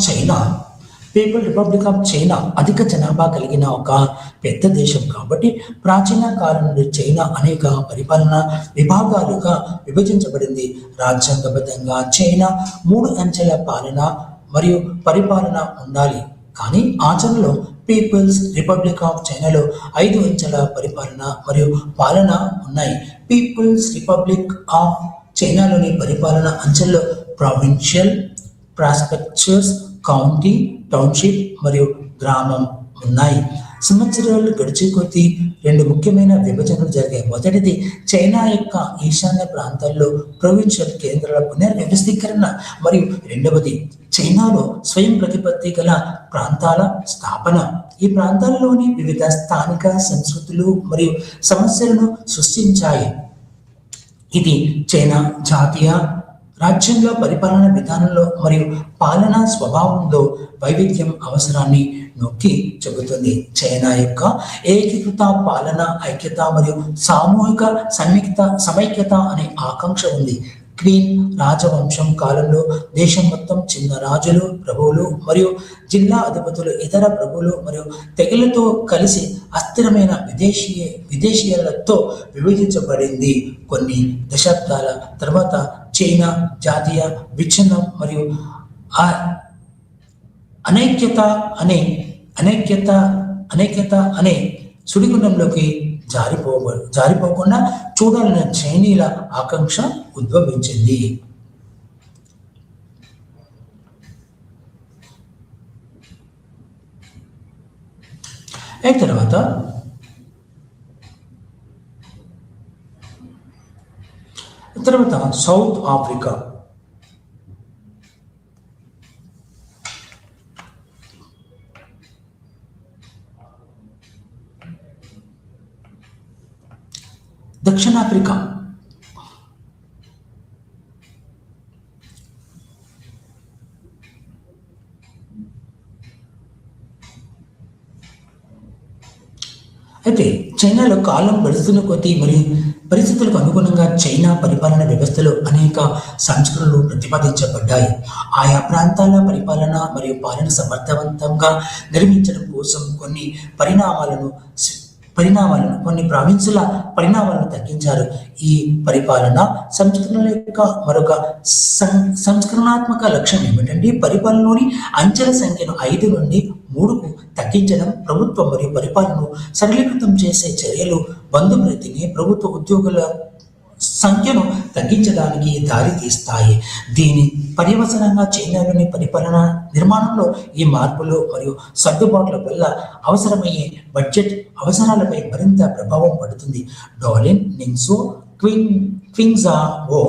చైనా అధిక జనాభా కలిగిన ఒక పెద్ద దేశం కాబట్టి ప్రాచీన కాలం నుండి చైనా అనేక పరిపాలనా విభాగాలుగా విభజించబడింది. రాజ్యాంగబద్ధంగా చైనా 3 అంచెల పాలన మరియు పరిపాలన ఉండాలి. కానీ ఆచరణలో పీపుల్స్ రిపబ్లిక్ ఆఫ్ చైనాలో 5 అంచెల పరిపాలన మరియు పాలన ఉన్నాయి. పీపుల్స్ రిపబ్లిక్ ఆఫ్ చైనాలోని పరిపాలన అంచెల్లో ప్రావిన్షియల్, ప్రాస్పెక్చర్స్, కౌంటీ, టౌన్షిప్ మరియు గ్రామం ఉన్నాయి. సంవత్సరాలు గడిచే కొద్దీ 2 ముఖ్యమైన విభజనలు జరిగాయి. మొదటిది చైనా యొక్క ఈశాన్య ప్రాంతాల్లో ప్రొవిన్షియల్ కేంద్రాల పునర్వ్యవస్థీకరణ మరియు రెండవది చైనాలో స్వయం ప్రతిపత్తి గల ప్రాంతాల స్థాపన. ఈ ప్రాంతాల్లోని వివిధ స్థానిక సంస్కృతులు మరియు సమస్యలను సృష్టించాయి. ఇది చైనా జాతీయ రాజ్యంలో పరిపాలన విధానంలో మరియు పాలనా స్వభావంలో వైవిధ్యం అవసరాన్ని నొక్కి చెబుతుంది. చైనా యొక్క ఏకీకృత పాలన, ఐక్యత మరియు సామూహిక సమైక్యత అనే ఆకాంక్ష ఉంది. క్వీన్ రాజవంశం కాలంలో దేశం మొత్తం చిన్న రాజులు, ప్రభువులు మరియు జిల్లా అధిపతులు ఇతర ప్రభువులు మరియు తెగలతో కలిసి అస్థిరమైన విదేశీయులతో విభజించబడింది. కొన్ని దశాబ్దాల తర్వాత చైనా జాతీయ విచ్ఛిన్నం మరియు అనైక్యత అనే సుడిగుండంలోకి జారిపోకుండా చూడాలన్న చైనీయుల ఆకాంక్ష ఉద్భవించింది. తర్వాత సౌత్ ఆఫ్రికా. దక్షిణాఫ్రికా. అయితే చైనాలో కాలం గడుస్తున్న కొద్దీ మరియు పరిస్థితులకు అనుగుణంగా చైనా పరిపాలన వ్యవస్థలో అనేక సంస్కరణలు ప్రతిపాదించబడ్డాయి. ఆయా ప్రాంతాల పరిపాలన మరియు పాలన సమర్థవంతంగా నిర్మించడం కోసం కొన్ని ప్రావిన్సుల పరిణామాలను తగ్గించారు. ఈ పరిపాలన సంస్కరణల యొక్క మరొక సంస్కరణాత్మక లక్ష్యం ఏమిటంటే పరిపాలనలోని అంచెల సంఖ్యను 5 నుండి 3కు తగ్గించడం. ప్రభుత్వం మరియు పరిపాలనను సరళీకృతం చేసే చర్యలు బంధుప్రీతిని ప్రభుత్వ ఉద్యోగుల సంఖ్యను తగ్గించడానికి దారి తీస్తాయి. దీని పర్యవసనంగా చైనాలోని పరిపాలన నిర్మాణంలో ఈ మార్పులు మరియు సర్దుబాట్ల వల్ల అవసరమయ్యే బడ్జెట్ అవసరాలపై మరింత ప్రభావం పడుతుంది. డాలిన్, నింగ్జో, క్వింగ్జావో,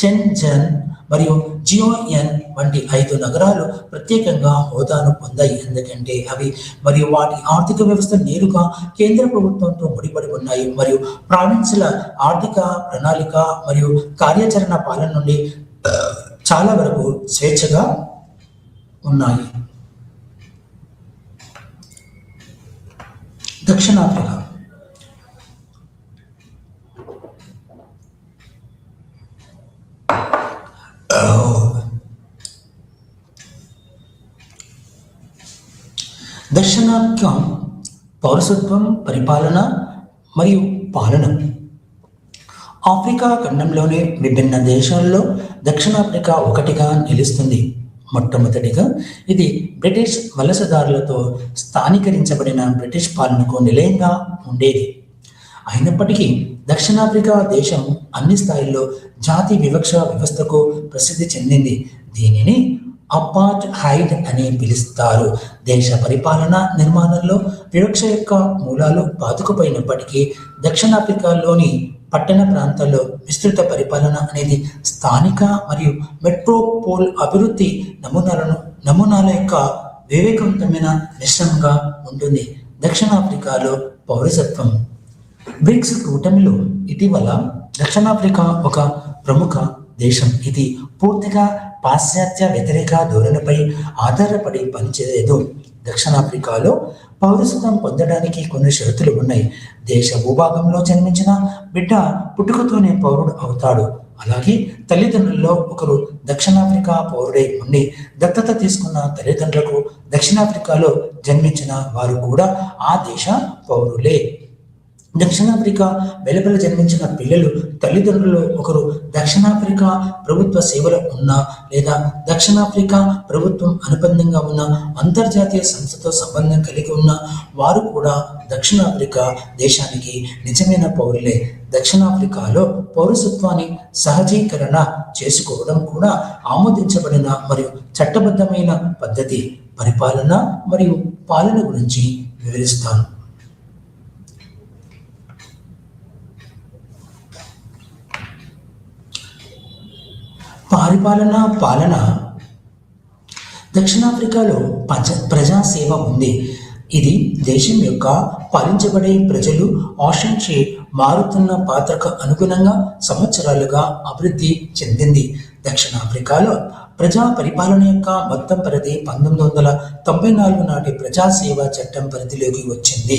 షెన్జన్ మరియు జియోయన్ వంటి 5 నగరాలు ప్రత్యేకంగా హోదాను పొందాయి. ఎందుకంటే అవి మరియు వాటి ఆర్థిక వ్యవస్థ నేరుగా కేంద్ర ప్రభుత్వంతో ముడిపడి ఉన్నాయి మరియు ప్రావిన్సుల ఆర్థిక ప్రణాళిక మరియు కార్యాచరణ పాలన నుండి చాలా వరకు స్వేచ్ఛగా ఉన్నాయి. దక్షిణాఫ్రికా. దక్షిణాఫ్రికా పౌరసత్వం, పరిపాలన మరియు పాలన. ఆఫ్రికా ఖండంలోనే విభిన్న దేశాల్లో దక్షిణాఫ్రికా ఒకటిగా నిలుస్తుంది. మొట్టమొదటిగా ఇది బ్రిటిష్ వలసదారులతో స్థానీకరించబడిన బ్రిటిష్ పాలనకు నిలయంగా ఉండేది. అయినప్పటికీ దక్షిణాఫ్రికా దేశం అన్ని స్థాయిల్లో జాతి వివక్ష వ్యవస్థకు ప్రసిద్ధి చెందింది. దీనిని అపార్ట్ హైడ్ అని పిలుస్తారు. దేశ పరిపాలన నిర్మాణంలో వివక్ష యొక్క మూలాలు పాతుకుపోయినప్పటికీ దక్షిణాఫ్రికాలోని పట్టణ ప్రాంతాల్లో విస్తృత పరిపాలన అనేది స్థానిక మరియు మెట్రోపోల్ అభివృద్ధి నమూనాల యొక్క వివేకవంతమైన మిశ్రమంగా ఉంటుంది. దక్షిణాఫ్రికాలో పౌరసత్వం. బ్రిక్స్ కూటమిలో ఇటీవల దక్షిణాఫ్రికా ఒక ప్రముఖ దేశం. ఇది పూర్తిగా పాశ్చాత్య వ్యతిరేక ధోరణిపై ఆధారపడి పనిచేయదు. దక్షిణాఫ్రికాలో పౌరసత్వం పొందడానికి కొన్ని షరతులు ఉన్నాయి. దేశ భూభాగంలో జన్మించిన బిడ్డ పుట్టుకతోనే పౌరుడు అవుతాడు. అలాగే తల్లిదండ్రుల్లో ఒకరు దక్షిణాఫ్రికా పౌరుడై ఉండి దత్తత తీసుకున్న తల్లిదండ్రులకు దక్షిణాఫ్రికాలో జన్మించిన వారు కూడా ఆ దేశ పౌరులే. దక్షిణాఫ్రికా వెలుపల జన్మించిన పిల్లలు తల్లిదండ్రులు ఒకరు దక్షిణాఫ్రికా ప్రభుత్వ సేవలో ఉన్న లేదా దక్షిణాఫ్రికా ప్రభుత్వం అనుబంధంగా ఉన్న అంతర్జాతీయ సంస్థతో సంబంధం కలిగి ఉన్న వారు కూడా దక్షిణాఫ్రికా దేశానికి నిజమైన పౌరులే. దక్షిణాఫ్రికాలో పౌరసత్వాన్ని సహజీకరణ చేసుకోవడం కూడా ఆమోదించబడిన మరియు చట్టబద్ధమైన పద్ధతి. పరిపాలన మరియు పాలన గురించి వివరిస్తాను. పాలన దక్షిణాఫ్రికాలో ప్రజాసేవ ఉంది. ఇది దేశం యొక్క పాలించబడే ప్రజలు ఆశించే మారుతున్న పాత్రకు అనుగుణంగా సంవత్సరాలుగా అభివృద్ధి చెందింది. దక్షిణాఫ్రికాలో ప్రజా పరిపాలన యొక్క మొత్తం పరిధి 1994 నాటి ప్రజాసేవ చట్టం పరిధిలోకి వచ్చింది.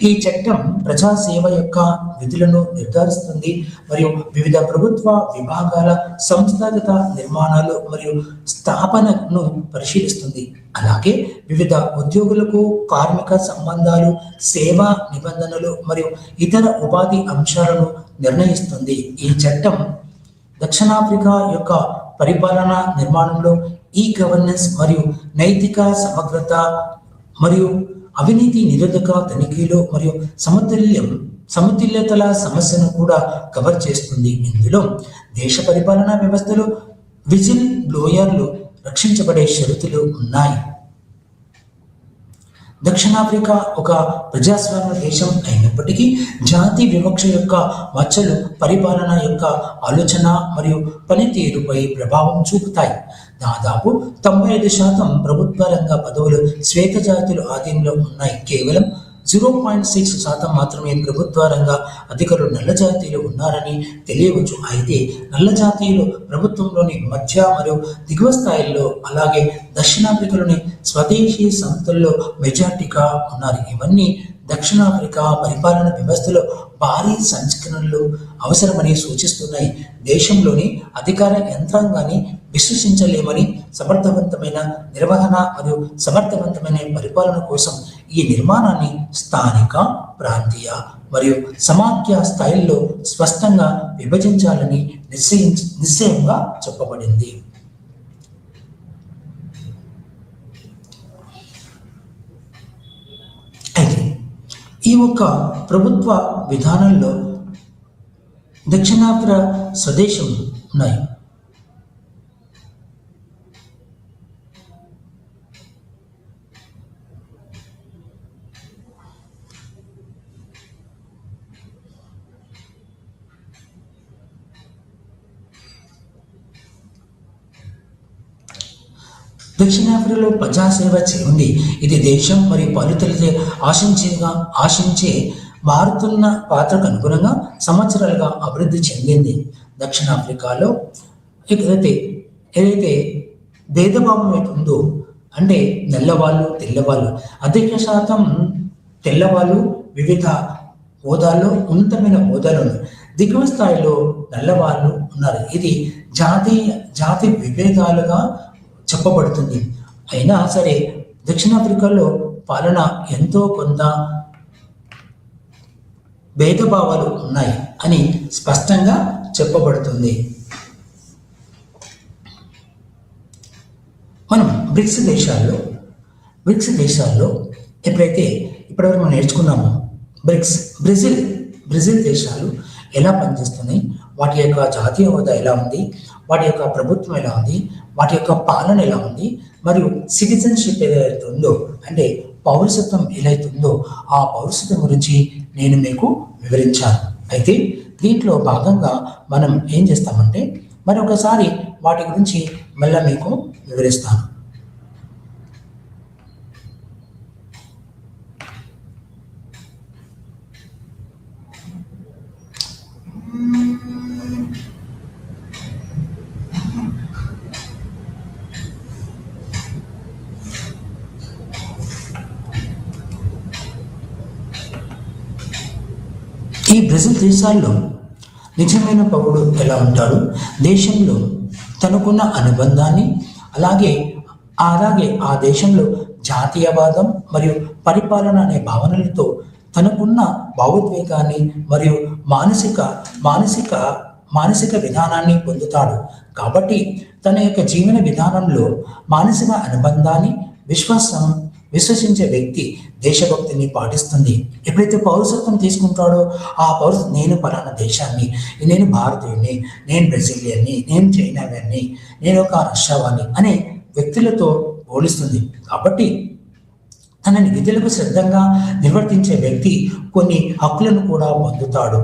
ఈ చట్టం ప్రజాసేవ యొక్క విధులను నిర్ధారిస్తుంది మరియు వివిధ ప్రభుత్వ విభాగాల సంస్థాగత నిర్మాణాలు మరియు స్థాపనను పరిశీలిస్తుంది. అలాగే వివిధ ఉద్యోగులకు కార్మిక సంబంధాలు, సేవా నిబంధనలు మరియు ఇతర ఉపాధి అంశాలను నిర్ణయిస్తుంది. ఈ చట్టం దక్షిణాఫ్రికా యొక్క పరిపాలన నిర్మాణంలో ఈ గవర్నెన్స్ మరియు నైతిక సమగ్రత మరియు అవినీతి నిరోధక తనిఖీలు మరియు సమతుల్యతల సమస్యను కూడా కవర్ చేస్తుంది. ఇందులో దేశ పరిపాలనా వ్యవస్థలో విజిల్ బ్లోయర్లు రక్షించబడే షరతులు ఉన్నాయి. దక్షిణాఫ్రికా ఒక ప్రజాస్వామ్య దేశం అయినప్పటికీ జాతి వివక్ష యొక్క మచ్చలు పరిపాలన యొక్క ఆలోచన మరియు పనితీరుపై ప్రభావం చూపుతాయి. దాదాపు 95% ప్రభుత్వ రంగ పదవులు శ్వేత జాతుల ఆధీనంలో ఉన్నాయి. కేవలం 0.6% మాత్రమే ప్రభుత్వ రంగ అధికారులు నల్ల జాతీయులు ఉన్నారని తెలియవచ్చు. అయితే నల్ల జాతీయులు ప్రభుత్వంలోని మధ్య మరియు దిగువ స్థాయిల్లో, అలాగే దక్షిణాఫ్రికాలోని స్వదేశీ సంస్థల్లో మెజార్టీగా ఉన్నారు. ఇవన్నీ దక్షిణాఫ్రికా పరిపాలన వ్యవస్థలో భారీ సంస్కరణలు అవసరమని సూచిస్తున్నాయి. దేశంలోని అధికార యంత్రాంగాన్ని విశ్వసించలేమని, సమర్థవంతమైన నిర్వహణ మరియు సమర్థవంతమైన పరిపాలన కోసం ఈ నిర్మాణాన్ని స్థానిక, ప్రాంతీయ మరియు సమాఖ్య స్థాయిల్లో స్పష్టంగా విభజించాలని నిశ్చయంగా చెప్పబడింది. అయితే ఈ ఒక్క ప్రభుత్వ విధానంలో దక్షిణాఫ్రికా స్వదేశం ఉన్నాయి. దక్షిణాఫ్రికాలో ప్రజాసేవ ఉంది. ఇది దేశం మరియు పాలితులచే ఆశించే మారుతున్న పాత్రకు అనుగుణంగా సంవత్సరాలుగా అభివృద్ధి చెందింది. దక్షిణాఫ్రికాలో ఏదైతే భేదభావం ఉందో, అంటే నల్లవాళ్ళు, తెల్లవాళ్ళు, అధిక శాతం తెల్లవాళ్ళు వివిధ హోదాల్లో ఉన్నతమైన హోదాలు ఉన్నారు. దిగువ స్థాయిలో నల్లవాళ్ళు ఉన్నారు. ఇది జాతి విభేదాలుగా చెప్పబడుతుంది. అయినా సరే దక్షిణాఫ్రికాలో పాలన ఎంతో కొంత భేదభావాలు ఉన్నాయి. అని స్పష్టంగా చెప్పబడుతుంది. మనం బ్రిక్స్ దేశాల్లో ఎప్పుడైతే ఇప్పటివరకు మనం నేర్చుకున్నామో బ్రెజిల్ దేశాలు ఎలా పనిచేస్తున్నాయి, వాటి యొక్క జాతీయ హోదా ఎలా ఉంది, వాటి యొక్క ప్రభుత్వం ఎలా ఉంది, వాటి యొక్క పాలన ఎలా ఉంది, మరియు సిటిజన్షిప్ ఏదైతే ఉందో అంటే పౌరసత్వం ఎలా ఉందో ఆ పౌరసత్వం గురించి నేను మీకు వివరించాను. అయితే దీంట్లో భాగంగా మనం ఏం చేస్తామంటే మరొకసారి వాటి గురించి మళ్ళీ మీకు వివరిస్తాను. ఈ బ్రెజిల్ దేశాల్లో నిజమైన పౌరుడు ఎలా ఉంటాడు, దేశంలో తనకున్న అనుబంధాన్ని అలాగే ఆ దేశంలో జాతీయవాదం మరియు పరిపాలన అనే భావనలతో తనకున్న భావోద్వేగాన్ని మరియు మానసిక విధానాన్ని పొందుతాడు. కాబట్టి తన యొక్క జీవన విధానంలో మానసిక అనుబంధాన్ని విశ్వసించే వ్యక్తి దేశభక్తిని పాటిస్తుంది. ఎప్పుడైతే పౌరసత్వం తీసుకుంటాడో ఆ పౌరసత్వం నేను పలానా దేశాన్ని, నేను భారతీయుని, నేను బ్రెజిలియన్ని, నేను చైనావాన్ని, నేను ఒక రష్యావాన్ని అనే వ్యక్తులతో పోలిస్తుంది. కాబట్టి తన విధులకు శ్రద్ధంగా నిర్వర్తించే వ్యక్తి కొన్ని హక్కులను కూడా పొందుతాడు.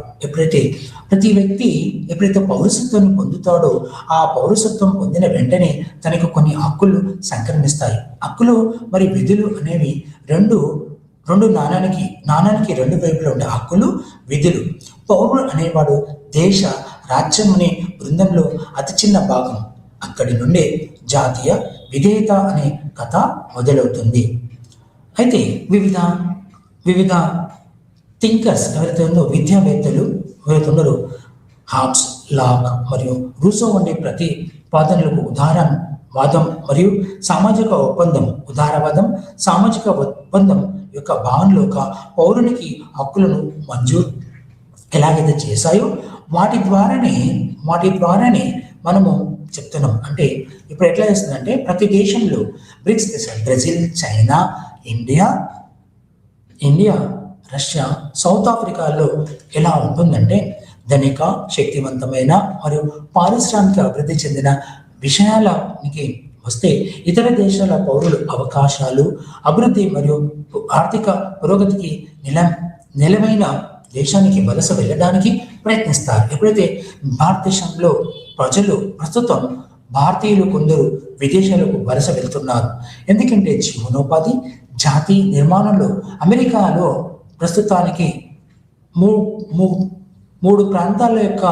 ప్రతి వ్యక్తి ఎప్పుడైతే పౌరసత్వాన్ని పొందుతాడో ఆ పౌరసత్వం పొందిన వెంటనే తనకు కొన్ని హక్కులు సంక్రమిస్తాయి. హక్కులు మరి విధులు అనేవి రెండు నాణానికి రెండు వైపులు ఉండే హక్కులు, విధులు. పౌరుడు అనేవాడు దేశ రాజ్యం అనే బృందంలో అతి చిన్న భాగం. అక్కడి నుండే జాతీయ విధేయత అనే కథ మొదలవుతుంది. అయితే వివిధ థింకర్స్ ఎవరైతే ఉందో విద్యావేత్తలు ఎవరైతే ఉన్నారో హాబ్స్, లాక్ మరియు రూసో వంటి ప్రతిపాదనలకు ఉదారవాదం మరియు సామాజిక ఒప్పందం యొక్క భావనలో ఒక పౌరునికి హక్కులను మంజూరు ఎలాగైతే చేశాయో వాటి ద్వారానే మనము చెప్తున్నాం. అంటే ఇప్పుడు ఎట్లా చేస్తుందంటే ప్రతి దేశంలో బ్రిక్స్ దేశాలు Brazil, China, India, Russia, south ఆఫ్రికాలో ఎలా ఉంటుందంటే ధనిక, శక్తివంతమైన మరియు పారిశ్రామిక అభివృద్ధి చెందిన విషయాలకి వస్తే ఇతర దేశాల పౌరులు అవకాశాలు, అభివృద్ధి మరియు ఆర్థిక పురోగతికి నిలవైన దేశానికి వలస వెళ్ళడానికి ప్రయత్నిస్తారు. ఎప్పుడైతే భారతదేశంలో ప్రజలు ప్రస్తుతం భారతీయులు కొందరు విదేశాలకు వలస వెళ్తున్నారు. ఎందుకంటే జీవనోపాధి, జాతి నిర్మాణంలో అమెరికాలో ప్రస్తుతానికి మూడు ప్రాంతాల యొక్క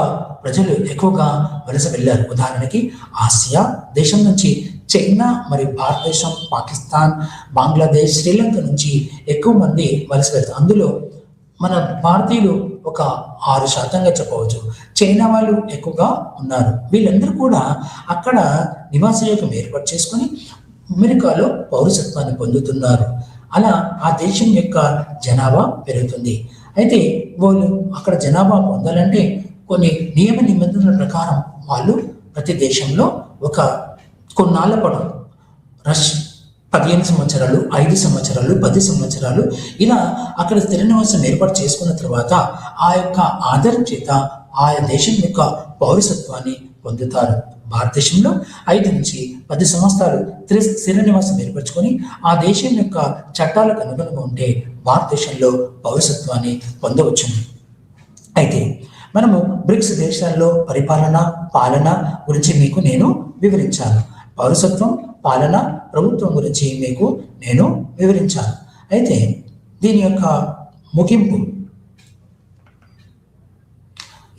ప్రజలు ఎక్కువగా వలస వెళ్ళారు. ఉదాహరణకి ఆసియా దేశం నుంచి చైనా మరియు భారతదేశం, పాకిస్తాన్, బంగ్లాదేశ్, శ్రీలంక నుంచి ఎక్కువ మంది వలస వెళ్తారు. అందులో మన భారతీయులు ఒక 6% చెప్పవచ్చు. చైనా వాళ్ళు ఎక్కువగా ఉన్నారు. వీళ్ళందరూ కూడా అక్కడ నివాసయోగం ఏర్పాటు చేసుకొని అమెరికాలో పౌరసత్వాన్ని పొందుతున్నారు. అలా ఆ దేశం యొక్క జనాభా పెరుగుతుంది. అయితే వాళ్ళు అక్కడ జనాభా పొందాలంటే కొన్ని నియమ నిబంధనల ప్రకారం వాళ్ళు ప్రతి దేశంలో ఒక కొన్నాళ్ళ పాటు 15 సంవత్సరాలు, 5 సంవత్సరాలు, 10 సంవత్సరాలు ఇలా అక్కడ స్థిర నివాసం ఏర్పాటు చేసుకున్న తర్వాత ఆ యొక్క ఆధారం చేత ఆయా దేశం యొక్క పౌరసత్వాన్ని పొందుతారు. భారతదేశంలో 5 నుంచి 10 సంవత్సరాలు స్థిర నివాసం ఏర్పరచుకొని ఆ దేశం యొక్క చట్టాలకు అనుగుణంగా ఉంటే భారతదేశంలో పౌరసత్వాన్ని పొందవచ్చు. అయితే మనము బ్రిక్స్ దేశాల్లో పాలన గురించి మీకు నేను వివరించాను. పౌరసత్వం, పాలన, ప్రభుత్వం గురించి మీకు నేను వివరించాను. అయితే దీని యొక్క ముగింపు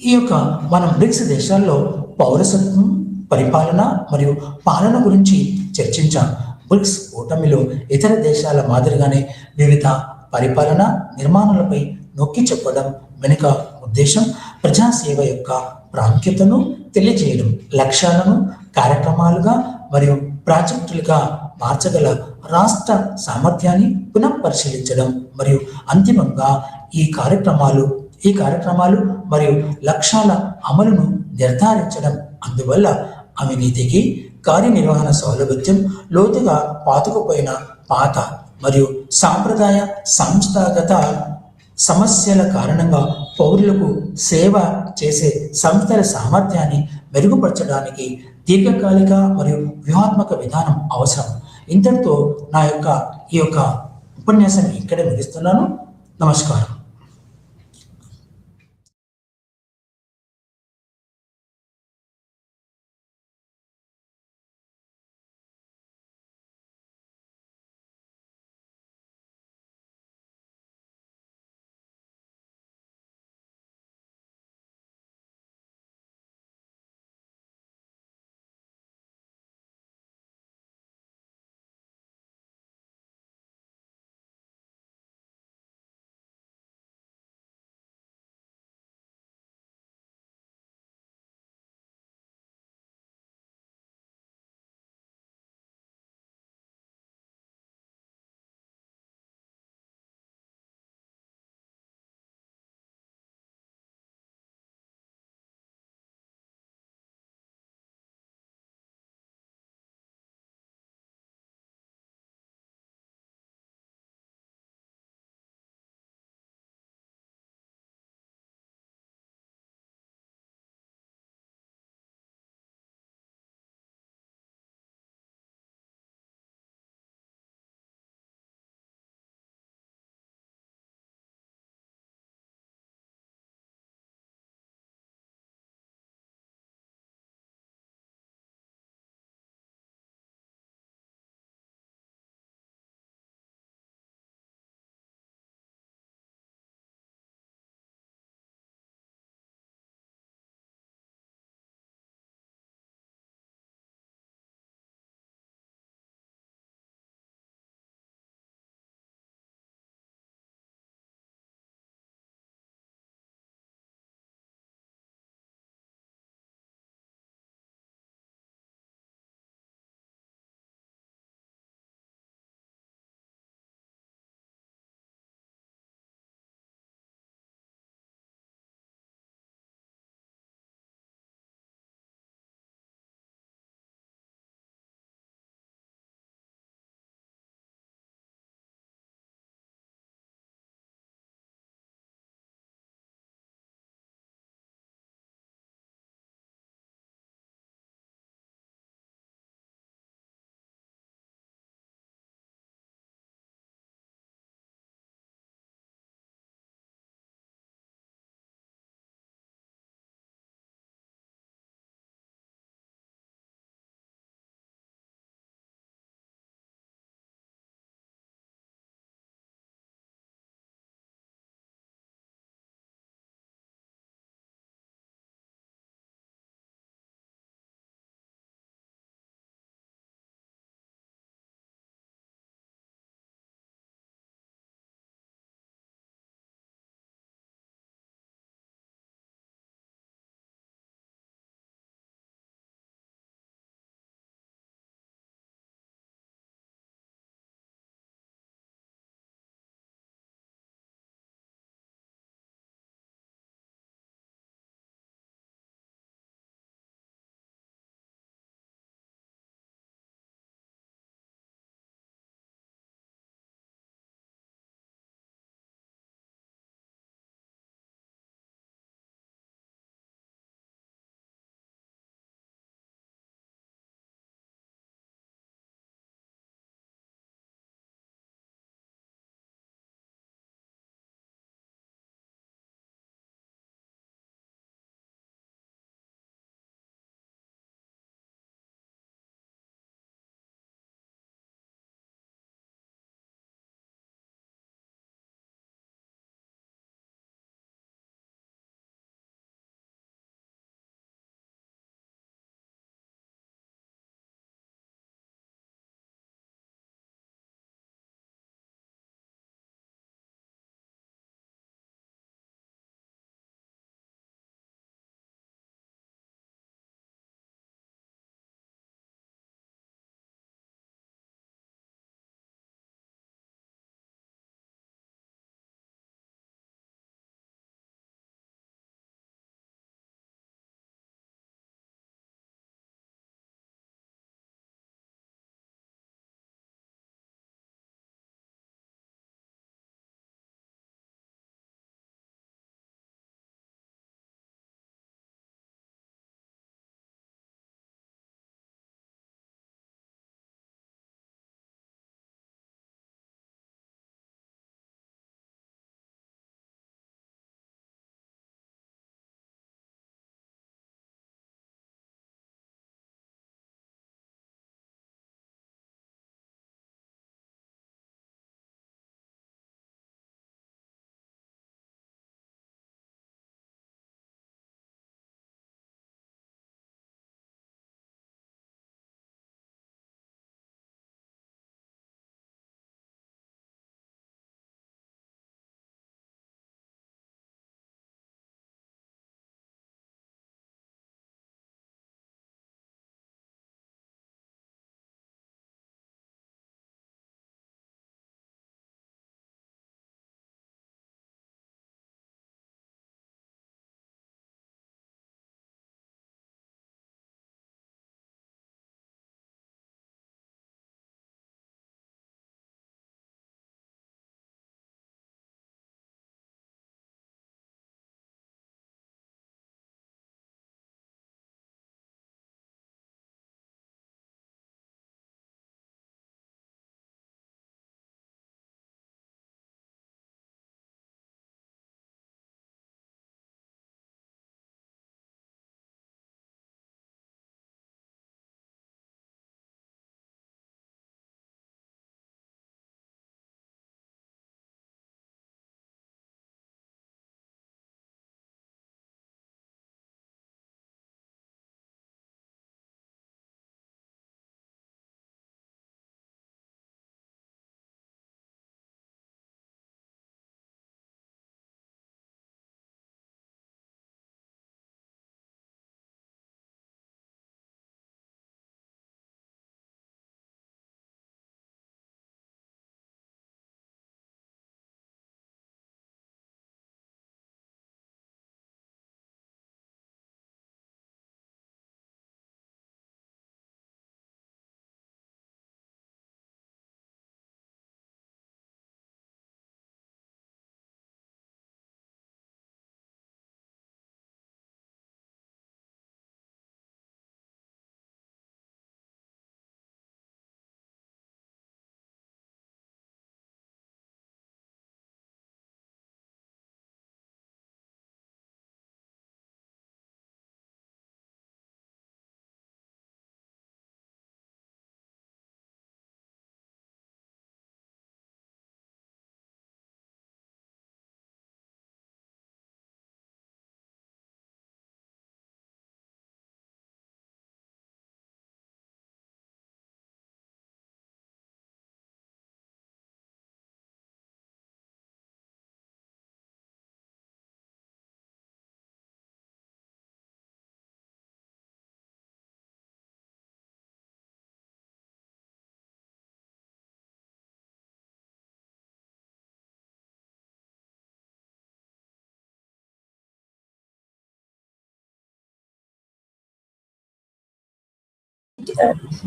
ఈ యొక్క మనం బ్రిక్స్ దేశాల్లో పౌరసత్వం, పరిపాలన మరియు పాలన గురించి చర్చించాం. బ్రిక్స్ కూటమిలో ఇతర దేశాల మాదిరిగానే వివిధ పరిపాలన నిర్మాణాలపై నొక్కి చెప్పడం వెనుక ఉద్దేశం ప్రజాసేవ యొక్క ప్రాముఖ్యతను తెలియజేయడం, లక్ష్యాలను కార్యక్రమాలుగా మరియు ప్రాజెక్టులుగా మార్చగల రాష్ట్ర సామర్థ్యాన్ని పునఃపరిశీలించడం మరియు అంతిమంగా ఈ కార్యక్రమాలు ఈ కార్యక్రమాలు మరియు లక్ష్యాల అమలును నిర్ధారించడం, అందువల్ల అవినీతికి కార్యనిర్వహణ సౌలభ్యం లోతుగా పాతుకుపోయిన పాత మరియు సాంప్రదాయ సంస్థాగత సమస్యల కారణంగా పౌరులకు సేవ చేసే సంస్థల సామర్థ్యాన్ని మెరుగుపరచడానికి దీర్ఘకాలిక మరియు వ్యూహాత్మక విధానం అవసరం. ఇంతటితో ఈ యొక్క ఉపన్యాసాన్ని ఇక్కడే ముగిస్తున్నాను. నమస్కారం.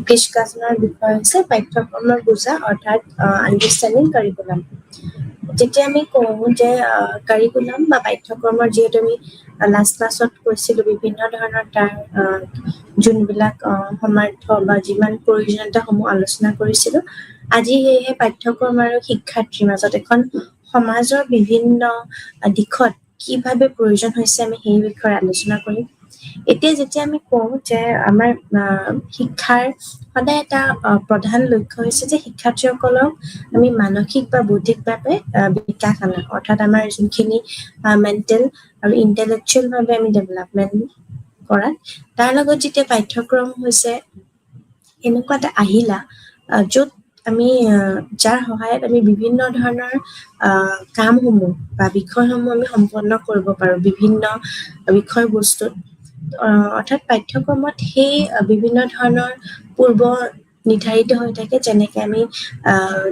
ডিছকাশ্যনৰ বিষয় হৈছে পাঠ্যক্ৰমৰ বুজা অৰ্থাৎ আণ্ডাৰষ্টেণ্ডিং কাৰিকুলাম। যেতিয়া আমি কওঁ যে কাৰিকুলাম বা পাঠ্যক্ৰমৰ, যিহেতু আমি লাষ্ট ক্লাছত কৈছিলোঁ বিভিন্ন ধৰণৰ তাৰ যোনবিলাক সমাৰ্থ বা যিমান প্ৰয়োজনীয়তাসমূহ আলোচনা কৰিছিলোঁ, আজি সেয়েহে পাঠ্যক্ৰম আৰু শিক্ষাৰ্থীৰ মাজত এখন সমাজৰ বিভিন্ন দিশত কিভাৱে প্ৰয়োজন হৈছে আমি সেই বিষয়ে আলোচনা কৰিম। এতিয়া যেতিয়া আমি কওঁ যে আমাৰ শিক্ষাৰ সদায় এটা প্ৰধান লক্ষ্য হৈছে যে শিক্ষাৰ্থীসকলক আমি মানসিক বা বৌদ্ধিকভাৱে বিকাশ আনা, অৰ্থাৎ আমাৰ যোনখিনি মেণ্টেল আৰু ইণ্টেলেকচুৱেল ভাৱে আমি ডেভেলপমেণ্ট কৰাত, তাৰ লগত যেতিয়া পাঠ্যক্ৰম হৈছে এনেকুৱা এটা আহিলা য'ত আমি যাৰ সহায়ত আমি বিভিন্ন ধৰণৰ কামসমূহ বা বিষয়সমূহ আমি সম্পন্ন কৰিব পাৰোঁ বিভিন্ন বিষয়বস্তুত। অৰ্থাৎ পাঠ্যক্ৰমত সেই বিভিন্ন ধৰণৰ পূৰ্ব নিৰ্ধাৰিত হৈ থাকে, যেনেকে আমি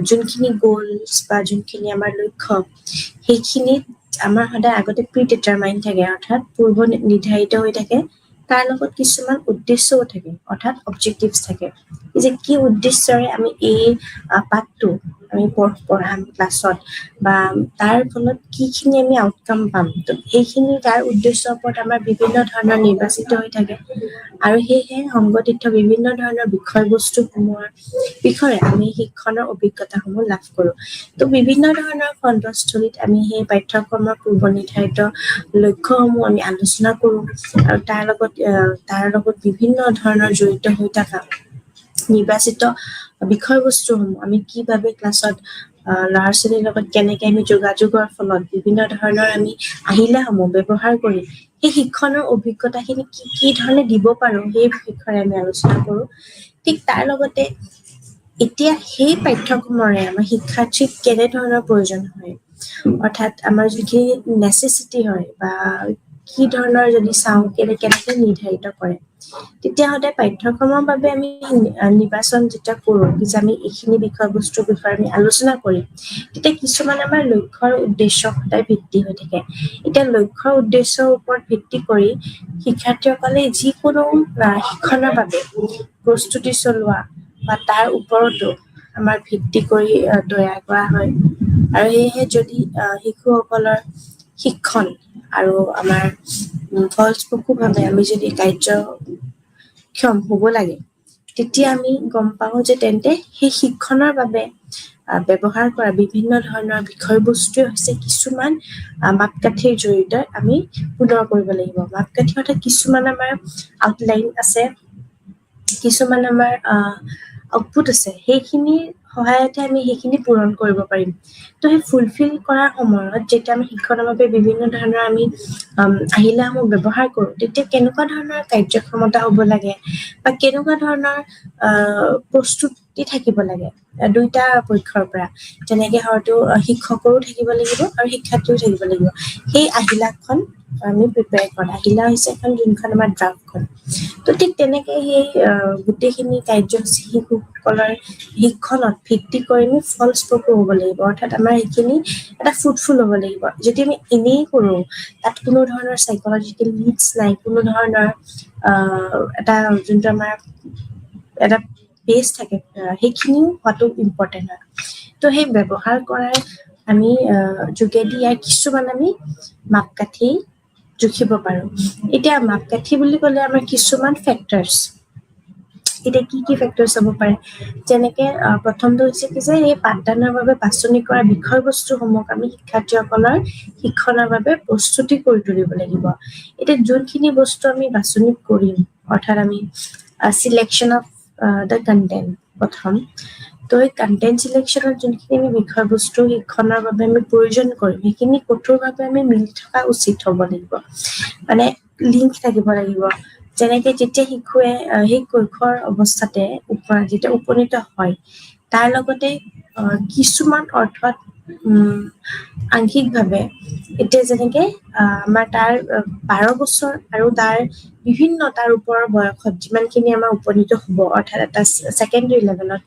যোনখিনি গ'লছ বা যোনখিনি আমাৰ লক্ষ্য সেইখিনিত আমাৰ সদায় আগতে প্ৰি ডিটাৰমাইন থাকে, অৰ্থাৎ পূৰ্ব নিৰ্ধাৰিত হৈ থাকে। তাৰ লগত কিছুমান উদ্দেশ্যও থাকে, অৰ্থাৎ অবজেক্টিভছ থাকে, যে কি উদ্দেশ্যৰে আমি এই পাঠটো আমি পঢ়াম ক্লাছত বা তাৰ ফলত কিখিনি আমি আউটকাম পাম। তো সেইখিনি তাৰ উদ্দেশ্যৰ ওপৰত আমাৰ বিভিন্ন ধৰণৰ নিৰ্বাচিত হৈ থাকে, আৰু সেয়েহে সংগঠিত বিভিন্ন ধৰণৰ বিষয়বস্তুসমূহৰ বিষয়ে আমি শিক্ষণৰ অভিজ্ঞতাসমূহ লাভ কৰোঁ। তো বিভিন্ন ধৰণৰ খণ্ডস্থলীত আমি সেই পাঠ্যক্ৰমৰ পূৰ্ব নিৰ্ধাৰিত লক্ষ্যসমূহ আমি আলোচনা কৰোঁ, আৰু তাৰ লগত বিভিন্ন ধৰণৰ জড়িত হৈ থকা নিৰ্বাচিত বিষয়বস্তুসমূহ আমি কিভাৱে ক্লাছত ল'ৰা ছোৱালীৰ লগত কেনেকে আমি যোগাযোগৰ ফলত বিভিন্ন ধৰণৰ আমি আহিলাসমূহ ব্যৱহাৰ কৰি সেই শিক্ষণৰ অভিজ্ঞতাখিনি কি ধৰণে দিব পাৰোঁ সেই বিষয়ে আমি আলোচনা কৰোঁ। ঠিক তাৰ লগতে এতিয়া সেই পাঠ্যক্ৰমৰে আমাৰ শিক্ষাৰ্থীক কেনেধৰণৰ প্ৰয়োজন হয়, অৰ্থাৎ আমাৰ যিখিনি নেচেচিটি হয় বা কি ধৰণৰ যদি চাওঁ কেনেকে নিৰ্ধাৰিত কৰে, তেতিয়াহ'লে পাঠ্যক্ৰমৰ বাবে আমি নিৰ্বাচন যেতিয়া কৰোঁ যে আমি এইখিনি বিষয়বস্তুৰ বিষয়ে আমি আলোচনা কৰিম, তেতিয়া কিছুমান আমাৰ লক্ষ্যৰ উদ্দেশ্য সদায় ভিত্তি হৈ থাকে। এতিয়া লক্ষ্যৰ উদ্দেশ্যৰ ওপৰত ভিত্তি কৰি শিক্ষাৰ্থীসকলে যিকোনো শিক্ষণৰ বাবে প্ৰস্তুতি চলোৱা বা তাৰ ওপৰতো আমাৰ ভিত্তি কৰি তৈয়াৰ কৰা হয়। আৰু সেয়েহে যদি শিশুসকলৰ শিক্ষণ আৰু আমাৰ ফলপ্ৰসূভাৱে আমি যদি কাৰ্যক্ষম হ'ব লাগে, তেতিয়া আমি গম পাওঁ যে তেন্তে সেই শিক্ষণৰ বাবে ব্যৱহাৰ কৰা বিভিন্ন ধৰণৰ বিষয়বস্তুৱে হৈছে কিছুমান মাপকাঠিৰ জৰিয়তে আমি পূৰণ কৰিব লাগিব। মাপকাঠি অৰ্থাৎ কিছুমান আমাৰ আউটলাইন আছে, কিছুমান আমাৰ আউটপুট আছে, সেইখিনিৰ সহায়তে আমি সেইখিনি পূৰণ কৰিব পাৰিম। তো সেই ফুলফিল কৰাৰ সময়ত যেতিয়া আমি শিক্ষণৰ বাবে বিভিন্ন ধৰণৰ আমি আহিলাসমূহ ব্যৱহাৰ কৰোঁ, তেতিয়া কেনেকুৱা ধৰণৰ কাৰ্যক্ষমতা হ'ব লাগে বা কেনেকুৱা ধৰণৰ প্ৰস্তুতি থাকিব লাগে দুইটা পক্ষৰ পৰা, যেনেকে হয়তো শিক্ষকৰো থাকিব লাগিব আৰু শিক্ষাৰ্থীও থাকিব লাগিব। সেই আহিলাখন আমি প্ৰিপেয়াৰ কৰা, আহিলা হৈছে এখন যোনখন আমাৰ ড্ৰাফ্টখন। তো ঠিক তেনেকে সেই গোটেইখিনি কাৰ্যসূচী শিশুসকলৰ শিক্ষণত ভিত্তি কৰি আমি ফলপ্ৰসূ হ'ব লাগিব, অৰ্থাৎ আমাৰ সেইখিনি এটা ফ্ৰুটফুল হ'ব লাগিব। যদি আমি এনেই কৰোঁ, তাত কোনো ধৰণৰ চাইকলজিকেল নিডছ নাই, কোনো ধৰণৰ এটা যোনটো আমাৰ এটা বেছ থাকে, সেইখিনিও হোৱাটো ইম্পৰ্টেণ্ট হয়। তো সেই ব্যৱহাৰ কৰাৰ আমি যোগেদি ইয়াৰ কিছুমান আমি মাপকাঠি জুখিব পাৰোঁ। এতিয়া মাপকাঠি বুলি ক'লে আমাৰ কিছুমান ফেক্টৰছ, এতিয়া কি ফেক্টৰছ হ'ব পাৰে, যেনেকে প্ৰথমটো হৈছে কি যে এই পাঠদানৰ বাবে বাছনি কৰা বিষয়বস্তুসমূহক আমি শিক্ষাৰ্থীসকলৰ শিক্ষণৰ বাবে প্ৰস্তুতি কৰি তুলিব লাগিব। এতিয়া যোনখিনি বস্তু আমি বাছনি কৰিম, অৰ্থাৎ আমি চিলেকশ্যন অফ দ্য কণ্টেণ্ট প্ৰথম, তো এই কণ্টেণ্ট চিলেকশ্যনত যোনখিনি আমি বিষয়বস্তু শিক্ষণৰ বাবে আমি প্ৰয়োজন কৰিম, সেইখিনি কঠোৰভাৱে আমি মিলি থকা উচিত হ'ব লাগিব, মানে লিংক থাকিব লাগিব। যেনেকে যেতিয়া শিশুৱে সেই কৈশোৰ অৱস্থাতে যেতিয়া উপনীত হয়, তাৰ লগতে কিছুমান অৰ্থত আংশিকভাৱে এতিয়া যেনেকে আমাৰ তাৰ 12 বছৰ আৰু তাৰ বিভিন্ন তাৰ ওপৰৰ বয়সত যিমানখিনি আমাৰ উপনীত হ'ব, অৰ্থাৎ এটা ছেকেণ্ডেৰী লেভেলত,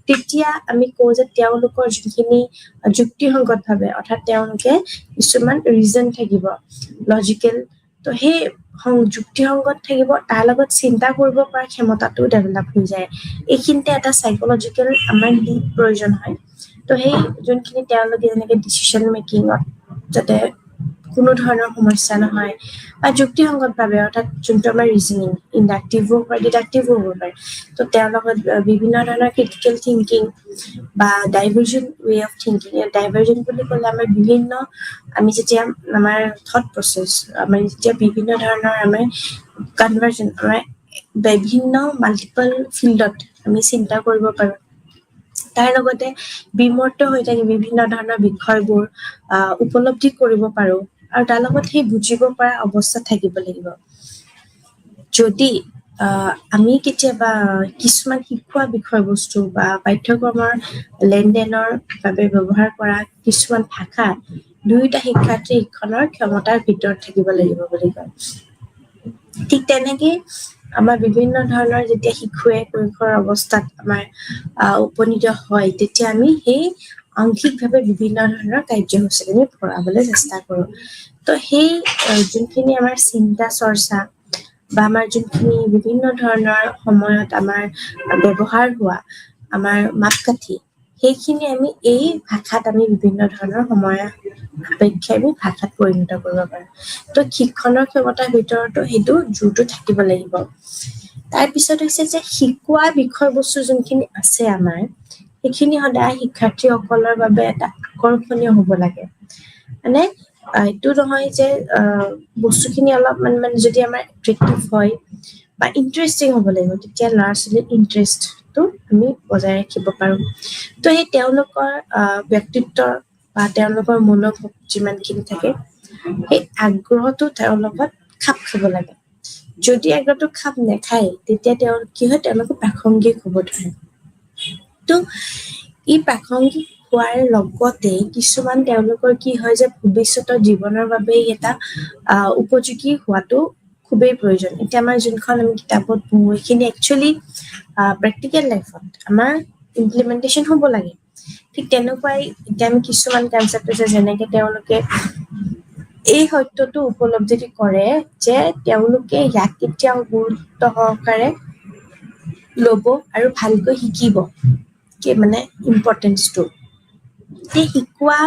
তেতিয়া আমি কওঁ যে তেওঁলোকৰ যোনখিনি যুক্তিসংগতভাৱে, অৰ্থাৎ তেওঁলোকে কিছুমান ৰিজন থাকিব লজিকেল, তো সেই যুক্তিসংগত থাকিব, তাৰ লগত চিন্তা কৰিব পৰা ক্ষমতাটো ডেভেলপ হৈ যায়। এইখিনিতে এটা চাইকলজিকেল আমাৰ নীড প্ৰয়োজন হয়। তো সেই যোনখিনি তেওঁলোকে যেনেকে ডিচিশ্যন মেকিঙত যাতে কোনো ধৰণৰ সমস্যা নহয় বা যুক্তিসংগতভাৱে, অৰ্থাৎ যোনটো আমাৰ ৰিজনিং ইণ্ডাক্টিভো হ'ব পাৰে, ডিডাক্টিভো হ'ব পাৰে, তো তেওঁৰ লগত বিভিন্ন ধৰণৰ ক্ৰিটিকেল থিংকিং বা divergent way of thinking. Divergent বুলি ক'লে আমাৰ বিভিন্ন, আমি যেতিয়া আমাৰ থট প্ৰচেছ, আমাৰ যেতিয়া বিভিন্ন ধৰণৰ আমাৰ কনভাৰ্জন, আমাৰ বিভিন্ন মাল্টিপল ফিল্ডত আমি চিন্তা কৰিব পাৰোঁ। তাৰ লগতে বিমূৰ্ত হৈ থাকে বিভিন্ন ধৰণৰ বিষয়বোৰ উপলব্ধি কৰিব পাৰোঁ, আৰু তাৰ লগত সেই বুজিব পৰা অৱস্থাত থাকিব লাগিব। যদি আমি কেতিয়াবা কিছুমান শিকোৱা বিষয়বস্তু বা পাঠ্যক্ৰমৰ লেনদেনৰ বাবে ব্যৱহাৰ কৰা কিছুমান ভাষা দুয়োটা শিক্ষাৰ্থী শিক্ষণৰ ক্ষমতাৰ ভিতৰত থাকিব লাগিব বুলি কয়। ঠিক তেনেকে আমাৰ বিভিন্ন ধৰণৰ যেতিয়া শিশুৱে কৈশোৰ অৱস্থাত আমাৰ উপনীত হয়, তেতিয়া আমি সেই আংশিকভাৱে বিভিন্ন ধৰণৰ কাৰ্যসূচী আমি কৰাবলৈ চেষ্টা কৰোঁ। তো সেই যোনখিনি আমাৰ চিন্তা চৰ্চা বা আমাৰ যোনখিনি বিভিন্ন ধৰণৰ সময়ত আমাৰ ব্যৱহাৰ হোৱা আমাৰ মাপকাঠি, সেইখিনি আমি এই ভাষাত আমি বিভিন্ন ধৰণৰ সময় সাপেক্ষে আমি ভাষাত পৰিণত কৰিব পাৰোঁ। তো শিক্ষণৰ ক্ষমতাৰ ভিতৰতো সেইটো জোৰটো থাকিব লাগিব। তাৰপিছত হৈছে যে শিকোৱা বিষয়বস্তু যোনখিনি আছে আমাৰ, সেইখিনি সদায় শিক্ষাৰ্থীসকলৰ বাবে এটা আকৰ্ষণীয় হ'ব লাগে। মানে এইটো নহয় যে বস্তুখিনি অলপমান মানে যদি আমাৰ এট্ৰেক্টিভ হয় বা ইণ্টাৰেষ্টিং হ'ব লাগিব, তেতিয়া ল'ৰা ছোৱালীৰ ইণ্টাৰেষ্টটো আমি বজাই ৰাখিব পাৰোঁ। তো সেই তেওঁলোকৰ ব্যক্তিত্বৰ বা তেওঁলোকৰ মনোভাৱ যিমানখিনি থাকে, সেই আগ্ৰহটো তেওঁৰ লগত খাপ খাব লাগে। যদি আগ্ৰহটো খাপ নাখায়, তেতিয়া তেওঁ কি হয়, তেওঁলোকে প্ৰাসংগিক হ'ব ধৰে। তো ই প্ৰাসংগিক হোৱাৰ লগতে কিছুমান তেওঁলোকৰ কি হয় যে ভৱিষ্যতৰ জীৱনৰ বাবে এটা উপযোগী হোৱাটো খুবেই প্ৰয়োজন। এতিয়া আমাৰ যোনখন আমি কিতাপত পঢ়োঁ, সেইখিনি একচুৱেলি প্ৰেক্টিকেল লাইফত আমাৰ ইমপ্লিমেণ্টেশ্যন হ'ব লাগে। ঠিক তেনেকুৱাই এতিয়া আমি কিছুমান কনচেপ্ট আছে, যেনেকে তেওঁলোকে এই সত্যটো উপলব্ধি কৰে যে তেওঁলোকে ইয়াক কেতিয়াও গুৰুত্ব সহকাৰে ল'ব আৰু ভালকৈ শিকিব, কি মানে ইম্পৰ্টেঞ্চটো। সেই শিকোৱা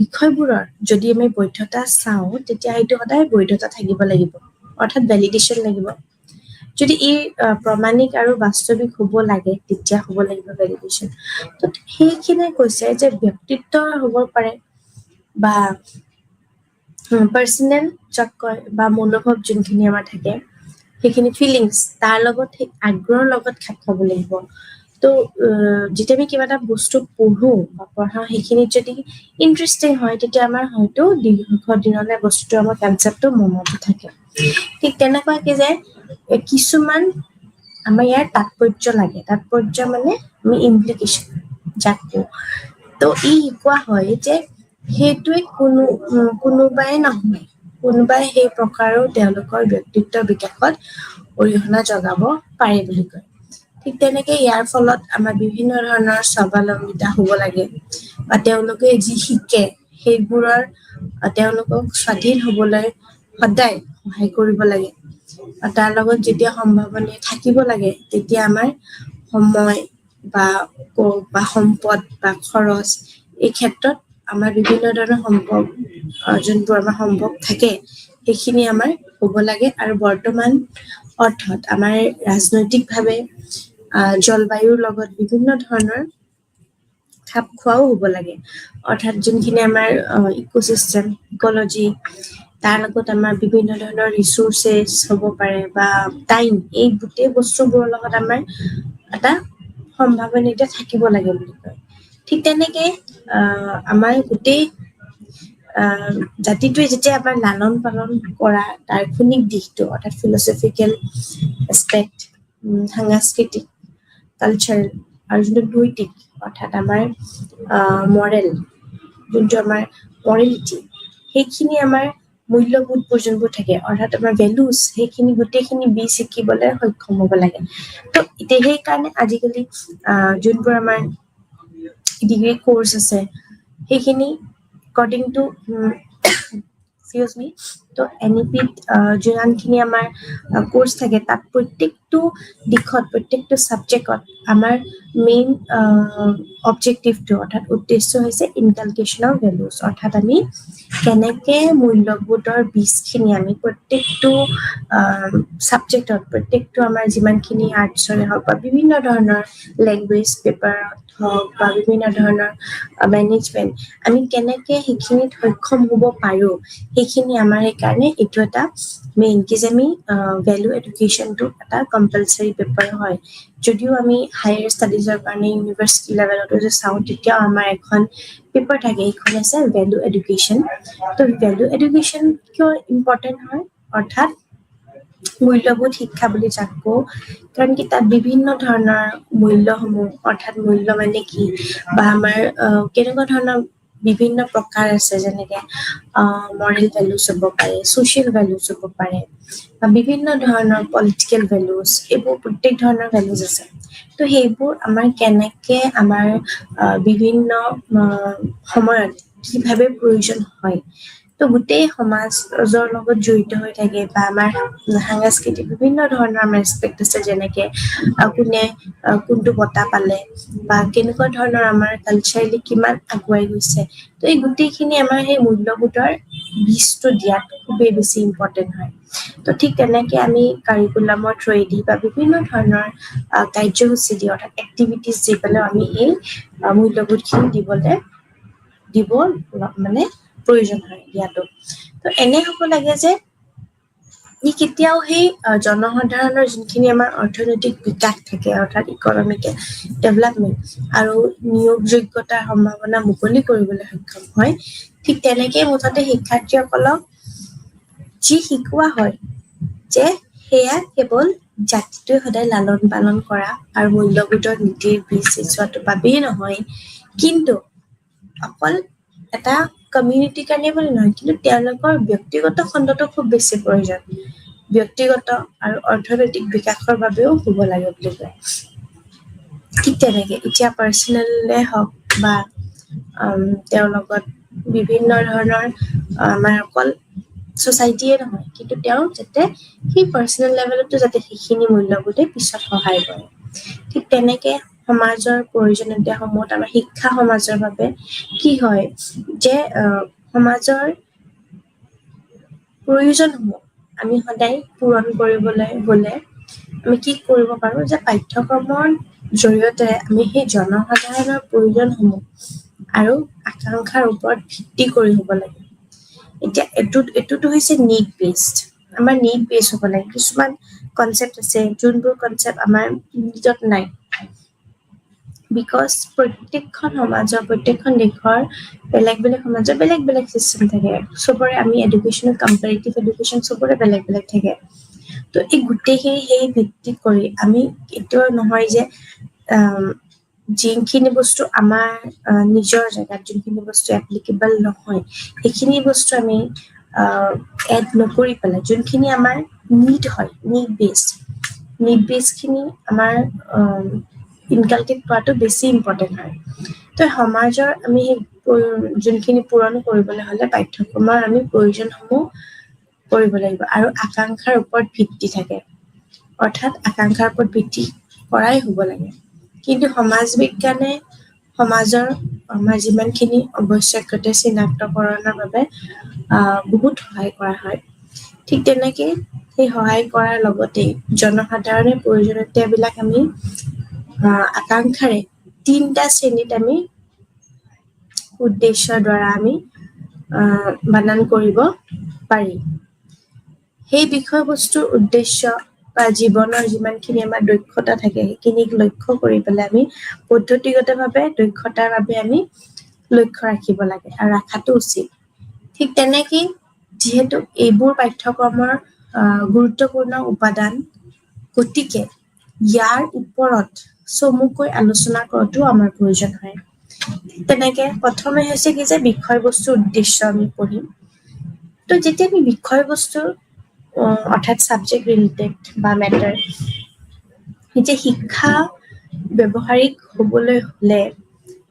বিষয়বোৰৰ যদি আমি বৈধতা চাওঁ, তেতিয়া সেইটো সদায় বৈধতা থাকিব লাগিব, অৰ্থাৎ ভেলিডেশ্যন লাগিব। যদি ই প্ৰমাণিক আৰু বাস্তৱিক হ'ব লাগে, তেতিয়া হ'ব লাগিব ভেলিডেশ্যন। তো সেইখিনিয়ে কৈছে যে ব্যক্তিত্ব হ'ব পাৰে বা পাৰ্চনেল যাক কয় বা মনোভাৱ যোনখিনি আমাৰ থাকে, সেইখিনি ফিলিংছ, তাৰ লগত সেই আগ্ৰহৰ লগত খাপ খাব লাগিব। তো যেতিয়া আমি কিবা এটা বস্তু পঢ়োঁ বা পঢ়াওঁ, সেইখিনিত যদি ইণ্টাৰেষ্টিং হয়, তেতিয়া আমাৰ হয়তো দীৰ্ঘ দিনলৈ বস্তুটো আমাৰ কনচেপ্টটো মনতো থাকে। ঠিক তেনেকুৱাকে যে কিছুমান আমাৰ ইয়াৰ তাৎপৰ্য লাগে, তাৎপৰ্য মানে আমি ইমপ্লিকেশ্যন যাক কওঁ। তো ই শিকোৱা হয় যে সেইটোৱে কোনোবাই নহয়, কোনোবাই সেই প্ৰকাৰেও তেওঁলোকৰ ব্যক্তিত্ব বিকাশত অৰিহণা যোগাব পাৰে বুলি কয়। ঠিক তেনেকে ইয়াৰ ফলত আমাৰ বিভিন্ন ধৰণৰ স্বাৱলম্বিতা হ'ব লাগে, বা তেওঁলোকে যি শিকে সেইবোৰৰ তেওঁলোকক স্বাধীন হ'বলৈ সদায় সহায় কৰিব লাগে। তাৰ লগত যেতিয়া সম্ভাৱনা থাকিব লাগে, তেতিয়া আমাৰ সময় বা সম্পদ বা খৰচ, এই ক্ষেত্ৰত আমাৰ বিভিন্ন ধৰণৰ সম্ভৱ যোনবোৰ আমাৰ সম্ভৱ থাকে, সেইখিনি আমাৰ হ'ব লাগে। আৰু বৰ্তমান অৰ্থত আমাৰ ৰাজনৈতিকভাৱে জলবায়ুৰ লগত বিভিন্ন ধৰণৰ খাপ খোৱাও হ'ব লাগে, অৰ্থাৎ যোনখিনি আমাৰ ইক'চিষ্টেম, ইক'লজি, তাৰ লগত আমাৰ বিভিন্ন ধৰণৰ ৰিচোৰ্চেছ হ'ব পাৰে বা টাইম, এই গোটেই বস্তুবোৰৰ লগত আমাৰ এটা সম্ভাৱনীয়তা থাকিব লাগে বুলি কয়। ঠিক তেনেকে আমাৰ গোটেই জাতিটোৱে যেতিয়া আমাৰ লালন পালন কৰা দাৰ্শনিক দিশটো, অৰ্থাৎ ফিলচফিকেল এছপেক্ট, সাংস্কৃতিক, কালচাৰেল, আৰু যোনটো নৈতিক, অৰ্থাৎ আমাৰ মৰেল, যোনটো আমাৰ মৰেলিটি, সেইখিনি আমাৰ মূল্যবোধবোৰ যোনবোৰ থাকে, অৰ্থাৎ আমাৰ ভেলুজ, সেইখিনি গোটেইখিনি শিকিবলৈ সক্ষম হ'ব লাগে। তো এতিয়া সেইকাৰণে আজিকালি যোনবোৰ আমাৰ ডিগ্ৰী কোৰ্চ আছে, সেইখিনি একৰ্ডিং টু এক্সকিউজ মি তো এনইপিত যিমানখিনি আমাৰ কোৰ্চ থাকে তাত প্ৰত্যেকটো দিশত প্ৰত্যেকটো ছাবজেক্টত আমাৰ মেইন অবজেক্টিভটো অৰ্থাৎ উদ্দেশ্য হৈছে ইনকালকেশ্যন অফ ভেলুজ অৰ্থাৎ আমি কেনেকে মূল্যবোধৰ বীজখিনি আমি প্ৰত্যেকটো ছাবজেক্টত প্ৰত্যেকটো আমাৰ যিমানখিনি আৰ্টছৰে হওক বা বিভিন্ন ধৰণৰ লেংগুৱেজ পেপাৰত হওক বা বিভিন্ন ধৰণৰ মেনেজমেণ্ট আমি কেনেকে সেইখিনিত সক্ষম হ'ব পাৰোঁ সেইখিনি আমাৰ সেইকাৰণে এইটো এটা মেইন কি যে আমি ভেলু এডুকেশ্যনটো এটা কম্পালচাৰী পেপাৰ হয় যদিও আমি হায়াৰ ষ্টাডিজৰ কাৰণে ইউনিভাৰ্চিটি লেভেলতো যদি চাওঁ তেতিয়াও আমাৰ এখন পেপাৰ থাকে এইখন আছে ভেলু এডুকেশ্যন তো ভেলু এডুকেশ্যন কিয় ইম্পৰ্টেণ্ট হয় অৰ্থাৎ মূল্যবোধ শিক্ষা বুলি যাক কওঁ কাৰণ কি তাত বিভিন্ন ধৰণৰ মূল্যসমূহ অৰ্থাৎ মূল্য মানে কি বা আমাৰ কেনেকুৱা ধৰণৰ বিভিন্ন প্ৰকাৰ আছে যেনেকে মৰেল ভেলুজ হ'ব পাৰে ছ'চিয়েল ভেলুজ হ'ব পাৰে বা বিভিন্ন ধৰণৰ পলিটিকেল ভেলুজ এইবোৰ প্ৰত্যেক ধৰণৰ ভেলুজ আছে তো সেইবোৰ আমাৰ কেনেকে আমাৰ বিভিন্ন সময়ত কিভাৱে প্ৰয়োজন হয় তো গোটেই সমাজৰ লগত জড়িত হৈ থাকে বা আমাৰ সাংস্কৃতিক বিভিন্ন ধৰণৰ আমাৰ এছপেক্ট আছে যেনেকে কোনে কোনটো বঁটা পালে বা কেনেকুৱা ধৰণৰ আমাৰ কালচাৰেলি কিমান আগুৱাই গৈছে তো এই গোটেইখিনি আমাৰ সেই মূল্যবোধৰ বীজটো দিয়াত খুবেই বেছি ইম্পৰ্টেণ্ট হয় তো ঠিক তেনেকে আমি কাৰিকুলামৰ থ্ৰুৱেদি বা বিভিন্ন ধৰণৰ কাৰ্যসূচী দি অৰ্থাৎ এক্টিভিটিজ দি পেলাই আমি এই মূল্যবোধখিনি দিব মানে প্ৰয়োজন হয় দিয়াটো তো এনে হ'ব লাগে যে ই কেতিয়াও সেই জনসাধাৰণৰ যোনখিনি আমাৰ অৰ্থনৈতিক বিকাশ থাকে অৰ্থাৎ ইকনমিকেল ডেভেলপমেণ্ট আৰু নিয়োগযোগ্যতাৰ সম্ভাৱনা মুকলি কৰিবলৈ সক্ষম হয় ঠিক তেনেকেই মুঠতে শিক্ষাৰ্থীসকলক যি শিকোৱা হয় যে সেয়া কেৱল জাতিটোৱে সদায় লালন পালন কৰা আৰু মূল্যবোধৰ নীতিৰ বীজ সিঁচোৱাটো বাবেই নহয় কিন্তু অকল এটা কমিউনিটিৰ কাৰণে বুলি নহয় কিন্তু তেওঁলোকৰ ব্যক্তিগত খণ্ডটো খুব বেছি প্ৰয়োজন ব্যক্তিগত আৰু অৰ্থনৈতিক বিকাশৰ বাবেও হ'ব লাগে বুলি কয় ঠিক তেনেকে এতিয়া পাৰ্চনেলে হওক বা তেওঁৰ লগত বিভিন্ন ধৰণৰ আমাৰ অকল ছ'চাইটিয়ে নহয় কিন্তু তেওঁ যাতে সেই পাৰ্চনেল লেভেলতো যাতে সেইখিনি মূল্যবোধে পিছত সহায় কৰে ঠিক তেনেকে সমাজৰ প্ৰয়োজনীয়তাসমূহত আমাৰ শিক্ষা সমাজৰ বাবে কি হয় যে সমাজৰ প্ৰয়োজনসমূহ আমি সদায় পূৰণ কৰিবলৈ হ'লে আমি কি কৰিব পাৰোঁ যে পাঠ্যক্ৰমৰ জৰিয়তে আমি সেই জনসাধাৰণৰ প্ৰয়োজনসমূহ আৰু আকাংক্ষাৰ ওপৰত ভিত্তি কৰি হ'ব লাগে এতিয়া এইটোতো হৈছে নীড বেছড আমাৰ নীড বেছ হ'ব লাগে কিছুমান কনচেপ্ট আছে যোনবোৰ কনচেপ্ট আমাৰ নীডত নাই বিকজ প্ৰত্যেকখন সমাজৰ প্ৰত্যেকখন দেশৰ বেলেগ বেলেগ সমাজৰ বেলেগ বেলেগ চিষ্টেম থাকে চবৰে আমি এডুকেশ্যনৰ কম্পেৰেটিভ এডুকেশ্যন চবৰে বেলেগ বেলেগ থাকে তো এই গোটেইখিনি সেই ভিত্তি কৰি আমি কেতিয়াও নহয় যে যিখিনি বস্তু আমাৰ নিজৰ জেগাত যোনখিনি বস্তু এপ্লিকেবল নহয় সেইখিনি বস্তু আমি এড নকৰি পেলাই যোনখিনি আমাৰ নীড হয় নীড বেছখিনি আমাৰ ইনকালকেট কৰাটো বেছি ইম্পৰ্টেণ্ট হয় তো সমাজৰ আমি সেই যোনখিনি পূৰণ কৰিবলৈ হ'লে পাঠ্যক্ৰমৰ আমি প্ৰয়োজনসমূহ কৰিব লাগিব আৰু আকাংক্ষাৰ ওপৰত ভিত্তি থাকে অৰ্থাৎ আকাংক্ষাৰ ওপৰত ভিত্তি কৰাই হ'ব লাগে কিন্তু সমাজ বিজ্ঞানে সমাজৰ আমাৰ যিমানখিনি আৱশ্যকতা চিনাক্তকৰণৰ বাবে বহুত সহায় কৰা হয় ঠিক তেনেকে সেই সহায় কৰাৰ লগতে জনসাধাৰণে প্ৰয়োজনীয়তাবিলাক আমি আকাংক্ষাৰে 3টা শ্ৰেণীত আমি উদ্দেশ্যৰ দ্বাৰা আমি বানান কৰিব পাৰি সেই বিষয়বস্তুৰ উদ্দেশ্য বা জীৱনৰ যিমানখিনি আমাৰ দক্ষতা থাকে সেইখিনিক লক্ষ্য কৰি পেলাই আমি পদ্ধতিগতভাৱে দক্ষতাৰ বাবে আমি লক্ষ্য ৰাখিব লাগে আৰু ৰাখাটো উচিত ঠিক তেনেকেই যিহেতু এইবোৰ পাঠ্যক্ৰমৰ গুৰুত্বপূৰ্ণ উপাদান গতিকে ইয়াৰ ওপৰত চমুকৈ আলোচনা কৰাটো আমাৰ প্ৰয়োজন হয় তেনেকে প্ৰথমে হৈছে কি যে বিষয়বস্তুৰ উদ্দেশ্য আমি পঢ়িম তো যেতিয়া আমি বিষয়বস্তু অৰ্থাৎ ছাবজেক্ট ৰিলেটেড বা মেটাৰ এতিয়া শিক্ষা ব্যৱহাৰিক হ'বলৈ হ'লে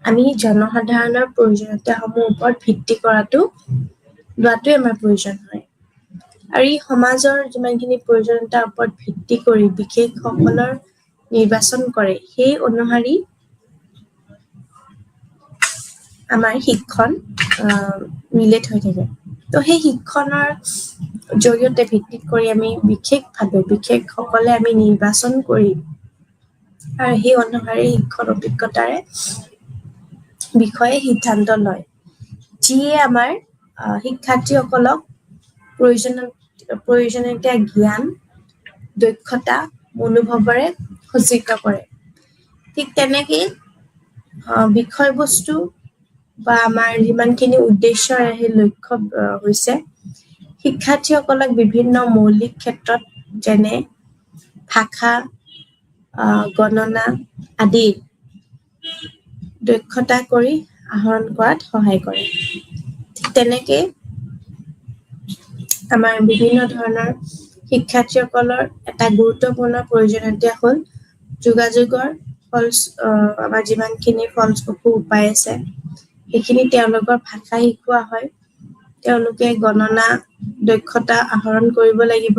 আমি জনসাধাৰণৰ প্ৰয়োজনীয়তাসমূহৰ ওপৰত ভিত্তি কৰাটো লোৱাটোৱে আমাৰ প্ৰয়োজন হয় আৰু ই সমাজৰ যিমানখিনি প্ৰয়োজনীয়তাৰ ওপৰত ভিত্তি কৰি বিশেষসকলৰ নিৰ্বাচন কৰে সেই অনুসৰি আমাৰ শিক্ষণ ৰিলেট হৈ থাকে তো সেই শিক্ষণৰ জৰিয়তে ভিত্তিত কৰি আমি বিশেষসকলে আমি নিৰ্বাচন কৰি আৰু সেই অনুসৰি শিক্ষণ অভিজ্ঞতাৰে বিষয়ে সিদ্ধান্ত লয় যিয়ে আমাৰ শিক্ষাৰ্থীসকলক প্ৰয়োজনীয়তা জ্ঞান দক্ষতা মনোভাৱেৰে সজ্জিত কৰে ঠিক তেনেকেই বিষয়বস্তু বা আমাৰ যিমানখিনি উদ্দেশ্যৰে সেই লক্ষ্য হৈছে শিক্ষাৰ্থীসকলক বিভিন্ন মৌলিক ক্ষেত্ৰত যেনে ভাষা গণনা আদি দক্ষতা কৰি আহৰণ কৰাত সহায় কৰে ঠিক তেনেকে আমাৰ বিভিন্ন ধৰণৰ শিক্ষাৰ্থীসকলৰ এটা গুৰুত্বপূৰ্ণ প্ৰয়োজনীয়তা হ'ল যোগাযোগৰ আমাৰ যিমানখিনি ফলস্বৰূপ উপায় আছে সেইখিনি তেওঁলোকৰ ভাষা শিকোৱা হয় তেওঁলোকে গণনা দক্ষতা আহৰণ কৰিব লাগিব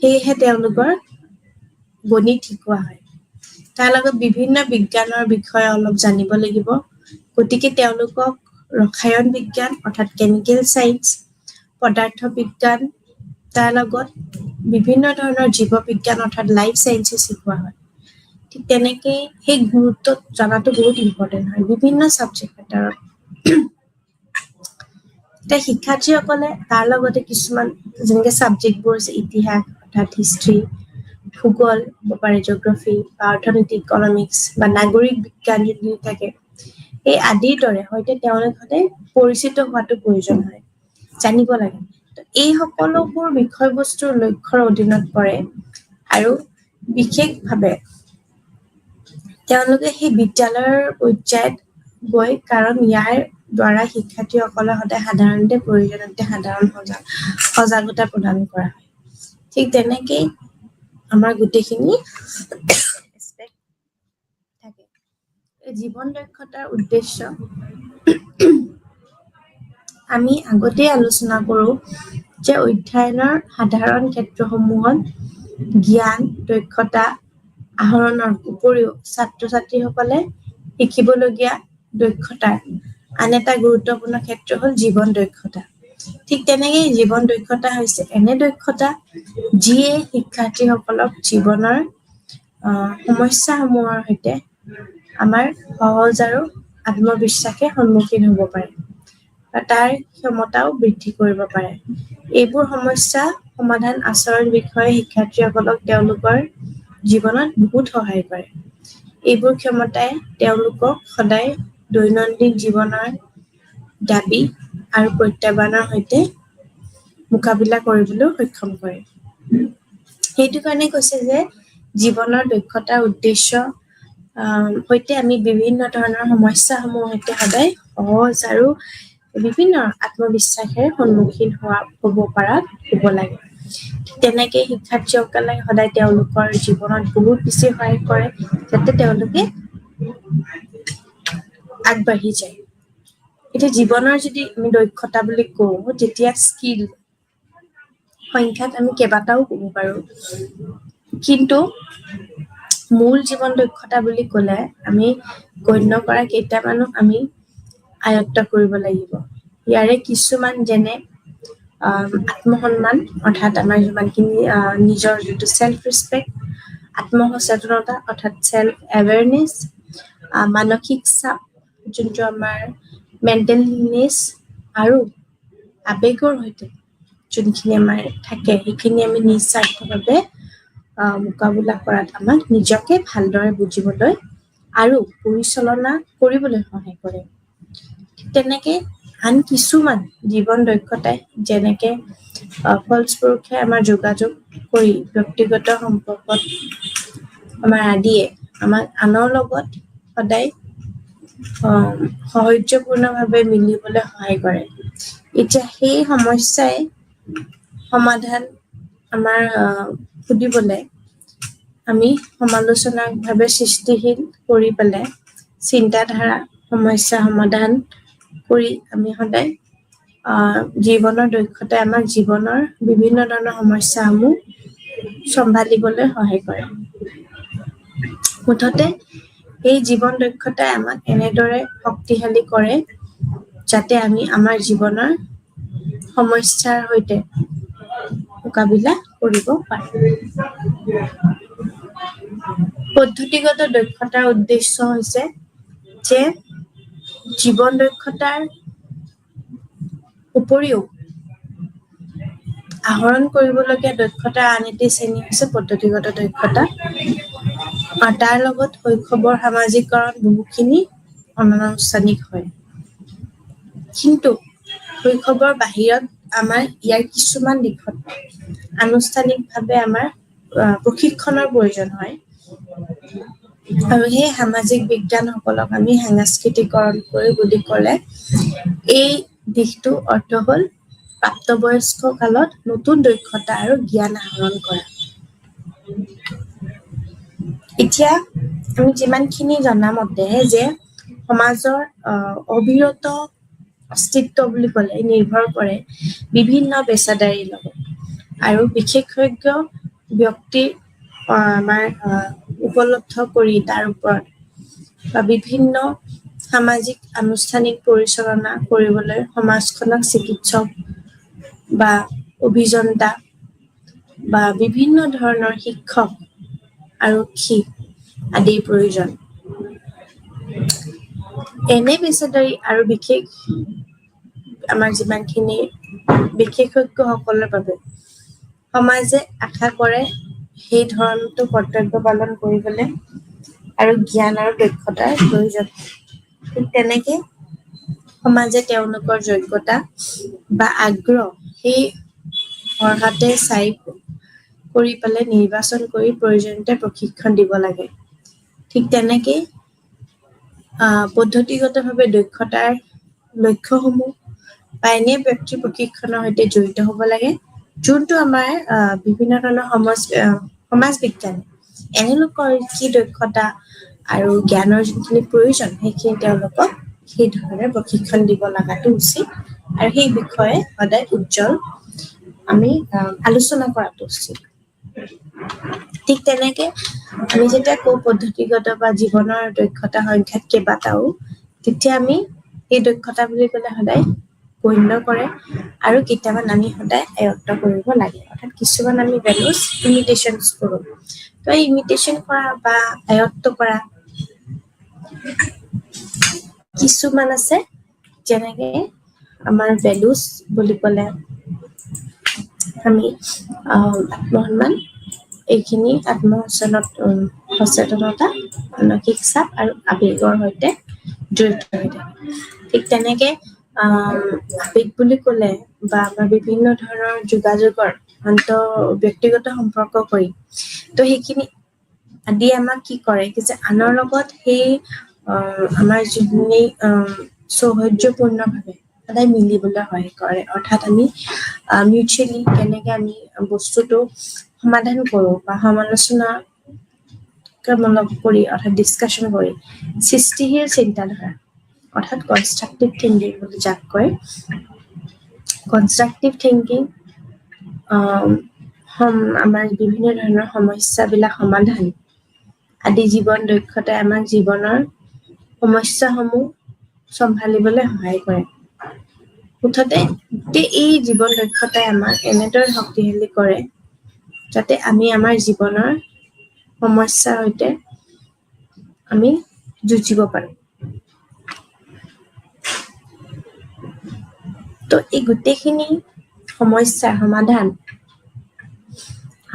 সেয়েহে তেওঁলোকৰ গণিত শিকোৱা হয় তাৰ লগত বিভিন্ন বিজ্ঞানৰ বিষয়ে অলপ জানিব লাগিব গতিকে তেওঁলোকক ৰসায়ন বিজ্ঞান অৰ্থাৎ কেমিকেল চায়েন্স পদাৰ্থ বিজ্ঞান তাৰ লগত বিভিন্ন ধৰণৰ জীৱ বিজ্ঞান অৰ্থাৎ লাইফ চায়েন্সেছ শিকোৱা হয় ঠিক তেনেকে সেই গুৰুত্ব জনাটো বহুত ইম্পৰ্টেণ্ট হয় বিভিন্ন ছাবজেক্ট মেটাৰত এতিয়া শিক্ষাৰ্থীসকলে তাৰ লগতে কিছুমান যেনেকে ছাবজেক্টবোৰ আছে ইতিহাস অৰ্থাৎ হিষ্ট্ৰী ভূগোল হ'ব পাৰে জিঅ'গ্ৰাফী বা অৰ্থনীতি ইকনমিক্স বা নাগৰিক বিজ্ঞান যদি থাকে এই আদিৰ দৰে সৈতে তেওঁলোক সদায় পৰিচিত হোৱাটো প্ৰয়োজন হয় জানিব লাগে এই সকলোবোৰ বিষয়বস্তুৰ লক্ষ্যৰ অধীনত পৰে আৰু বিশেষভাৱে তেওঁলোকে সেই বিদ্যালয়ৰ পৰ্যায়ত গৈ কাৰণ ইয়াৰ দ্বাৰা শিক্ষাৰ্থীসকলৰ সদায় সাধাৰণতে সাধাৰণ সজাগতা প্ৰদান কৰা হয় ঠিক তেনেকেই আমাৰ গোটেইখিনি থাকে জীৱন দক্ষতাৰ উদ্দেশ্য আমি আগতেই আলোচনা কৰোঁ যে অধ্যয়নৰ সাধাৰণ ক্ষেত্ৰসমূহত জ্ঞান দক্ষতা আহৰণৰ উপৰিও ছাত্ৰ ছাত্ৰীসকলে শিকিবলগীয়া দক্ষতাৰ আন এটা গুৰুত্বপূৰ্ণ ক্ষেত্ৰ হ'ল জীৱন দক্ষতা ঠিক তেনেকৈ জীৱন দক্ষতা হৈছে এনে দক্ষতা যিয়ে শিক্ষাৰ্থীসকলক জীৱনৰ সমস্যাসমূহৰ সৈতে আমাৰ সহজ আৰু আত্মবিশ্বাসে সন্মুখীন হ'ব পাৰে তাৰ ক্ষমতাও বৃদ্ধি কৰিব পাৰে এইবোৰ সমস্যা সমাধান আচৰণ বিষয়ে শিক্ষাৰ্থীসকলক তেওঁলোকৰ জীৱনত বহুত সহায় কৰে এইবোৰ ক্ষমতাই তেওঁলোকক সদায় দৈনন্দিন জীৱনৰ দাবী আৰু প্ৰত্যাহ্বানৰ সৈতে মোকাবিলা কৰিবলৈ সক্ষম কৰে সেইটো কাৰণে কৈছে যে জীৱনৰ দক্ষতাৰ উদ্দেশ্য সৈতে আমি বিভিন্ন ধৰণৰ সমস্যাসমূহৰ সৈতে সদায় সহজ আৰু বিভিন্ন আত্মবিশ্বাসেৰে সন্মুখীন হ'ব পৰা হ'ব লাগে তেনেকে শিক্ষাৰ্থীসকলে সদায় তেওঁলোকৰ জীৱনত বহুত বেছি সহায় কৰে যাতে তেওঁলোকে আগবাঢ়ি যায় এতিয়া জীৱনৰ যদি আমি দক্ষতা বুলি কওঁ তেতিয়া স্কিল সংখ্যাত আমি কেইবাটাও ক'ব পাৰোঁ কিন্তু মূল জীৱন দক্ষতা বুলি ক'লে আমি গণ্য কৰা কেইটামানক আমি আয়ত্ত কৰিব লাগিব ইয়াৰে কিছুমান যেনে আত্মসন্মান অৰ্থাৎ আমাৰ যিমানখিনি নিজৰ যিটো চেল্ফ ৰেচপেক্ট আত্মসচেতনতা অৰ্থাৎ চেল্ফ এৱেৰনেছ মানসিক চাপ যোনটো আমাৰ মেণ্টেল ইলনেছ আৰু আৱেগৰ সৈতে যোনখিনি আমাৰ থাকে সেইখিনি আমি নিস্বাৰ্থভাৱে মোকাবিলা কৰাত আমাক নিজকে ভালদৰে বুজিবলৈ আৰু পৰিচালনা কৰিবলৈ সহায় কৰে তেনেকে আন কিছুমান জীৱন দক্ষতাই যেনেকে ফলস্বৰূপে আমাৰ যোগাযোগ কৰি ব্যক্তিগত সম্পৰ্কত আমাৰ আদিয়ে আমাক আনৰ লগত সদায় সহযোগপূৰ্ণভাৱে মিলিবলৈ সহায় কৰে এতিয়া সেই সমস্যাই সমাধান আমাৰ সুধিবলৈ আমি সমালোচনাভাৱে সৃষ্টিশীল কৰি পেলাই চিন্তাধাৰা সমস্যা সমাধান কৰি আমি সদায় জীৱনৰ দক্ষতাই আমাক জীৱনৰ বিভিন্ন ধৰণৰ সমস্যাসমূহ চম্ভালিবলৈ সহায় কৰে মুঠতে এই জীৱন দক্ষতাই আমাক এনেদৰে শক্তিশালী কৰে যাতে আমি আমাৰ জীৱনৰ সমস্যাৰ সৈতে মোকাবিলা কৰিব পাৰোঁ পদ্ধতিগত দক্ষতাৰ উদ্দেশ্য হৈছে যে জীৱন দক্ষতাৰ উপৰিও আহৰণ কৰিবলগীয়া দক্ষতাৰ আন এটি শ্ৰেণী হৈছে পদ্ধতিগত দক্ষতা আৰু তাৰ লগত শৈশৱৰ সামাজিকৰণ বহুখিনি অনানুষ্ঠানিক হয় কিন্তু শৈশৱৰ বাহিৰত আমাৰ ইয়াৰ কিছুমান দিশত আনুষ্ঠানিকভাৱে আমাৰ প্ৰশিক্ষণৰ প্ৰয়োজন হয় আৰু সেই সামাজিক বিজ্ঞানসকলক আমি সাংস্কৃতিকৰণ কৰি বুলি ক'লে এই দিশটো অৰ্থ হ'ল প্ৰাপ্তবয়স্ক কালত নতুন দক্ষতা আৰু জ্ঞান আহৰণ কৰা এতিয়া আমি যিমানখিনি জনা মতে যে সমাজৰ অবিৰত অস্তিত্ব বুলি ক'লে নিৰ্ভৰ কৰে বিভিন্ন পেছাদাৰীৰ লগত আৰু বিশেষজ্ঞ ব্যক্তিৰ আমাৰ উপলব্ধ কৰি তাৰ ওপৰত বা বিভিন্ন সামাজিক আনুষ্ঠানিক পৰিচালনা কৰিবলৈ সমাজখনক চিকিৎসক বা অভিযন্তা বা বিভিন্ন ধৰণৰ শিক্ষক আৰক্ষী আদিৰ প্ৰয়োজন এনে পেছাদাৰী আৰু বিশেষ আমাৰ যিমানখিনি বিশেষজ্ঞসকলৰ বাবে সমাজে আশা কৰে সেই ধৰণটো কৰ্তব্য পালন কৰিবলৈ আৰু জ্ঞান আৰু দক্ষতাৰ প্ৰয়োজন ঠিক তেনেকে সমাজে তেওঁলোকৰ যোগ্যতা বা আগ্ৰহ সেই অৰ্হতে চাই কৰি পেলাই নিৰ্বাচন কৰি প্ৰয়োজনীয় প্ৰশিক্ষণ দিব লাগে ঠিক তেনেকে পদ্ধতিগতভাৱে দক্ষতাৰ লক্ষ্যসমূহ বা এনে ব্যক্তিৰ প্ৰশিক্ষণৰ সৈতে জড়িত হ'ব লাগে যোনটো আমাৰ বিভিন্ন ধৰণৰ সমাজ বিজ্ঞান এনে লোকৰ কি দক্ষতা আৰু জ্ঞানৰ যিখিনি প্ৰয়োজন সেইখিনি তেওঁলোকক সেই ধৰণে প্ৰশিক্ষণ দিব লগাটো উচিত আৰু সেই বিষয়ে সদায় উজ্জ্বল আমি আলোচনা কৰাটো উচিত ঠিক তেনেকে আমি যেতিয়া কওঁ পদ্ধতিগত বা জীৱনৰ দক্ষতা সংখ্যাত কেইবাটাও তেতিয়া আমি এই দক্ষতা বুলি ক'লে সদায় গণ্য কৰে আৰু কেতিয়াবা আমি সদায় আয়ত্ত কৰিব লাগে অৰ্থাৎ কিছুমান আমি ভেলুজ ইমিটেশ্যনছ কৰোঁ তো এই ইমিটেশ্যন কৰা বা আয়ত্ত কৰা কিছুমান আছে যেনেকে আমাৰ ভেলুজ বুলি ক'লে আমি আত্মসন্মান এইখিনি সচেতনতা মানসিক চাপ আৰু আৱেগৰ সৈতে জড়িত হৈ থাকে ঠিক তেনেকে আৱেগ বুলি ক'লে বা আমাৰ বিভিন্ন ধৰণৰ যোগাযোগৰ ব্যক্তিগত সম্পৰ্ক কৰি তো সেইখিনি আদি আমাক কি কৰে যে আনৰ লগত সেই আমাৰ যিখিনি সৌহাৰ্দ্যপূৰ্ণভাৱে সদায় মিলিবলৈ সহায় কৰে অৰ্থাৎ আমি মিউচুৱেলি কেনেকে আমি বস্তুটো সমাধান কৰোঁ বা সমালোচনামূলক কৰি অৰ্থাৎ ডিছকাশ্যন কৰি সৃষ্টিশীল চিন্তাধাৰা অৰ্থাৎ কনষ্ট্ৰাকটিভ থিংকিং বুলি যাক কয় কনষ্ট্ৰাকটিভ থিংকিং আমাৰ বিভিন্ন ধৰণৰ সমস্যাবিলাক সমাধান আদি জীৱন দক্ষতাই আমাক জীৱনৰ সমস্যাসমূহ চম্ভালিবলৈ সহায় কৰে মুঠতে এই জীৱন দক্ষতাই আমাক এনেদৰে শক্তিশালী কৰে যাতে আমি আমাৰ জীৱনৰ সমস্যাৰ সৈতে আমি যুঁজিব পাৰোঁ তো এই গোটেইখিনি সমস্যাৰ সমাধান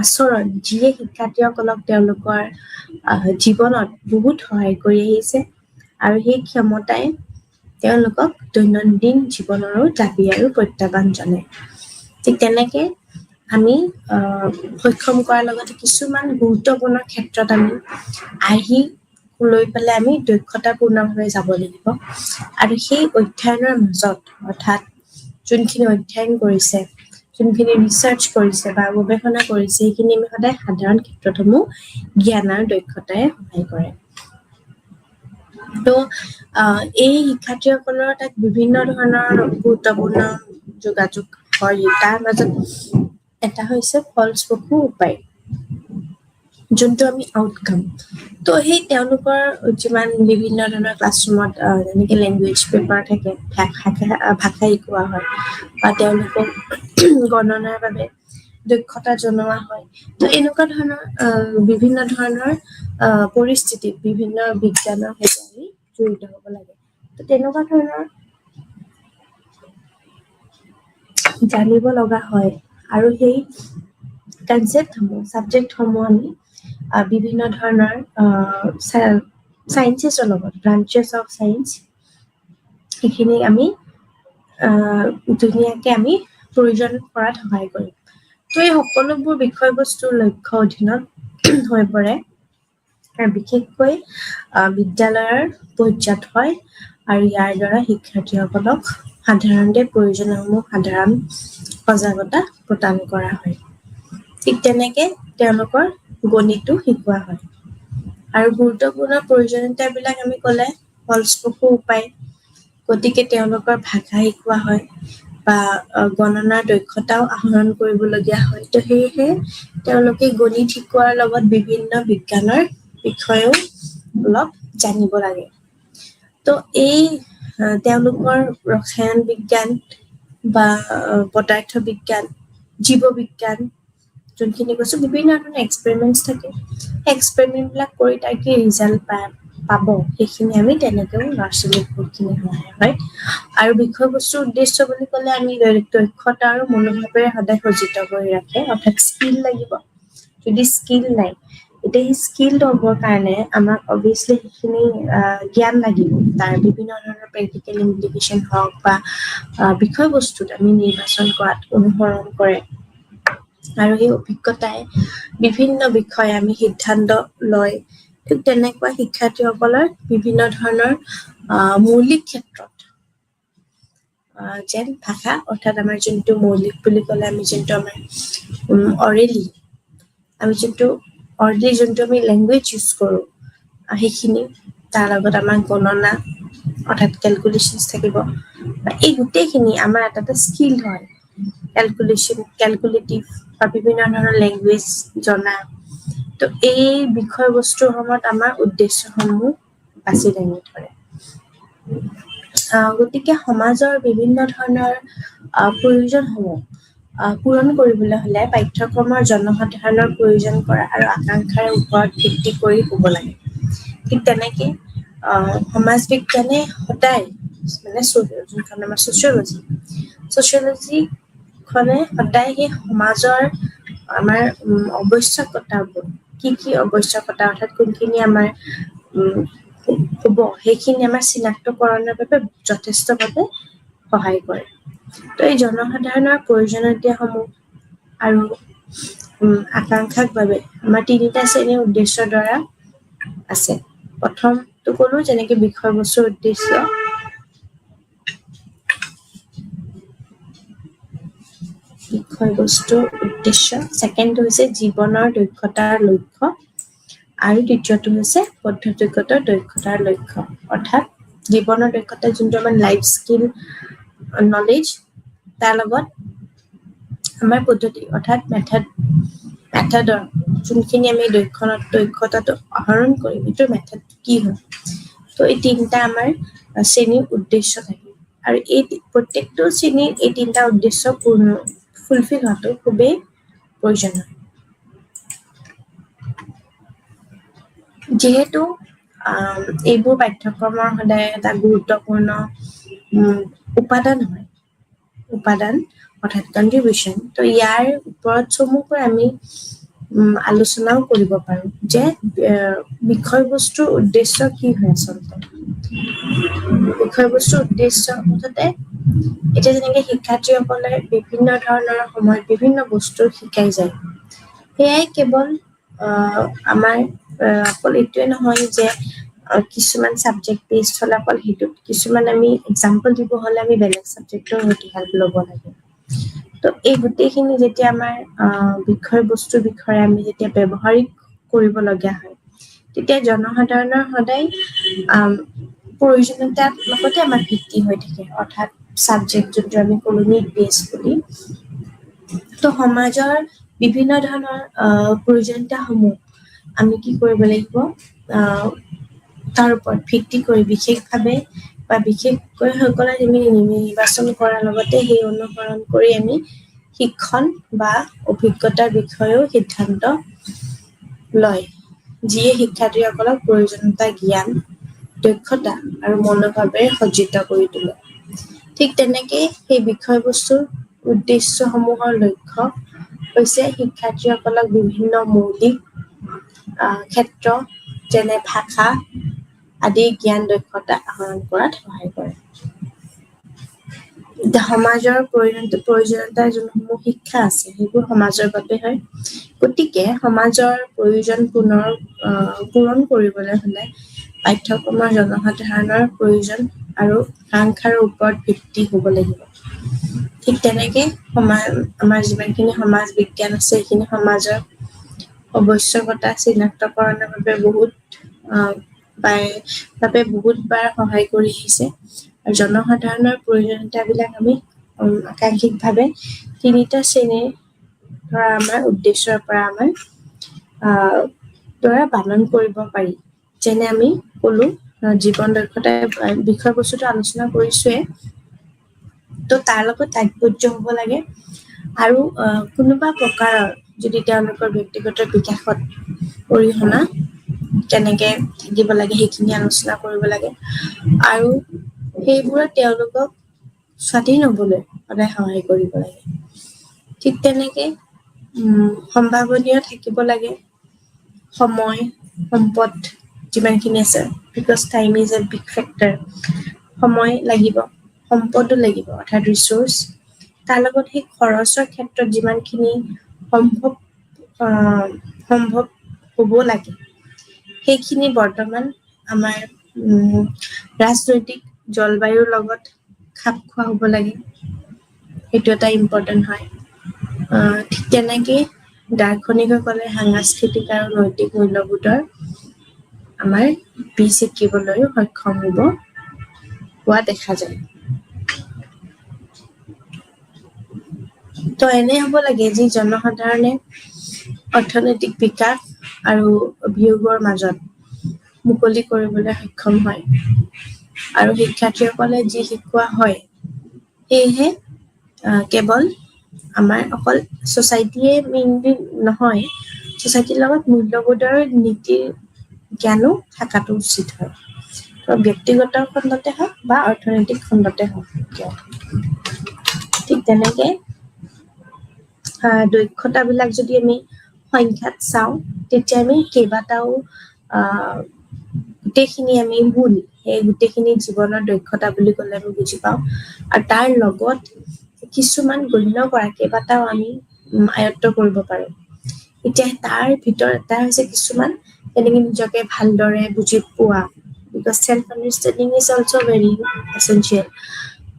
আচৰণ যিয়ে শিক্ষাৰ্থীসকলক তেওঁলোকৰ জীৱনত বহুত সহায় কৰি আহিছে আৰু সেই ক্ষমতাই তেওঁলোকক দৈনন্দিন জীৱনৰো দাবী আৰু প্ৰত্যাহ্বান জনায় ঠিক তেনেকে আমি সক্ষম কৰাৰ লগতে কিছুমান গুৰুত্বপূৰ্ণ ক্ষেত্ৰত আমি আৰ্হি লৈ পেলাই আমি দক্ষতাপূৰ্ণভাৱে যাব লাগিব আৰু সেই অধ্যয়নৰ মাজত অৰ্থাৎ যোনখিনি অধ্যয়ন কৰিছে যোনখিনি ৰিচাৰ্চ কৰিছে বা গৱেষণা কৰিছে সেইখিনি আমি সদায় সাধাৰণ ক্ষেত্ৰতসমূহ জ্ঞান আৰু দক্ষতাই সহায় কৰে তো এই শিক্ষাৰ্থীসকলৰ তাত বিভিন্ন ধৰণৰ গুৰুত্বপূৰ্ণ যোগাযোগ হয় তাৰ মাজত এটা হৈছে ফলস্বৰূপ উপায় যোনটো আমি আউটকাম তো সেই তেওঁলোকৰ যিমান বিভিন্ন ধৰণৰ ক্লাছৰুমত যেনেকৈ লেংগুৱেজ পেপাৰ থাকে ভাষা শিকোৱা হয় বা তেওঁলোকক গণনাৰ বাবে দক্ষতা জনোৱা হয় তো এনেকুৱা ধৰণৰ বিভিন্ন ধৰণৰ পৰিস্থিতিত বিভিন্ন বিজ্ঞানৰ সৈতে আমি জড়িত হ'ব লাগে তো তেনেকুৱা ধৰণৰ জানিব লগা হয় আৰু সেই কনচেপ্টসমূহ ছাবজেক্টসমূহ আমি বিভিন্ন ধৰণৰ চায়েন্সেছৰ লগত ব্ৰাঞ্চেছ অফ চায়েন্স সেইখিনি আমি ধুনীয়াকৈ আমি প্ৰয়োজন কৰাত সহায় কৰিম তো এই সকলোবোৰ বিষয়বস্তুৰ লক্ষ্য অধীনত হৈ পৰে আৰু বিশেষকৈ বিদ্যালয়ৰ পৰ্যায়ত হয় আৰু ইয়াৰ দ্বাৰা শিক্ষাৰ্থীসকলক সাধাৰণতে প্ৰয়োজনসমূহ সাধাৰণ সজাগতা প্ৰদান কৰা হয় ঠিক তেনেকৈ তেওঁলোকৰ গণিতো শিকোৱা হয় আৰু গুৰুত্বপূৰ্ণ প্ৰয়োজনীয়তাবিলাক আমি ক'লে ফলস্বৰূপ উপায় গতিকে তেওঁলোকৰ ভাষা শিকোৱা হয় বা গণনাৰ দক্ষতাও আহৰণ কৰিবলগীয়া হয় তো সেয়েহে তেওঁলোকে গণিত শিকোৱাৰ লগত বিভিন্ন বিজ্ঞানৰ বিষয়েও অলপ জানিব লাগে তো এই তেওঁলোকৰ ৰসায়ন বিজ্ঞান বা পদাৰ্থ বিজ্ঞান জীৱ বিজ্ঞান যোনখিনি কৈছোঁ বিভিন্ন ধৰণৰ এক্সপেৰিমেণ্টছ থাকে এক্সপেৰিমেণ্টবিলাক কৰি তাৰ কি ৰিজাল্ট পাব সেইখিনি আমি তেনেকৈও ল'ৰা ছোৱালীক বহুতখিনি সহায় হয় আৰু বিষয়বস্তুৰ উদ্দেশ্য বুলি ক'লে আমি দক্ষতা আৰু মনোভাৱেৰে সদায় সজ্জিত কৰি ৰাখে অৰ্থাৎ স্কিল লাগিব যদি স্কিল নাই এতিয়া সেই স্কিলড হ'বৰ কাৰণে আমাক অভিয়াছলি সেইখিনি জ্ঞান লাগিব তাৰ বিভিন্ন ধৰণৰ প্ৰেক্টিকেল ইমপ্লিকেশ্যন হওক বা বিষয়বস্তুত আমি নিৰ্বাচন কৰাত অনুসৰণ কৰে আৰু সেই অভিজ্ঞতাই বিভিন্ন বিষয়ে আমি সিদ্ধান্ত লয় ঠিক তেনেকুৱা শিক্ষাৰ্থীসকলৰ বিভিন্ন ধৰণৰ মৌলিক ক্ষেত্ৰত যেন ভাষা অৰ্থাৎ আমাৰ যোনটো মৌলিক বুলি ক'লে আমি যোনটো আমাৰ অৰেলি আমি যোনটো আমি লেংগুৱেজ ইউজ কৰোঁ সেইখিনি তাৰ লগত আমাৰ গণনা অৰ্থাৎ কেলকুলেশ্যনছ থাকিব এই গোটেইখিনি আমাৰ এটা স্কিল হয় কেলকুলেটিভ বা বিভিন্ন ধৰণৰ লেংগুৱেজ জনা তো এই বিষয়বস্তুসমূহত আমাৰ উদ্দেশ্যসমূহ বাছি দাঙি ধৰে গতিকে সমাজৰ বিভিন্ন ধৰণৰ প্ৰয়োজনসমূহ পূৰণ কৰিবলৈ হ'লে পাঠ্যক্ৰমৰ জনসাধাৰণৰ প্ৰয়োজন কৰা আৰু আকাংক্ষাৰ ওপৰত ভিত্তি কৰি হ'ব লাগে ঠিক তেনেকৈ সমাজ বিজ্ঞানে সদায় মানে যোনখন আমাৰ ছচিয়লজিখনে সদায় সেই সমাজৰ আমাৰ আৱশ্যকতাবোৰ কি আৱশ্যকতা অৰ্থাৎ কোনখিনি আমাৰ হ'ব সেইখিনি আমাৰ চিনাক্তকৰণৰ বাবে যথেষ্টভাৱে সহায় কৰে তো এই জনসাধাৰণৰ প্ৰয়োজনীয়তাসমূহ আৰু আকাংক্ষাক বাবে আমাৰ তিনিটা শ্ৰেণীৰ উদ্দেশ্যৰ দ্বাৰা আছে প্ৰথমটো ক'লো যেনেকৈ বিষয়বস্তুৰ উদ্দেশ্য ছেকেণ্ডটো হৈছে জীৱনৰ দক্ষতাৰ লক্ষ্য আৰু তৃতীয়টো হৈছে পদ্ধতিগত দক্ষতাৰ লক্ষ্য অৰ্থাৎ জীৱনৰ দক্ষতা যোনটো আমাৰ লাইফ স্কিল নলেজ তাৰ লগত আমাৰ পদ্ধতি অৰ্থাৎ মেথডৰ যোনখিনি আমি দক্ষতাটো আহৰণ কৰিম এইটোৰ মেথড কি হয় তো এই তিনিটা আমাৰ শ্ৰেণীৰ উদ্দেশ্য থাকে আৰু এই প্ৰত্যেকটো শ্ৰেণীৰ এই তিনিটা উদ্দেশ্য ফুলফিল হোৱাটো খুবেই প্ৰয়োজনীয় যিহেতু এইবোৰ পাঠ্যক্ৰমৰ সদায় এটা গুৰুত্বপূৰ্ণ উপাদান অৰ্থাৎ কন্ট্ৰিবিউশ্যন তো ইয়াৰ ওপৰত চমুকৈ আমি আলোচনাও কৰিব পাৰোঁ যে বিষয়বস্তুৰ উদ্দেশ্য কি হয় আচলতে বিষয়বস্তুৰ উদ্দেশ্য মুঠতে এতিয়া যেনেকৈ শিক্ষাৰ্থীসকলে বিভিন্ন ধৰণৰ সময়ত বিভিন্ন বস্তু শিকাই যায় সেয়াই কেৱল আমাৰ অকল এইটোৱে নহয় যে কিছুমান ছাবজেক্ট বেছড হ'লে অকল সেইটোত কিছুমান আমি এক্সাম্পল দিব হ'লে আমি বেলেগ ছাবজেক্টৰ সৈতে হেল্প ল'ব লাগে তো এই গোটেইখিনি যেতিয়া আমাৰ বিষয়বস্তুৰ বিষয়ে আমি যেতিয়া ব্যৱহাৰিক কৰিবলগীয়া হয় তেতিয়া জনসাধাৰণৰ সদায় প্ৰয়োজনীয়তাৰ লগতে আমাৰ ভিত্তি হৈ থাকে, অৰ্থাৎ ছাবজেক্ট যোনটো আমি ক'লো নিড বেছ বুলি। তো সমাজৰ বিভিন্ন ধৰণৰ প্ৰয়োজনীয়তাসমূহ আমি কি কৰিব লাগিব, তাৰ ওপৰত ভিত্তি কৰি বিশেষভাৱে বা বিশেষকৈ সকলে নিৰ্বাচন কৰাৰ লগতে সেই অনুসৰণ কৰি আমি শিক্ষণ বা অভিজ্ঞতাৰ বিষয়েও সিদ্ধান্ত লয়, যিয়ে শিক্ষাৰ্থীসকলক প্ৰয়োজনীয়তা জ্ঞান, দক্ষতা আৰু মনোভাৱেৰে সজ্জিত কৰি তোলে। ঠিক তেনেকৈ সেই বিষয়বস্তুৰ উদ্দেশ্যসমূহৰ লক্ষ্য হৈছে শিক্ষাৰ্থীসকলক বিভিন্ন মৌলিক ক্ষেত্ৰ যেনে ভাষা আদি জ্ঞান দক্ষতা আহৰণ কৰাত সহায় কৰে। সমাজৰ প্ৰয়োজনীয়তাৰ যোনসমূহ শিক্ষা আছে সেইবোৰ সমাজৰ বাবে হয়। গতিকে সমাজৰ প্ৰয়োজন পূৰণ কৰিবলৈ হ'লে পাঠ্যক্ৰমৰ জনসাধাৰণৰ প্ৰয়োজন আৰু আকাংক্ষাৰ ওপৰত ভিত্তি হ'ব লাগিব। ঠিক তেনেকে আমাৰ যিমানখিনি সমাজ বিজ্ঞান আছে সেইখিনি সমাজৰ আৱশ্যকতা চিনাক্তকৰণৰ বাবে বহুতবাৰ সহায় কৰি আহিছে। আৰু জনসাধাৰণৰ প্ৰয়োজনীয়তাবিলাক আমি আকাংক্ষিকভাৱে তিনিটা শ্ৰেণীৰ ধৰা আমাৰ উদ্দেশ্যৰ পৰা আমাৰ দ্বাৰা পালন কৰিব পাৰি। যেনে আমি ক'লো জীৱন দক্ষতাৰ বিষয়বস্তুটো আলোচনা কৰিছোৱে, তো তাৰ লগত তাৎপৰ্য হ'ব লাগে আৰু কোনোবা প্ৰকাৰৰ যদি তেওঁলোকৰ ব্যক্তিগত বিকাশত অৰিহণা কেনেকে থাকিব লাগে সেইখিনি আলোচনা কৰিব লাগে আৰু সেইবোৰত তেওঁলোকক স্বাধীন হ'বলৈ সদায় সহায় কৰিব লাগে। ঠিক তেনেকে সম্ভাৱনীয় থাকিব লাগে, সময় সম্পদ যিমানখিনি আছে, because time is a big factor. সময় লাগিব, সম্পদো লাগিব অৰ্থাৎ ৰিচোৰ্চ, তাৰ লগত সেই খৰচৰ ক্ষেত্ৰত যিমানখিনি সম্ভৱ হ'ব লাগে সেইখিনি বৰ্তমান আমাৰ ৰাজনৈতিক জলবায়ুৰ লগত খাপ খোৱা হ'ব লাগে, সেইটো এটা ইম্পৰ্টেণ্ট হয়। ঠিক তেনেকেই দাৰ্শনিকসকলে সাংস্কৃতিক আৰু নৈতিক মূল্যবোধৰ আমাৰ বীজ শিকিবলৈও সক্ষম হোৱা দেখা যায়। তো এনে হ'ব লাগে যি জনসাধাৰণে অৰ্থনৈতিক বিকাশ আৰু অভিযোগৰ মাজত মুকলি কৰিবলৈ সক্ষম হয় আৰু শিক্ষাৰ্থীসকলে যি শিকোৱা হয় সেয়েহে কেৱল আমাৰ অকল ছ'চাইটিয়ে মেইনলি নহয়, ছ'চাইটিৰ লগত মূল্যবোধৰ নীতিৰ জ্ঞানো থকাটো উচিত হয়, ব্যক্তিগত খণ্ডতে হওক বা অৰ্থনৈতিক খণ্ডতে হওক। ঠিক তেনেকে দক্ষতাবিলাক যদি আমি সংখ্যাত চাওঁ তেতিয়া আমি কেইবাটাও গোটেইখিনি আমি সেই গোটেইখিনি জীৱনৰ দক্ষতা বুলি ক'লে আমি বুজি পাওঁ আৰু তাৰ লগত কিছুমান গণ্য কৰা কেইবাটাও আমি আয়ত্ত কৰিব পাৰো। এতিয়া তাৰ ভিতৰত এটা হৈছে কিছুমান তেনেকে নিজকে ভালদৰে বুজি পোৱা, because shelf understanding is also' very essential.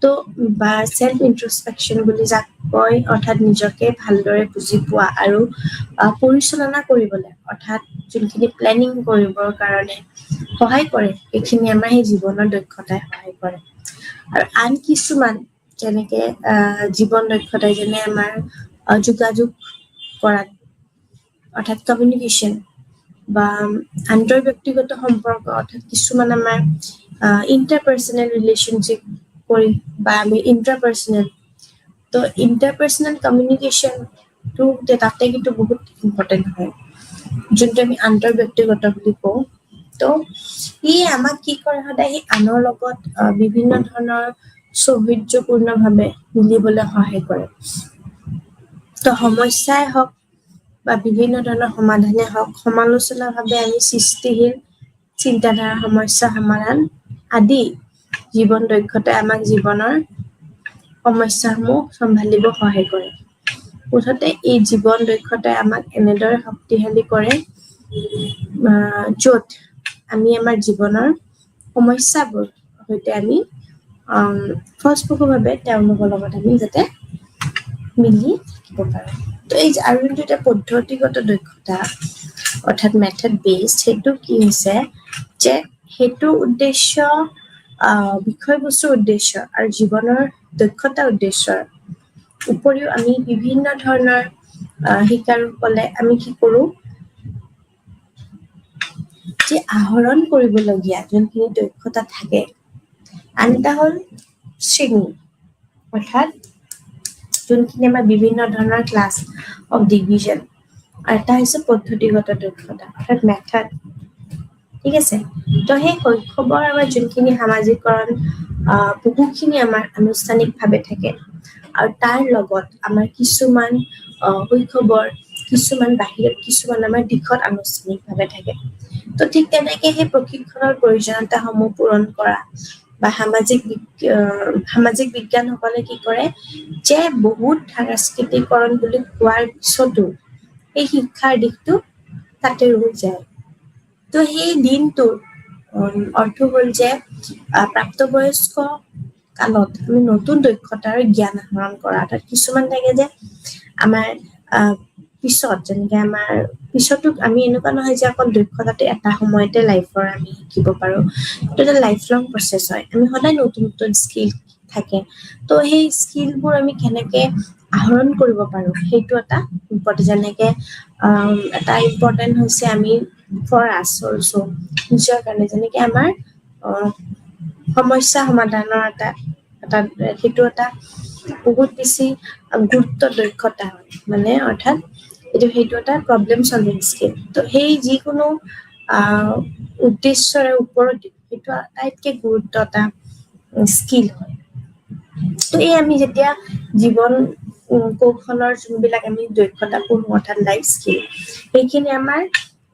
তো বা চেল্ফ ইন্ট্ৰস্পেকশ্যন বুলি যাক কয়, অৰ্থাৎ নিজকে ভালদৰে বুজি পোৱা আৰু পৰিচালনা কৰিবলৈ অৰ্থাৎ যোনখিনি প্লেনিং কৰিবৰ কাৰণে সহায় কৰে এইখিনি আমাৰ সেই জীৱনৰ দক্ষতাই সহায় কৰে। আৰু আন কিছুমান যেনেকে জীৱন দক্ষতাই যেনে আমাৰ যোগাযোগ কৰাত অৰ্থাৎ কমিউনিকেশ্যন বা আন্তঃব্যক্তিগত সম্পৰ্ক অৰ্থাৎ কিছুমান আমাৰ ইণ্টাৰপাৰ্চনেল ৰিলেশ্যনশ্বিপ কৰি বা আমি ইণ্ট্ৰাপাৰ্চনেল, তো ইণ্টাৰপাৰ্চনেল কমিউনিকেশ্যনটো তাতে কিন্তু বহুত ইম্পৰ্টেণ্ট হয়, যোনটো আমি আন্তঃব্যক্তিগত বুলি কওঁ। তো ই আমাক কি কৰে সদায় সেই আনৰ লগত বিভিন্ন ধৰণৰ সৌহাৰ্দ্যপূৰ্ণভাৱে মিলিবলৈ সহায় কৰে। তো সমস্যাই হওক বা বিভিন্ন ধৰণৰ সমাধানে হওক, সমালোচনাভাৱে আমি সৃষ্টিশীল চিন্তাধাৰা, সমস্যা সমাধান আদি জীৱন দক্ষতাই আমাক জীৱনৰ সমস্যাসমূহ চম্ভালিব সহায় কৰে। মুঠতে এই জীৱন দক্ষতাই আমাক এনেদৰে শক্তিশালী কৰে য'ত আমি আমাৰ জীৱনৰ সমস্যাবোৰ সৈতে আমি ফলপ্ৰসূভাৱে তেওঁলোকৰ লগত আমি যাতে মিলি থাকিব পাৰোঁ। তো এই আৰু যোনটো এটা পদ্ধতিগত দক্ষতা অৰ্থাৎ মেথড বেছড, সেইটো কি হৈছে যে সেইটো উদ্দেশ্য বিষয়বস্তুৰ উদ্দেশ্য আৰু জীৱনৰ দক্ষতা উদ্দেশ্যৰ উপৰিও আমি বিভিন্ন ধৰণৰ শিকাৰুসকলে আমি কি কৰোঁ যে আহৰণ কৰিবলগীয়া যোনখিনি দক্ষতা থাকে আন এটা হ'ল শ্ৰেণী অৰ্থাৎ যোনখিনি আমাৰ বিভিন্ন ধৰণৰ ক্লাছ অফ ডিভিজন আৰু এটা হৈছে পদ্ধতিগত দক্ষতা অৰ্থাৎ মেথড ঠিক আছে তো সেই শৈশৱৰ আমাৰ যোনখিনি সামাজিকৰণ বহুখিনি আমাৰ আনুষ্ঠানিকভাৱে থাকে আৰু তাৰ লগত আমাৰ কিছুমান শৈশৱৰ কিছুমান বাহিৰত কিছুমান আমাৰ দিশত আনুষ্ঠানিকভাৱে থাকে তো ঠিক তেনেকে সেই প্ৰশিক্ষণৰ প্ৰয়োজনীয়তাসমূহ পূৰণ কৰা বা সামাজিক বিজ্ঞানসকলে কি কৰে যে বহুত সাংস্কৃতিকৰণ বুলি কোৱাৰ পিছতো এই শিক্ষাৰ দিশটো তাতে ৰৈ যায় তো সেই দিনটোৰ অৰ্থ হ'ল যে প্ৰাপ্তবয়স্ক কালত আমি নতুন দক্ষতাৰ জ্ঞান আহৰণ কৰা অৰ্থাৎ কিছুমান থাকে যে আমাৰ পিছত যেনেকে আমাৰ পিছতো আমি এনেকুৱা নহয় যে অকল দক্ষতাটো এটা সময়তে লাইফৰ আমি শিকিব পাৰো এইটো এটা লাইফ লং প্ৰচেছ হয় আমি সদায় নতুন নতুন স্কিল থাকে তো সেই স্কিলবোৰ আমি কেনেকে আহৰণ কৰিব পাৰো সেইটো এটা ইম্পৰ্টেণ্ট যেনেকে এটা ইম্পৰ্টেণ্ট হৈছে আমি ফৰ আছ অলছ' নিজৰ কাৰণে যেনেকে আমাৰ সমস্যা সমাধানৰ এটা সেইটো এটা বহুত বেছি গুৰুত্ব দক্ষতা হয় মানে অৰ্থাৎ সেইটো এটা প্ৰব্লেম চলভিং স্কিল তো সেই যিকোনো উদ্দেশ্যৰে ওপৰত সেইটো আটাইতকৈ গুৰুত্ব এটা স্কিল হয় তো এই আমি যেতিয়া জীৱন কৌশলৰ যোনবিলাক আমি দক্ষতা পঢ়ো অৰ্থাৎ লাইফ স্কিল সেইখিনি আমাৰ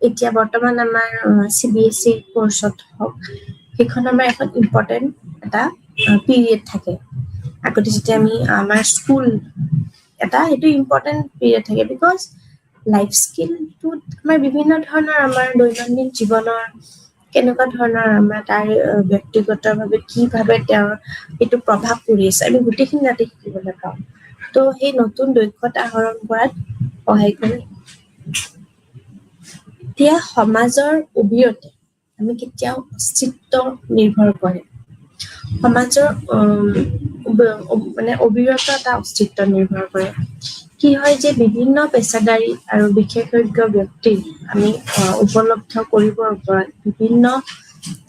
এতিয়া বৰ্তমান আমাৰ CBSE কোৰ্চত হওক সেইখন আমাৰ এখন ইম্পৰ্টেণ্ট এটা পিৰিয়ড থাকে আগতে যেতিয়া আমি আমাৰ স্কুল এটা সেইটো ইম্পৰ্টেণ্ট পিৰিয়ড থাকে বিকজ লাইফ স্কিলটোত আমাৰ বিভিন্ন ধৰণৰ আমাৰ দৈনন্দিন জীৱনৰ কেনেকুৱা ধৰণৰ আমাৰ তাৰ ব্যক্তিগতভাৱে কিভাৱে তেওঁৰ এইটো প্ৰভাৱ পৰি আছে আমি গোটেইখিনি তাতে শিকিবলৈ পাওঁ তো সেই নতুন দক্ষতা আহৰণ কৰাত সহায় কৰে এতিয়া সমাজৰ অবিৰতে আমি কেতিয়াও অস্তিত্ব নিৰ্ভৰ কৰে সমাজৰ মানে অবিৰত এটা অস্তিত্ব নিৰ্ভৰ কৰে কি হয় যে বিভিন্ন পেছাদাৰী আৰু বিশেষজ্ঞ ব্যক্তিক আমি উপলব্ধ কৰিবৰ ওপৰত বিভিন্ন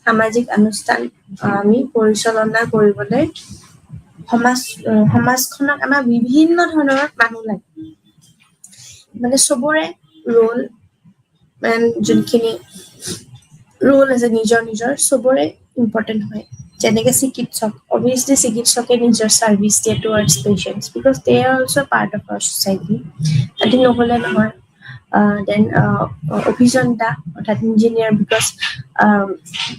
সামাজিক অনুষ্ঠান আমি পৰিচালনা কৰিবলৈ সমাজখনত আমাৰ বিভিন্ন ধৰণৰ মানুহ লাগে মানে চবৰে ৰোল যোনখিনি ৰোল আছে নিজৰ নিজৰ চবৰে ইম্পৰ্টেণ্ট হয় যেনেকে চিকিৎসক অভিয়াছলি চিকিৎসকে নিজৰ ছাৰ্ভিচ দিয়ে towards patients because they are also' part of our society তাতে নহ'লে নহয় দেন অভিযন্তা অৰ্থাৎ ইঞ্জিনিয়াৰ বিকজ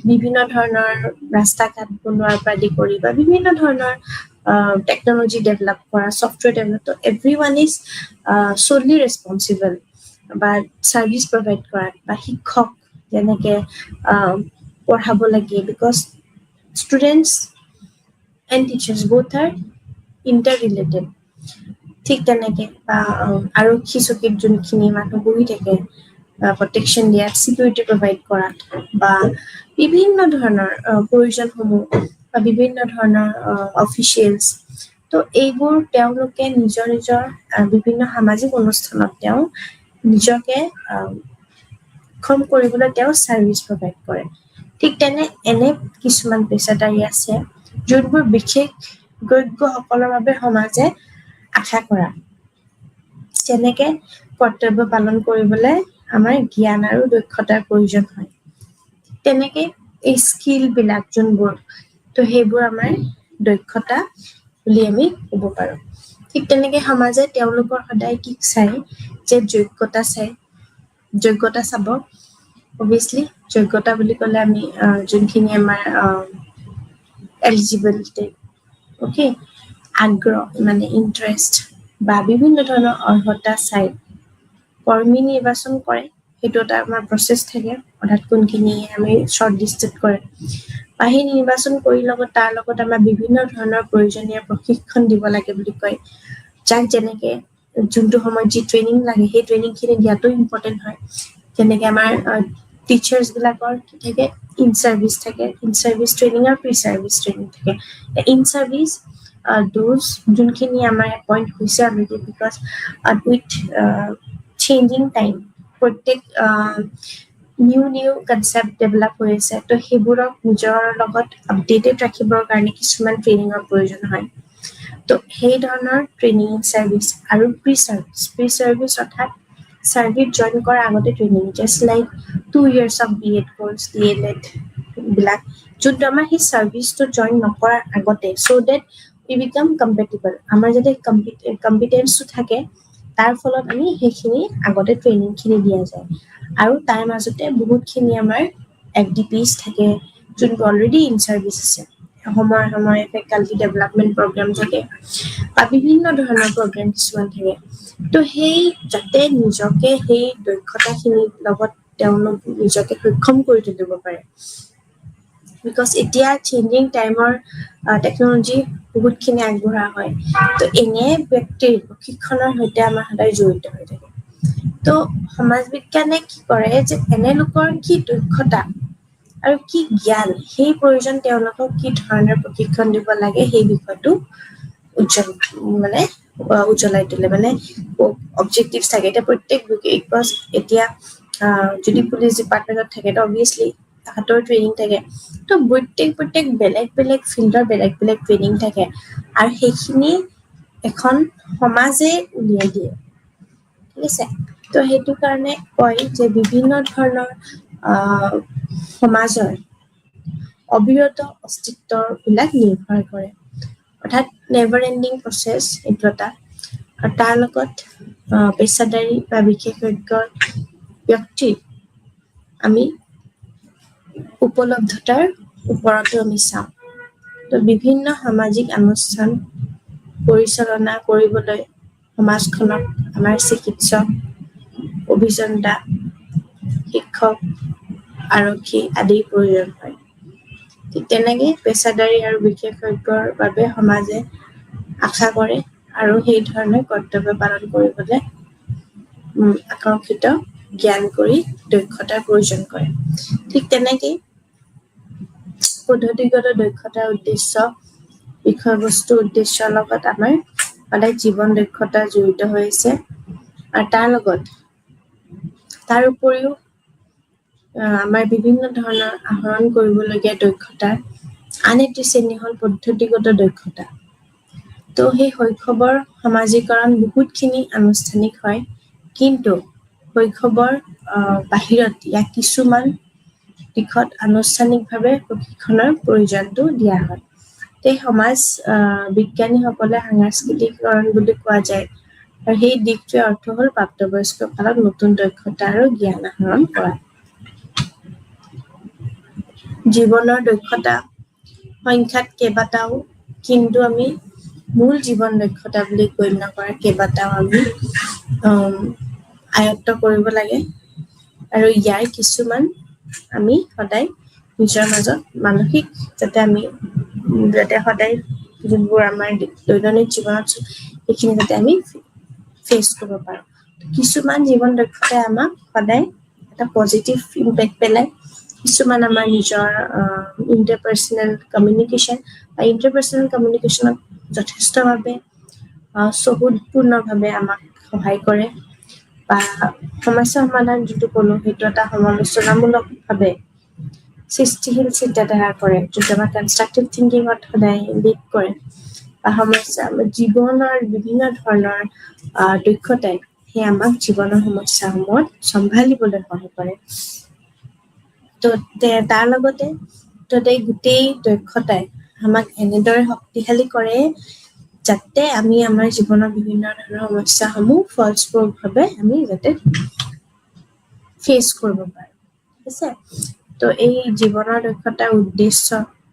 বিভিন্ন ধৰণৰ ৰাস্তা ঘাট বনোৱাৰ পৰা আদি কৰি বা বিভিন্ন ধৰণৰ টেকনলজি ডেভেলপ কৰা ছফ্টৱেৰ ডেভেলপ ত' এভৰি ওৱান ইজ চ'লি ৰেচপনচিবল বা ছাৰ্ভিচ প্ৰভাইড কৰাত বা শিক্ষক যেনেকে পঢ়াব লাগে because students and teachers both are interrelated ঠিক তেনেকে আৰক্ষী চকীত যোনখিনি মানুহ বহি থাকে প্ৰটেকশ্যন দিয়াত চিকিউৰিটি প্ৰভাইড কৰাত বা বিভিন্ন ধৰণৰ প্ৰয়োজনসমূহ বা বিভিন্ন ধৰণৰ অফিচিয়েলছ তো এইবোৰ তেওঁলোকে নিজৰ নিজৰ বিভিন্ন সামাজিক অনুষ্ঠানত তেওঁ নিজকে সক্ষম কৰিবলৈ তেওঁ ছাৰ্ভিচ প্ৰভাইড কৰে ঠিক এনে কিছুমান পেছাদাৰী আছে যোনবোৰ বিশেষজ্ঞসকলৰ বাবে সমাজে আশা কৰা যেনেকে কৰ্তব্য পালন কৰিবলৈ আমাৰ জ্ঞান আৰু দক্ষতাৰ প্ৰয়োজন হয় তেনেকে এই স্কিলবিলাক যোনবোৰ তো সেইবোৰ আমাৰ দক্ষতা বুলি আমি ক'ব পাৰোঁ ঠিক তেনেকে সমাজে তেওঁলোকৰ সদায় কি চাই যে যোগ্যতা চাব অভিয়াছলি যোগ্যতা বুলি ক'লে আমি যোনখিনি আমাৰ এলিজিবিলিটি অ'কে আগ্ৰহ মানে ইণ্টাৰেষ্ট বা বিভিন্ন ধৰণৰ অৰ্হতা চাই কৰ্মী নিৰ্বাচন কৰে সেইটো এটা আমাৰ প্ৰচেছ থাকে অৰ্থাৎ কোনখিনি আমি শ্বৰ্ট লিষ্টেড কৰে বা সেই নিৰ্বাচন কৰি তাৰ লগত আমাৰ বিভিন্ন ধৰণৰ প্ৰয়োজনীয় প্ৰশিক্ষণ দিব লাগে বুলি কয় যাক যেনেকে যোনটো সময়ত যি ট্ৰেইনিং লাগে সেই ট্ৰেইনিংখিনি দিয়াটো ইম্পৰ্টেণ্ট হয় যেনেকে আমাৰ টিচাৰ্ছ বিলাকৰ কি থাকে ইন চাৰ্ভিচ থাকে ইন চাৰ্ভিচ ট্ৰেইনিং আৰু প্ৰি চাৰ্ভিচ ট্ৰেইনিং থাকে ইন চাৰ্ভিচ দোজ যোনখিনি আমাৰ এপইণ্ট হৈছে already because with changing time প্ৰত্যেক নিউ কনচেপ্ট ডেভেলপ হৈ আছে তো সেইবোৰক নিজৰ লগত আপডেটেড ৰাখিবৰ কাৰণে কিছুমান ট্ৰেইনিঙৰ প্ৰয়োজন হয় তো সেই ধৰণৰ ট্ৰেইনিং চাৰ্ভিচ আৰু প্ৰি চাৰ্ভিচ অৰ্থাৎ চাৰ্ভিচ জইন কৰাৰ আগতে training just like 2 years of B.Ed course DLED বিলাক যোনটো আমাৰ সেই চাৰ্ভিচটো জইন নকৰাৰ আগতে so that we become compatible আমাৰ যাতে কম্পিটেন্সটো থাকে তাৰ ফলত আমি সেইখিনি আগতে ট্ৰেইনিংখিনি দিয়া যায় আৰু তাৰ মাজতে বহুতখিনি আমাৰ FDPs থাকে যোনটো অলৰেডি ইন চাৰ্ভিচ আছে সময়ে ফেকাল্টি ডেভেলপমেণ্ট প্ৰগ্ৰাম থাকে বা বিভিন্ন ধৰণৰ প্ৰগ্ৰাম কিছুমান থাকে তো সেই যাতে নিজকে সেই দক্ষতাখিনিৰ লগত তেওঁলোক নিজকে সক্ষম কৰি তুলিব পাৰে বিকজ এতিয়া চেঞ্জিং টাইমৰ টেকনলজি বহুতখিনি আগবঢ়া হয় তো এনে ব্যক্তিৰ প্ৰশিক্ষণৰ সৈতে আমাৰ সদায় জড়িত হৈ থাকে তো সমাজ বিজ্ঞানে কি কৰে যে এনে লোকৰ কি দক্ষতা আৰু কি জ্ঞান সেই প্ৰয়োজন তেওঁলোকক কি ধৰণৰ প্ৰশিক্ষণ দিব লাগে সেই বিষয়টো উজ্জ্বলাই তোলে মানে অবজেক্টিভছ থাকে এতিয়া প্ৰত্যেক বিকজ এতিয়া যদি পুলিচ ডিপাৰ্টমেণ্টত থাকে তো অবভিয়াছলি হাতৰ ট্ৰেইনিং থাকে তো প্ৰত্যেক বেলেগ ফিল্ডৰ বেলেগ ট্ৰেইনিং থাকে আৰু সেইখিনি এখন সমাজে উলিয়াই দিয়ে ঠিক আছে তো সেইটো কাৰণে কয় যে বিভিন্ন ধৰণৰ সমাজৰ অবিৰত অস্তিত্বৰ বিলাক নিৰ্ভৰ কৰে অৰ্থাৎ নেভাৰ এণ্ডিং প্ৰচেছ এইটো এটা আৰু তাৰ লগত পেছাদাৰী বা বিশেষজ্ঞ ব্যক্তিৰ আমি উপলব্ধতাৰ ওপৰতো আমি চাওঁ তো বিভিন্ন সামাজিক অনুষ্ঠান পৰিচালনা কৰিবলৈ সমাজখনত আমাৰ চিকিৎসক অভিযন্তা শিক্ষক আৰক্ষী আদিৰ প্ৰয়োজন হয় ঠিক তেনেকে পেছাদাৰী আৰু বিশেষজ্ঞৰ বাবে সমাজে আশা কৰে আৰু সেই ধৰণে কৰ্তব্য পালন কৰিবলৈ আকাংক্ষিত জ্ঞান কৰি দক্ষতাৰ প্ৰয়োজন কৰে ঠিক তেনেকেই পদ্ধতিগত দক্ষতাৰ উদ্দেশ্য বিষয়বস্তু উদ্দেশ্যৰ লগত আমাৰ সদায় জীৱন দক্ষতা জড়িত হৈ আছে আৰু তাৰ উপৰিও আমাৰ বিভিন্ন ধৰণৰ আহৰণ কৰিবলগীয়া দক্ষতাৰ আন এটি শ্ৰেণী হ'ল পদ্ধতিগত দক্ষতা তো সেই শৈশৱৰ সামাজিকৰণ বহুতখিনি আনুষ্ঠানিক হয় কিন্তু শৈশৱৰ বাহিৰত ইয়াক কিছুমান দিশত আনুষ্ঠানিকভাৱে প্ৰশিক্ষণৰ প্ৰয়োজনটো দিয়া হয় এই সমাজ বিজ্ঞানীসকলে সাংস্কৃতিকৰণ বুলি কোৱা যায় আৰু সেই দিশটোৰ অৰ্থ হ'ল প্ৰাপ্তবয়স্ক কালত নতুন দক্ষতা আৰু জ্ঞান আহৰণ কৰা জীৱনৰ দক্ষতা সংখ্যাত কেইবাটাও কিন্তু আমি মূল জীৱন দক্ষতা বুলি গণ্য কৰা কেইবাটাও আমি আয়ত্ত কৰিব লাগে আৰু ইয়াৰ কিছুমান আমি সদায় নিজৰ মাজত মানসিক যাতে সদায় যোনবোৰ আমাৰ দৈনন্দিন জীৱনত সেইখিনি যাতে আমি ফেচ কৰিব পাৰোঁ কিছুমান জীৱন দক্ষতাই আমাক সদায় এটা পজিটিভ ইম্পেক্ট পেলায় কিছুমান আমাৰ নিজৰ ইণ্টাৰপাৰ্চনেল কমিউনিকেশ্যনত যথেষ্টভাৱে চহুদপূৰ্ণভাৱে আমাক সহায় কৰে বা সমস্যা সমাধান যিটো ক'লো সেইটো এটা সমালোচনামূলকভাৱে সৃষ্টিশীল চিন্তাধাৰা কৰে যোনটো আমাৰ কনষ্ট্ৰাকটিভ থিংকিঙত সদায় লিড কৰে বা জীৱনৰ বিভিন্ন ধৰণৰ দক্ষতাই সেই আমাক জীৱনৰ সমস্যাসমূহত চম্ভালিবলৈ সহায় কৰে তো তাৰ লগতে গোটেই দক্ষতাই আমাক এনেদৰে শক্তিশালী কৰে যাতে আমি আমাৰ জীৱনৰ বিভিন্ন ধৰণৰ সমস্যাসমূহ ফলস্বৰূপভাৱে আমি যাতে ফেচ কৰিব পাৰোঁ ঠিক আছে তো এই জীৱনৰ দক্ষতাৰ উদ্দেশ্য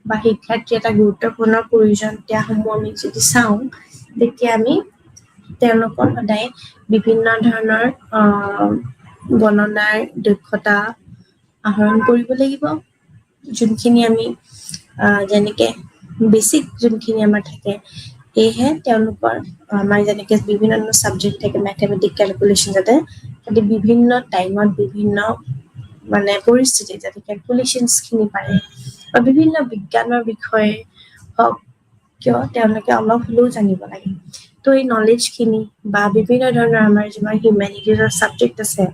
বা শিক্ষাৰ্থী এটা গুৰুত্বপূৰ্ণ প্ৰয়োজনীয়তাসমূহ আমি যদি চাওঁ তেতিয়া আমি তেওঁলোকৰ সদায় বিভিন্ন ধৰণৰ গণনাৰ দক্ষতা আহৰণ কৰিব লাগিব যোনখিনি আমি যেনেকৈ বেছিক যোনখিনি আমাৰ থাকে সেয়েহে তেওঁলোকৰ আমাৰ যেনেকৈ বিভিন্ন ধৰণৰ ছাবজেক্ট থাকে মেথমেটিক কেলকুলেশ্যন যাতে বিভিন্ন টাইমত বিভিন্ন মানে পৰিস্থিতি যাতে কেলকুলেশ্যনছখিনি পাৰে বা বিভিন্ন বিজ্ঞানৰ বিষয়ে হওক কিয় তেওঁলোকে অলপ হ'লেও জানিব লাগে তো এই নলেজখিনি বা বিভিন্ন ধৰণৰ আমাৰ যিমান হিউমেনিটিজৰ ছাবজেক্ট আছে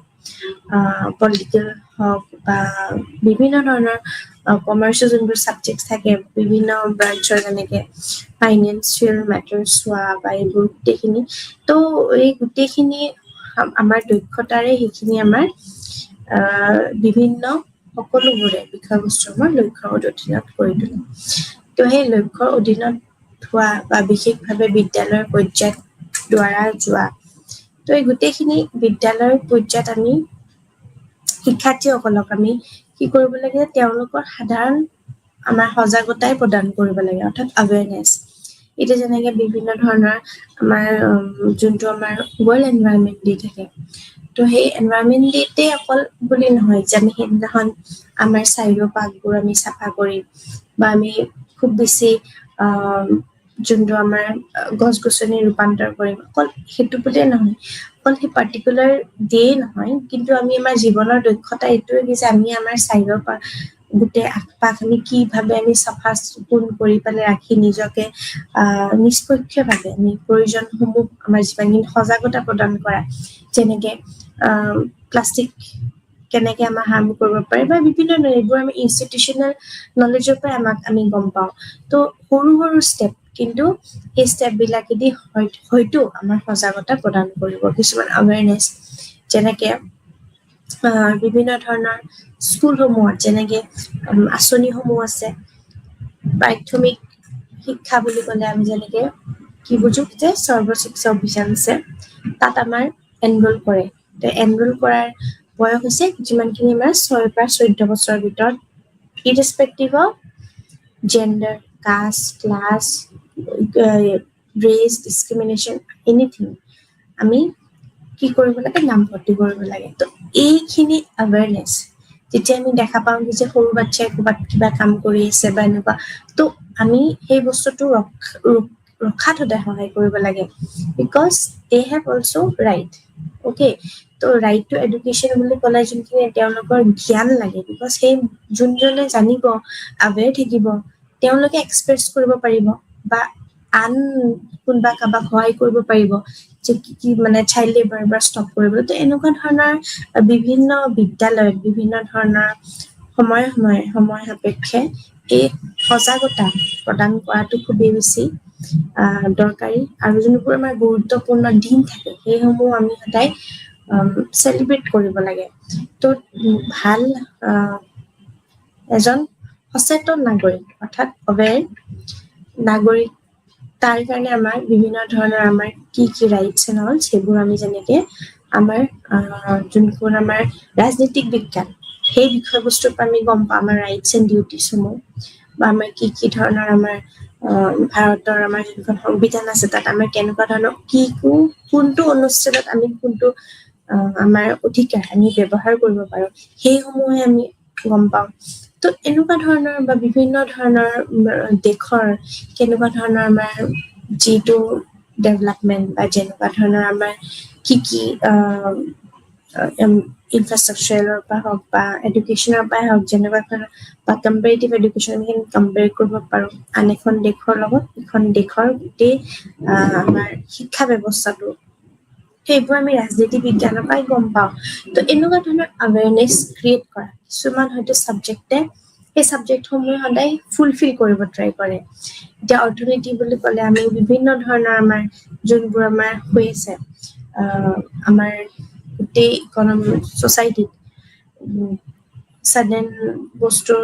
পলিটিকেল হওক বা বিভিন্ন ধৰণৰ কমাৰ্চৰ যোনবোৰ ছাবজেক্ট থাকে বিভিন্ন ব্ৰাঞ্চৰ যেনেকৈ ফাইনেন্সিয়েল মেটাৰ্ছ হোৱা বা এইবোৰ গোটেইখিনি তো এই গোটেইখিনি আমাৰ দক্ষতাৰে সেইখিনি আমাৰ বিভিন্ন সকলোবোৰে বিষয়বস্তু আমাৰ লক্ষ্যৰ অধীনত কৰি তোলে তো সেই লক্ষ্যৰ অধীনত হোৱা বা বিশেষভাৱে বিদ্যালয়ৰ পৰ্যায়ত দ্বাৰা যোৱা তো এই গোটেইখিনি বিদ্যালয়ৰ পৰ্যায়ত আমি শিক্ষাৰ্থীসকলক আমি কি কৰিব লাগে তেওঁলোকৰ সাধাৰণ আমাৰ সজাগতাই প্ৰদান কৰিব লাগে অৰ্থাৎ আৱেৰনেছ এতিয়া যেনেকে বিভিন্ন ধৰণৰ আমাৰ যোনটো আমাৰ ৱৰ্ল্ড এনভাইৰনমেণ্ট ডে থাকে তো সেই এনভাইৰনমেণ্ট ডেতে অকল বুলি নহয় যে আমি সেইদিনাখন আমাৰ চাৰিওপাশবোৰ আমি চাফা কৰিম বা আমি খুব বেছি যোনটো আমাৰ গছ গছনি ৰূপান্তৰ কৰিম অকল সেইটো বুলিয়ে নহয় অকল সেই পাৰ্টিকুলাৰ ডে নহয় কিন্তু আমি আমাৰ জীৱনৰ দক্ষতা এইটোৱে যে আমি আমাৰ চাৰিওপাশ গোটেই আশপাশ আমি কিভাৱে আমি চাফা চিকুণ কৰি পেলাই ৰাখি নিজকে নিষ্পক্ষভাৱে আমি প্ৰয়োজনসমূহ আমাৰ যিমানখিনি সজাগতা প্ৰদান কৰা যেনেকে প্লাষ্টিক কেনেকে আমাৰ হাৰ্ম কৰিব পাৰে বা বিভিন্ন ধৰণৰ এইবোৰ আমি ইনষ্টিটিউচনেল নলেজৰ পৰাই আমি গম পাওঁ তো সৰু সৰু ষ্টেপ কিন্তু এই ষ্টেপবিলাকেদি হয়তো আমাৰ সজাগতা প্ৰদান কৰিব কিছুমান আৱেৰনেছ যেনেকে বিভিন্ন ধৰণৰ স্কুলসমূহত যেনেকে আঁচনিসমূহ আছে প্ৰাথমিক শিক্ষা বুলি ক'লে আমি যেনেকে কি বুজো যে সৰ্বশিক্ষা অভিযান আছে তাত আমাৰ এনৰোল কৰে তো এনৰোল কৰাৰ বয়স হৈছে যিমানখিনি আমাৰ 6 পৰা 14 বছৰৰ ভিতৰত ইৰেছপেক্টিভ অফ জেণ্ডাৰ কাষ্ট ক্লাছ ৰেচ ডিছক্ৰিমিনেশ্যন এনিথিং আমি কি কৰিব লাগে নাম ভৰ্তি কৰিব লাগে তো এইখিনি আৱেৰনেছ যেতিয়া আমি দেখা পাওঁ যে সৰু বাচ্ছাই ক'ৰবাত কিবা কাম কৰি আছে বা এনেকুৱা তো আমি সেই বস্তুটো ৰখাত সদায় সহায় কৰিব লাগে because they have also' right okay তো ৰাইট টু এডুকেশ্যন বুলি ক'লে যোনখিনি তেওঁলোকৰ জ্ঞান লাগে বিকজ সেই যোনজনে জানিব আৱেৰ থাকিব তেওঁলোকে এক্সপ্ৰেছ কৰিব পাৰিব বা আন কোনোবা কাৰোবাক সহায় কৰিব পাৰিব যে কি মানে চাইল্ড লেবাৰৰ পৰা ষ্টপ কৰিবলৈ তো এনেকুৱা ধৰণৰ বিভিন্ন বিদ্যালয়ত বিভিন্ন ধৰণৰ সময় সাপেক্ষে এই সজাগতা প্ৰদান কৰাটো খুবেই বেছি দৰকাৰী আৰু যোনবোৰ আমাৰ গুৰুত্বপূৰ্ণ দিন থাকে সেইসমূহ আমি সদায় চেলিব্ৰেট কৰিব লাগে তো ভাল এজন সচেতন নাগৰিক অৰ্থাৎ অৱেৰ নাগৰিক তাৰ কাৰণে আমাৰ বিভিন্ন ধৰণৰ আমাৰ কি ৰাইটছ এণ্ড অল সেইবোৰ আমি যেনেকে আমাৰ যোনখন আমাৰ ৰাজনীতিক বিজ্ঞান সেই বিষয়বস্তুৰ পৰা আমি গম পাওঁ আমাৰ ৰাইটছ এণ্ড ডিউটিছসমূহ বা আমাৰ কি ধৰণৰ আমাৰ ভাৰতৰ আমাৰ যোনখন সংবিধান আছে তাত আমাৰ কেনেকুৱা ধৰণৰ কোনটো অনুচ্ছেদত আমি কোনটো আমাৰ অধিকাৰ আমি ব্যৱহাৰ কৰিব পাৰোঁ সেইসমূহে আমি গম পাওঁ তো এনেকুৱা ধৰণৰ বা বিভিন্ন ধৰণৰ দেশৰ কেনেকুৱা ধৰণৰ আমাৰ যিটো ডেভেলপমেণ্ট বা যেনেকুৱা ধৰণৰ আমাৰ কি ইনফ্ৰাষ্ট্ৰাকচাৰৰ পৰা হওক বা এডুকেশ্যনৰ পৰাই হওক যেনেকুৱা ধৰণৰ বা কম্পেৰেটিভ এডুকেশ্যন আমি কম্পেয়াৰ কৰিব পাৰোঁ আন এখন দেশৰ লগত এখন দেশৰ গোটেই আমাৰ শিক্ষা ব্যৱস্থাটো সেইবোৰ আমি ৰাজনীতি বিজ্ঞানৰ পৰাই গম পাওঁ তো এনেকুৱা ধৰণৰ আৱেৰনেছ ক্ৰিয়েট কৰা কিছুমান হয়তো ছাবজেক্টে সেই ছাবজেক্টসমূহে সদায় ফুলফিল কৰিব ট্ৰাই কৰে এতিয়া অৰ্থনীতি বুলি ক'লে আমি বিভিন্ন ধৰণৰ আমাৰ যোনবোৰ আমাৰ হৈ আছে আমাৰ গোটেই ইকনমি ছ'চাইটিত ছাডেন বস্তুৰ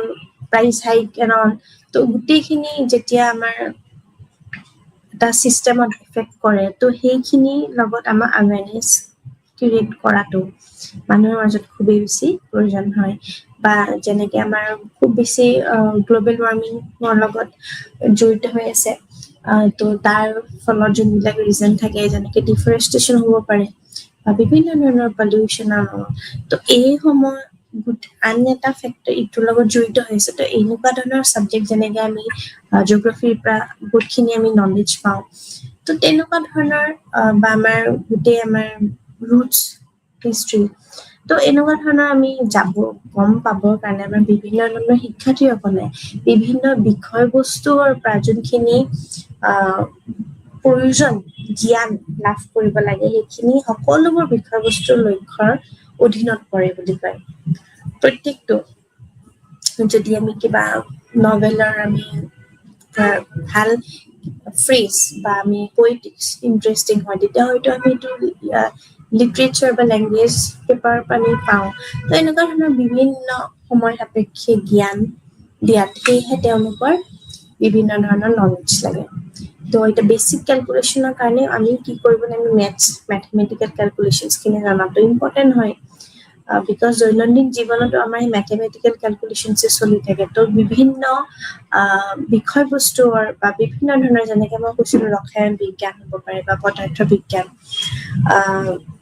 প্ৰাইচ হাইক এণ্ড অল তো গোটেইখিনি যেতিয়া আমাৰ এটা চিষ্টেমত এফেক্ট কৰে তো সেইখিনি লগত আমাৰ আৱেৰনেছ ক্ৰিয়েট কৰাটো মানুহৰ মাজত খুবেই বেছি প্ৰয়োজন হয় বা যেনেকে আমাৰ খুব বেছি গ্ল'বেল ৱাৰ্মিঙৰ লগত জড়িত হৈ আছে তো তাৰ ফলত যোনবিলাক ৰিজন থাকে যেনেকে ডিফৰেষ্টেশ্যন হ'ব পাৰে বা বিভিন্ন ধৰণৰ পলিউশ্যনৰ তো এইসমূহ আন এটা ফেক্টৰ ইটোৰ লগত জড়িত হৈছে তো এনেকুৱা ধৰণৰ ছাবজেক্ট যেনেকে আমি জিঅ'গ্ৰাফিৰ পৰা বহুতখিনি আমি নলেজ পাওঁ তো তেনেকুৱা ধৰণৰ বা আমাৰ গোটেই আমাৰ ৰুটছ হিষ্ট্ৰী তো এনেকুৱা ধৰণৰ আমি যাব গম পাবৰ কাৰণে আমাৰ বিভিন্ন ধৰণৰ শিক্ষাৰ্থীসকলে বিভিন্ন বিষয়বস্তুৰ পৰা যোনখিনি প্ৰয়োজন জ্ঞান লাভ কৰিব লাগে সেইখিনি সকলোবোৰ বিষয়বস্তুৰ লক্ষ্যৰ অধীনত পৰে বুলি কয় প্ৰত্যেকটো যদি আমি কিবা নভেলৰ আমি ভাল ফ্ৰেজ বা আমি পয়েটিক্স ইন্টাৰেষ্টিং হয় তেতিয়া হয়তো আমি এইটো লিটাৰেচাৰ বা লেংগুৱেজ পেপাৰ আমি পাওঁ তো এনেকুৱা ধৰণৰ বিভিন্ন সময় সাপেক্ষে জ্ঞান দিয়াত সেয়েহে তেওঁলোকৰ বিভিন্ন ধৰণৰ নলেজ লাগে তো এটা বেসিক ক্যালকুলেশনৰ কাৰণে আমি কি কৰিব লাগে মেথমেটিক্যাল ক্যালকুলেশনছখিনি জানাটো ইম্পৰ্টেন্ট হয় বিকজ দৈনন্দিন জীৱনতো আমাৰ মেথমেটিক্যাল ক্যালকুলেশনছ চলি থাকে তো বিভিন্ন বিষয়বস্তুৰ বা বিভিন্ন ধৰণৰ যেনেকৈ মই কৈছিলো ৰসায়ন বিজ্ঞান হ'ব পাৰে বা পদাৰ্থ বিজ্ঞান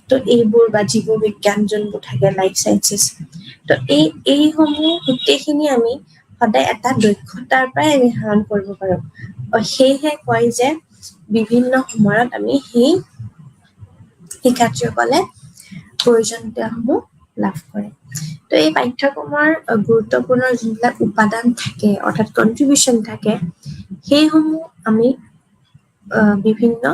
তো এইবোৰ বা জীৱ বিজ্ঞান যোনবোৰ থাকে লাইফ সায়েন্সেছ তো এইসমূহ গোটেইখিনি আমি সদায় এটা দক্ষতাৰ পৰাই আমি আহৰণ কৰিব পাৰোঁ সেয়েহে কয় যে বিভিন্ন সময়ত আমি সেই শিক্ষাৰ্থীসকলে প্ৰয়োজনীয়তাসমূহ লাভ কৰে তো এই পাঠ্যক্ৰমৰ গুৰুত্বপূৰ্ণ যিবিলাক উপাদান থাকে অৰ্থাৎ কন্ট্ৰিবিউশন থাকে সেইসমূহ আমি বিভিন্ন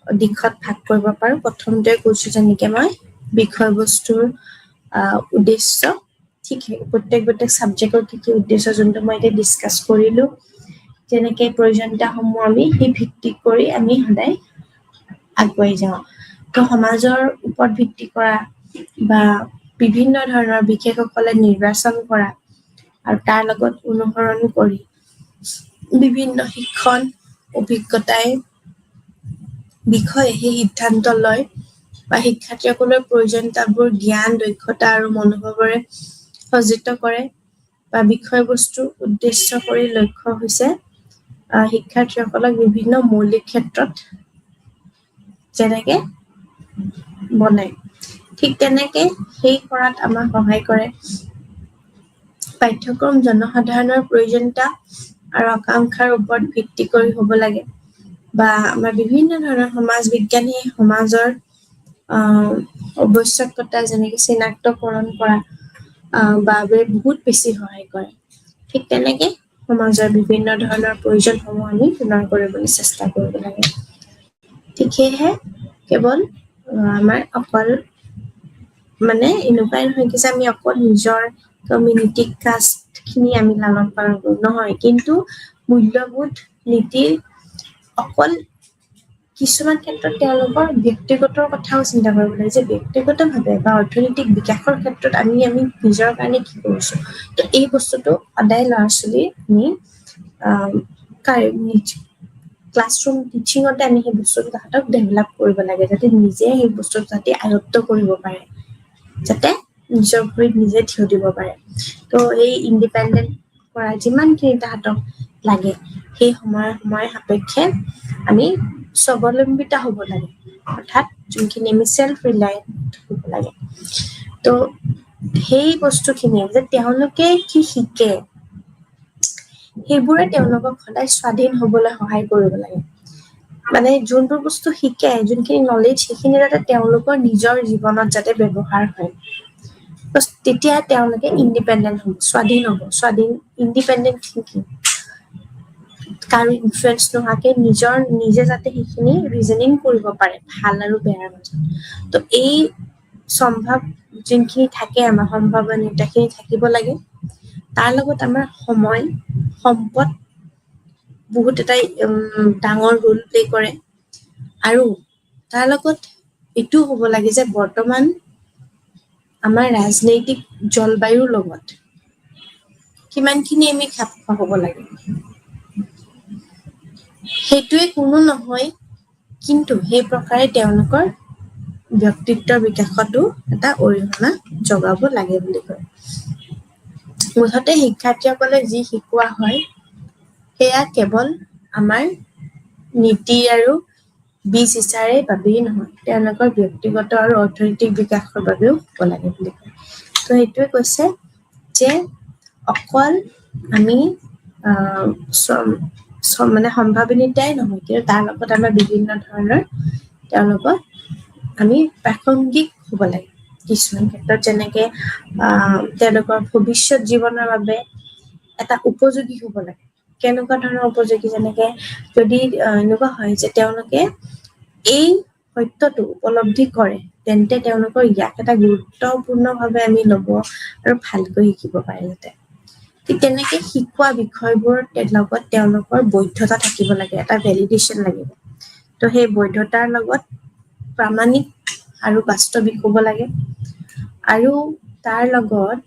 দিশত ভাগ কৰিব পাৰোঁ প্ৰথমতে কৈছোঁ যেনেকৈ মই বিষয়বস্তুৰ উদ্দেশ্য ঠিক প্ৰত্যেক সাবজেক্টৰ কি উদ্দেশ্য যোনটো মই এতিয়া ডিছকাছ কৰিলোঁ যেনেকৈ প্ৰয়োজনীয়তাসমূহ আমি সেই ভিত্তি কৰি আমি সদায় আগুৱাই যাওঁ তো সমাজৰ ওপৰত ভিত্তি কৰা বা বিভিন্ন ধৰণৰ বিশেষসকলে নিৰ্বাচন কৰা আৰু তাৰ লগত অনুসৰণ কৰি বিভিন্ন শিক্ষণ অভিজ্ঞতাই বিষয়ে সেই সিদ্ধান্ত লয় বা শিক্ষাৰ্থীসকলৰ প্ৰয়োজনীয়তাবোৰ জ্ঞান দক্ষতা আৰু মনোভাৱেৰে সজ্জিত কৰে বা বিষয়বস্তুৰ উদ্দেশ্য কৰি লক্ষ্য হৈছে শিক্ষাৰ্থীসকলক বিভিন্ন মৌলিক ক্ষেত্ৰত যেনেকৈ বনায় ঠিক তেনেকে সেই কৰাত আমাক সহায় কৰে পাঠ্যক্ৰম জনসাধাৰণৰ প্ৰয়োজনীয়তা আৰু আকাংক্ষাৰ ওপৰত ভিত্তি কৰি হ'ব লাগে বা আমাৰ বিভিন্ন ধৰণৰ সমাজ বিজ্ঞানী সমাজৰ আৱশ্যকতা যেনেকৈ চিনাক্তকৰণ কৰা বাবে বহুত বেছি সহায় কৰে ঠিক তেনেকৈ সমাজৰ বিভিন্ন ধৰণৰ প্ৰয়োজনসমূহ আমি পূৰণ কৰিবলৈ চেষ্টা কৰিব লাগে ঠিক সেয়েহে কেৱল আমাৰ অকল মানে এনেকুৱাই নহয় কি যে আমি অকল নিজৰ কমিউনিটি কাষ্টখিনি আমি লালন পালন কৰোঁ নহয় কিন্তু মূল্যবোধ নীতিৰ অকল কিছুমান ক্ষেত্ৰত তেওঁলোকৰ ব্যক্তিগত কথাও চিন্তা কৰিব লাগে যে ব্যক্তিগতভাৱে বা অৰ্থনৈতিক বিকাশৰ ক্ষেত্ৰত আমি নিজৰ কাৰণে কি কৰিছোঁ তো এই বস্তুটো সদায় ল'ৰা ছোৱালী আমি ক্লাছৰুম টিচিঙতে আমি সেই বস্তুটো তাহাঁতক ডেভেলপ কৰিব লাগে যাতে নিজে সেই বস্তুটো যাতে আয়ত্ত কৰিব পাৰে যাতে নিজৰ ভৰিত নিজে থিয় দিব পাৰে তো এই ইণ্ডিপেণ্ডেণ্ট কৰা যিমানখিনি তাহাঁতক লাগে সেই সময় সাপেক্ষে আমি স্বাৱলম্বিতা হ'ব লাগে অৰ্থাৎ যোনখিনি আমি সেল্ফ ৰিলায়েণ্ট হ'ব লাগে তো সেই বস্তুখিনি যে তেওঁলোকে কি শিকে সেইবোৰে তেওঁলোকক সদায় স্বাধীন হ'বলৈ সহায় কৰিব লাগে মানে যোনবোৰ বস্তু শিকে যোনখিনি নলেজ সেইখিনি যাতে তেওঁলোকৰ নিজৰ জীৱনত যাতে ব্যৱহাৰ হয় তেতিয়া তেওঁলোকে ইণ্ডিপেণ্ডেণ্ট হ'ব স্বাধীন ইণ্ডিপেণ্ডেণ্ট থিংকিং কাৰো ইনফ্লুৱেঞ্চ নোহোৱাকৈ নিজে যাতে সেইখিনি ৰিজনিং কৰিব পাৰে ভাল আৰু বেয়াৰ মাজত তো এই সম্ভৱ যোনখিনি থাকে আমাৰ সম্ভাৱনীয়তাখিনি থাকিব লাগে তাৰ লগত আমাৰ সময় সম্পদ বহুত এটা ডাঙৰ ৰোল প্লে কৰে আৰু তাৰ লগত এইটো হ'ব লাগে যে বৰ্তমান আমাৰ ৰাজনৈতিক জলবায়ুৰ লগত কিমানখিনি আমি খাপ খোৱা হ'ব লাগে সেইটোৱে কোনো নহয় কিন্তু সেই প্ৰকাৰে তেওঁলোকৰ ব্যক্তিত্বৰ বিকাশতো এটা অৰিহণা যোগাব লাগে বুলি কয় মুঠতে শিক্ষাৰ্থীসকলে যি শিকোৱা হয় সেয়া কেৱল আমাৰ নীতি আৰু বীজ সিঁচাৰে বাবেই নহয় তেওঁলোকৰ ব্যক্তিগত আৰু অৰ্থনৈতিক বিকাশৰ বাবেও হ'ব লাগে বুলি কয় তো সেইটোৱে কৈছে যে অকল আমি মানে সম্ভাৱনীয়তাই নহয় কিন্তু তাৰ লগত আমাৰ বিভিন্ন ধৰণৰ তেওঁলোকৰ আমি প্ৰাসংগিক হ'ব লাগে কিছুমান ক্ষেত্ৰত যেনেকে তেওঁলোকৰ ভৱিষ্যত জীৱনৰ বাবে এটা উপযোগী হ'ব লাগে কেনেকুৱা ধৰণৰ উপযোগী যেনেকে যদি এনেকুৱা হয় যে তেওঁলোকে এই সত্যটো উপলব্ধি কৰে তেন্তে তেওঁলোকৰ ইয়াক এটা গুৰুত্বপূৰ্ণভাৱে আমি ল'ব আৰু ভালকৈ শিকিব পাৰে যাতে ঠিক তেনেকে শিকোৱা বিষয়বোৰ লগত তেওঁলোকৰ বৈধতা থাকিব লাগে এটা ভেলিডেশ্যন লাগিব তো সেই বৈধতাৰ লগত প্ৰামাণিক আৰু বাস্তৱিক হ'ব লাগে আৰু তাৰ লগত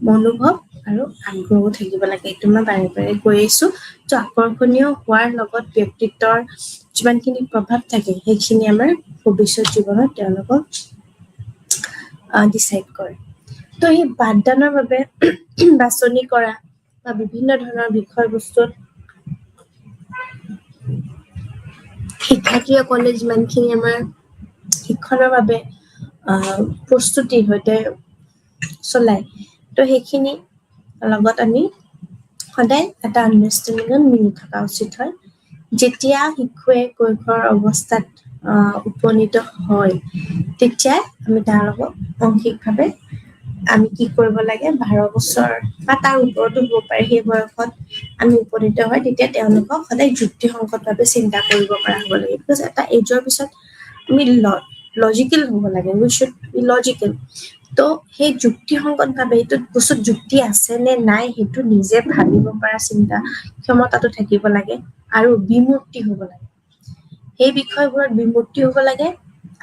মনোভাৱ আৰু আগ্ৰহ থাকিব লাগে এইটো মই বাৰে বাৰে কৈ আহিছো তো আকৰ্ষণীয় হোৱাৰ লগত ব্যক্তিত্বৰ যিমানখিনি প্ৰভাৱ থাকে সেইখিনি আমাৰ ভৱিষ্যত জীৱনত তেওঁলোকক ডিচাইড কৰে তো এই পাঠদানৰ বাবে বাছনি কৰা বা বিভিন্ন ধৰণৰ বিষয়বস্তুত শিক্ষাৰ্থীসকলে যিমানখিনি আমাৰ শিক্ষণৰ বাবে প্ৰস্তুতিৰ সৈতে চলায় তো সেইখিনি লগত আমি সদায় এটা আণ্ডাৰষ্টেণ্ডিঙত মিলি থকা উচিত হয় যেতিয়া শিশুৱে কৈশোৰ অৱস্থাত উপনীত হয় তেতিয়া আমি তাৰ লগত অংশিকভাৱে আমি কি কৰিব লাগে 12 বছৰ বা তাৰ ওপৰতো হ'ব পাৰে সেই বয়সত আমি উপনীত হয় তেতিয়া তেওঁলোকক সদায় যুক্তিসংগতভাৱে চিন্তা কৰিব পৰা হ'ব লাগে বিকজ এটা এজৰ পিছত আমি লজিকেল হ'ব লাগে উই শুড বি লজিকেল তো সেই যুক্তিসংগতভাৱে এইটো বস্তুত যুক্তি আছে নে নাই সেইটো নিজে ভাবিব পৰা চিন্তা ক্ষমতাটো থাকিব লাগে আৰু বিমূৰ্তি হ'ব লাগে সেই বিষয়বোৰত বিমূৰ্তি হ'ব লাগে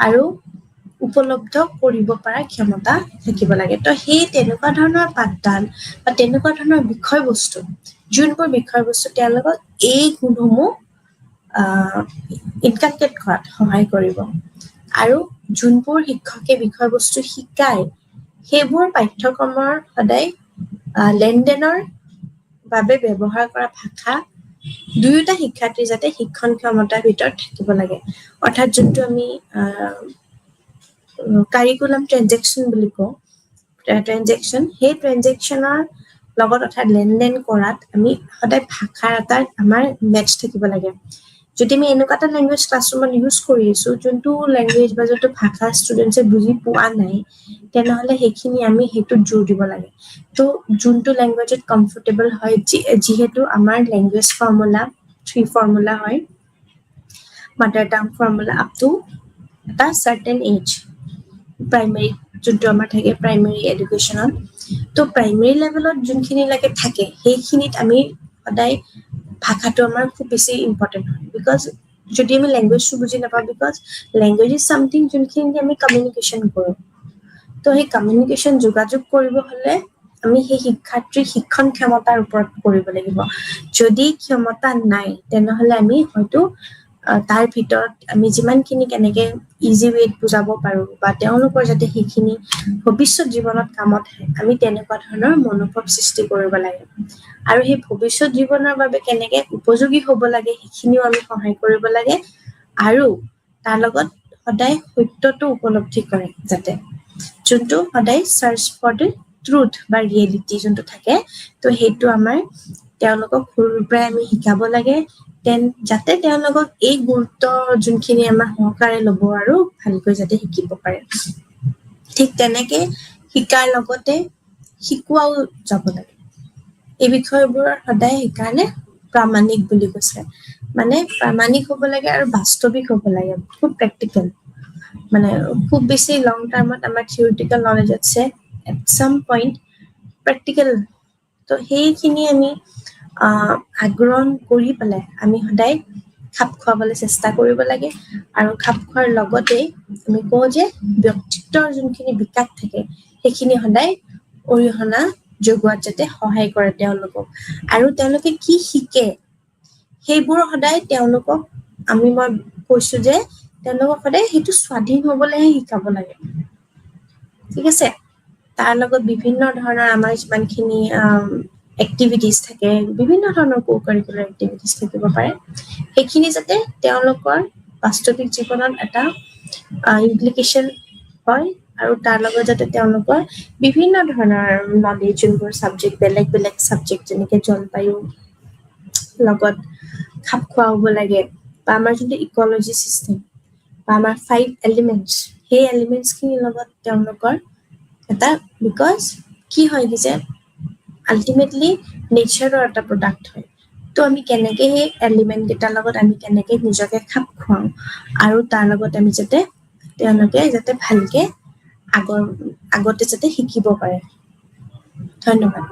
আৰু উপলব্ধ কৰিব পৰা ক্ষমতা থাকিব লাগে তো সেই তেনেকুৱা ধৰণৰ পাঠদান বা তেনেকুৱা ধৰণৰ বিষয়বস্তু যোনবোৰ বিষয়বস্তু তেওঁলোকক এই গুণসমূহ ইনকালকেট কৰাত সহায় কৰিব আৰু যোনবোৰ শিক্ষকে বিষয়বস্তু শিকায় সেইবোৰ পাঠ্যক্ৰমৰ সদায় লেনদেনৰ বাবে ব্যৱহাৰ কৰা ভাষা দুয়োটা শিক্ষাৰ্থী যাতে শিক্ষণ ক্ষমতাৰ ভিতৰত থাকিব লাগে অৰ্থাৎ যোনটো আমি কাৰিকুলাম ট্ৰেনজেকশ্যন বুলি কওঁ ট্ৰেনজেকশ্যন সেই ট্ৰেনজেকশ্যনৰ লগত অৰ্থাৎ লেনদেন কৰাত আমি সদায় ভাষাৰ এটা আমাৰ মেটচ থাকিব লাগে যদি আমি এনেকুৱা এটা লেংগুৱেজ ক্লাছৰুমত ইউজ কৰি আছো যোনটো লেংগুৱেজ বা যোনটো ভাষা ষ্টুডেণ্টছে বুজি পোৱা নাই তেনেহ'লে সেইখিনি আমি সেইটোত জোৰ দিব লাগে তো যোনটো লেংগুৱেজত কমফৰ্টেবল হয় যিহেতু আমাৰ লেংগুৱেজ ফৰ্মুলা 3 ফৰ্মুলা হয় mother tongue formula up to এটা চাৰ্টেন এজ প্ৰাইমেৰী যোনটো আমাৰ থাকে প্ৰাইমেৰী এডুকেশ্যনত তো প্ৰাইমেৰী লেভেলত যোনখিনিলৈকে থাকে সেইখিনিত আমি সদায় ভাষাটো আমাৰ খুব বেছি ইম্পৰ্টেণ্ট হয় বিকজ যদি আমি লেংগুৱেজটো বুজি নাপাওঁ বিকজ লেংগুৱেজ ইজ চামথিং যোনখিনি আমি কমিউনিকেশ্যন কৰোঁ তো সেই কমিউনিকেশ্যন যোগাযোগ কৰিব হ'লে আমি সেই শিক্ষাৰ্থীৰ শিক্ষণ ক্ষমতাৰ ওপৰত কৰিব লাগিব যদি ক্ষমতা নাই তেনেহ'লে আমি হয়তো তাৰ ভিতৰত আমি যিমানখিনি কেনেকৈ ইজি ৱেত বুজাব পাৰোঁ বা তেওঁলোকৰ যাতে সেইখিনি ভৱিষ্যত জীৱনত কামত আহে আমি তেনেকুৱা ধৰণৰ মনোভাৱ সৃষ্টি কৰিব লাগে আৰু সেই ভৱিষ্যত জীৱনৰ বাবে কেনেকৈ উপযোগী হ'ব লাগে সেইখিনিও আমি সহায় কৰিব লাগে আৰু তাৰ লগত সদায় সত্যটো উপলব্ধি কৰে যাতে যোনটো সদায় চাৰ্চ ফৰ দ্য ট্ৰুথ বা ৰিয়েলিটি যোনটো থাকে তো সেইটো আমাৰ তেওঁলোকক সৰুৰ পৰাই আমি শিকাব লাগে যাতে তেওঁলোকক এই গুৰুত্ব যোনখিনি আমাৰ সহকাৰে ল'ব আৰু ভালকৈ যাতে শিকিব পাৰে ঠিক তেনেকে শিকাৰ লগতে শিকোৱাও যাব লাগে এই বিষয়বোৰ সদায় সেইকাৰণে প্ৰামাণিক বুলি কৈছে মানে প্ৰামাণিক হ'ব লাগে আৰু বাস্তৱিক হ'ব লাগে খুব প্ৰেক্টিকেল মানে খুব বেছি লং টাৰ্মত আমাৰ থিয়ৰিটিকেল নলেজতছে এট চাম পইণ্ট প্ৰেক্টিকেল তো সেইখিনি আমি আগ্ৰহ কৰি পেলাই আমি সদায় খাপ খুৱাবলৈ চেষ্টা কৰিব লাগে আৰু খাপ খোৱাৰ লগতে আমি কওঁ যে ব্যক্তিত্বৰ যোনখিনি বিকাশ থাকে সেইখিনি সদায় অৰিহণা যোগোৱাত যাতে সহায় কৰে তেওঁলোকক আৰু তেওঁলোকে কি শিকে সেইবোৰ সদায় তেওঁলোকক মই কৈছো যে তেওঁলোকক সদায় সেইটো স্বাধীন হ'বলৈহে শিকাব লাগে ঠিক আছে তাৰ লগত বিভিন্ন ধৰণৰ আমাৰ যিমানখিনি এক্টিভিটিজ থাকে বিভিন্ন ধৰণৰ কো-কাৰিকুলাৰ এক্টিভিটিজ থাকিব পাৰে সেইখিনি যাতে তেওঁলোকৰ বাস্তৱিক জীৱনত এটা ইমপ্লিকেশ্যন হয় আৰু তাৰ লগত যাতে তেওঁলোকৰ বিভিন্ন ধৰণৰ নলেজ যোনবোৰ ছাবজেক্ট বেলেগ বেলেগ ছাবজেক্ট যেনেকৈ জলবায়ু লগত খাপ খোৱা হ'ব লাগে বা আমাৰ যোনটো ইক'লজি চিষ্টেম বা আমাৰ 5 এলিমেণ্টছ সেই এলিমেণ্টছখিনিৰ লগত তেওঁলোকৰ এটা বিকজ কি হয় কি যে আল্টিমেটলি নেচাৰৰ এটা প্ৰডাক্ট হয় তো আমি কেনেকৈ সেই এলিমেণ্ট কেইটাৰ লগত আমি কেনেকৈ নিজকে খাপ খুৱাওঁ আৰু তাৰ লগত আমি যাতে তেওঁলোকে যাতে ভালকৈ আগতে যাতে শিকিব পাৰে ধন্যবাদ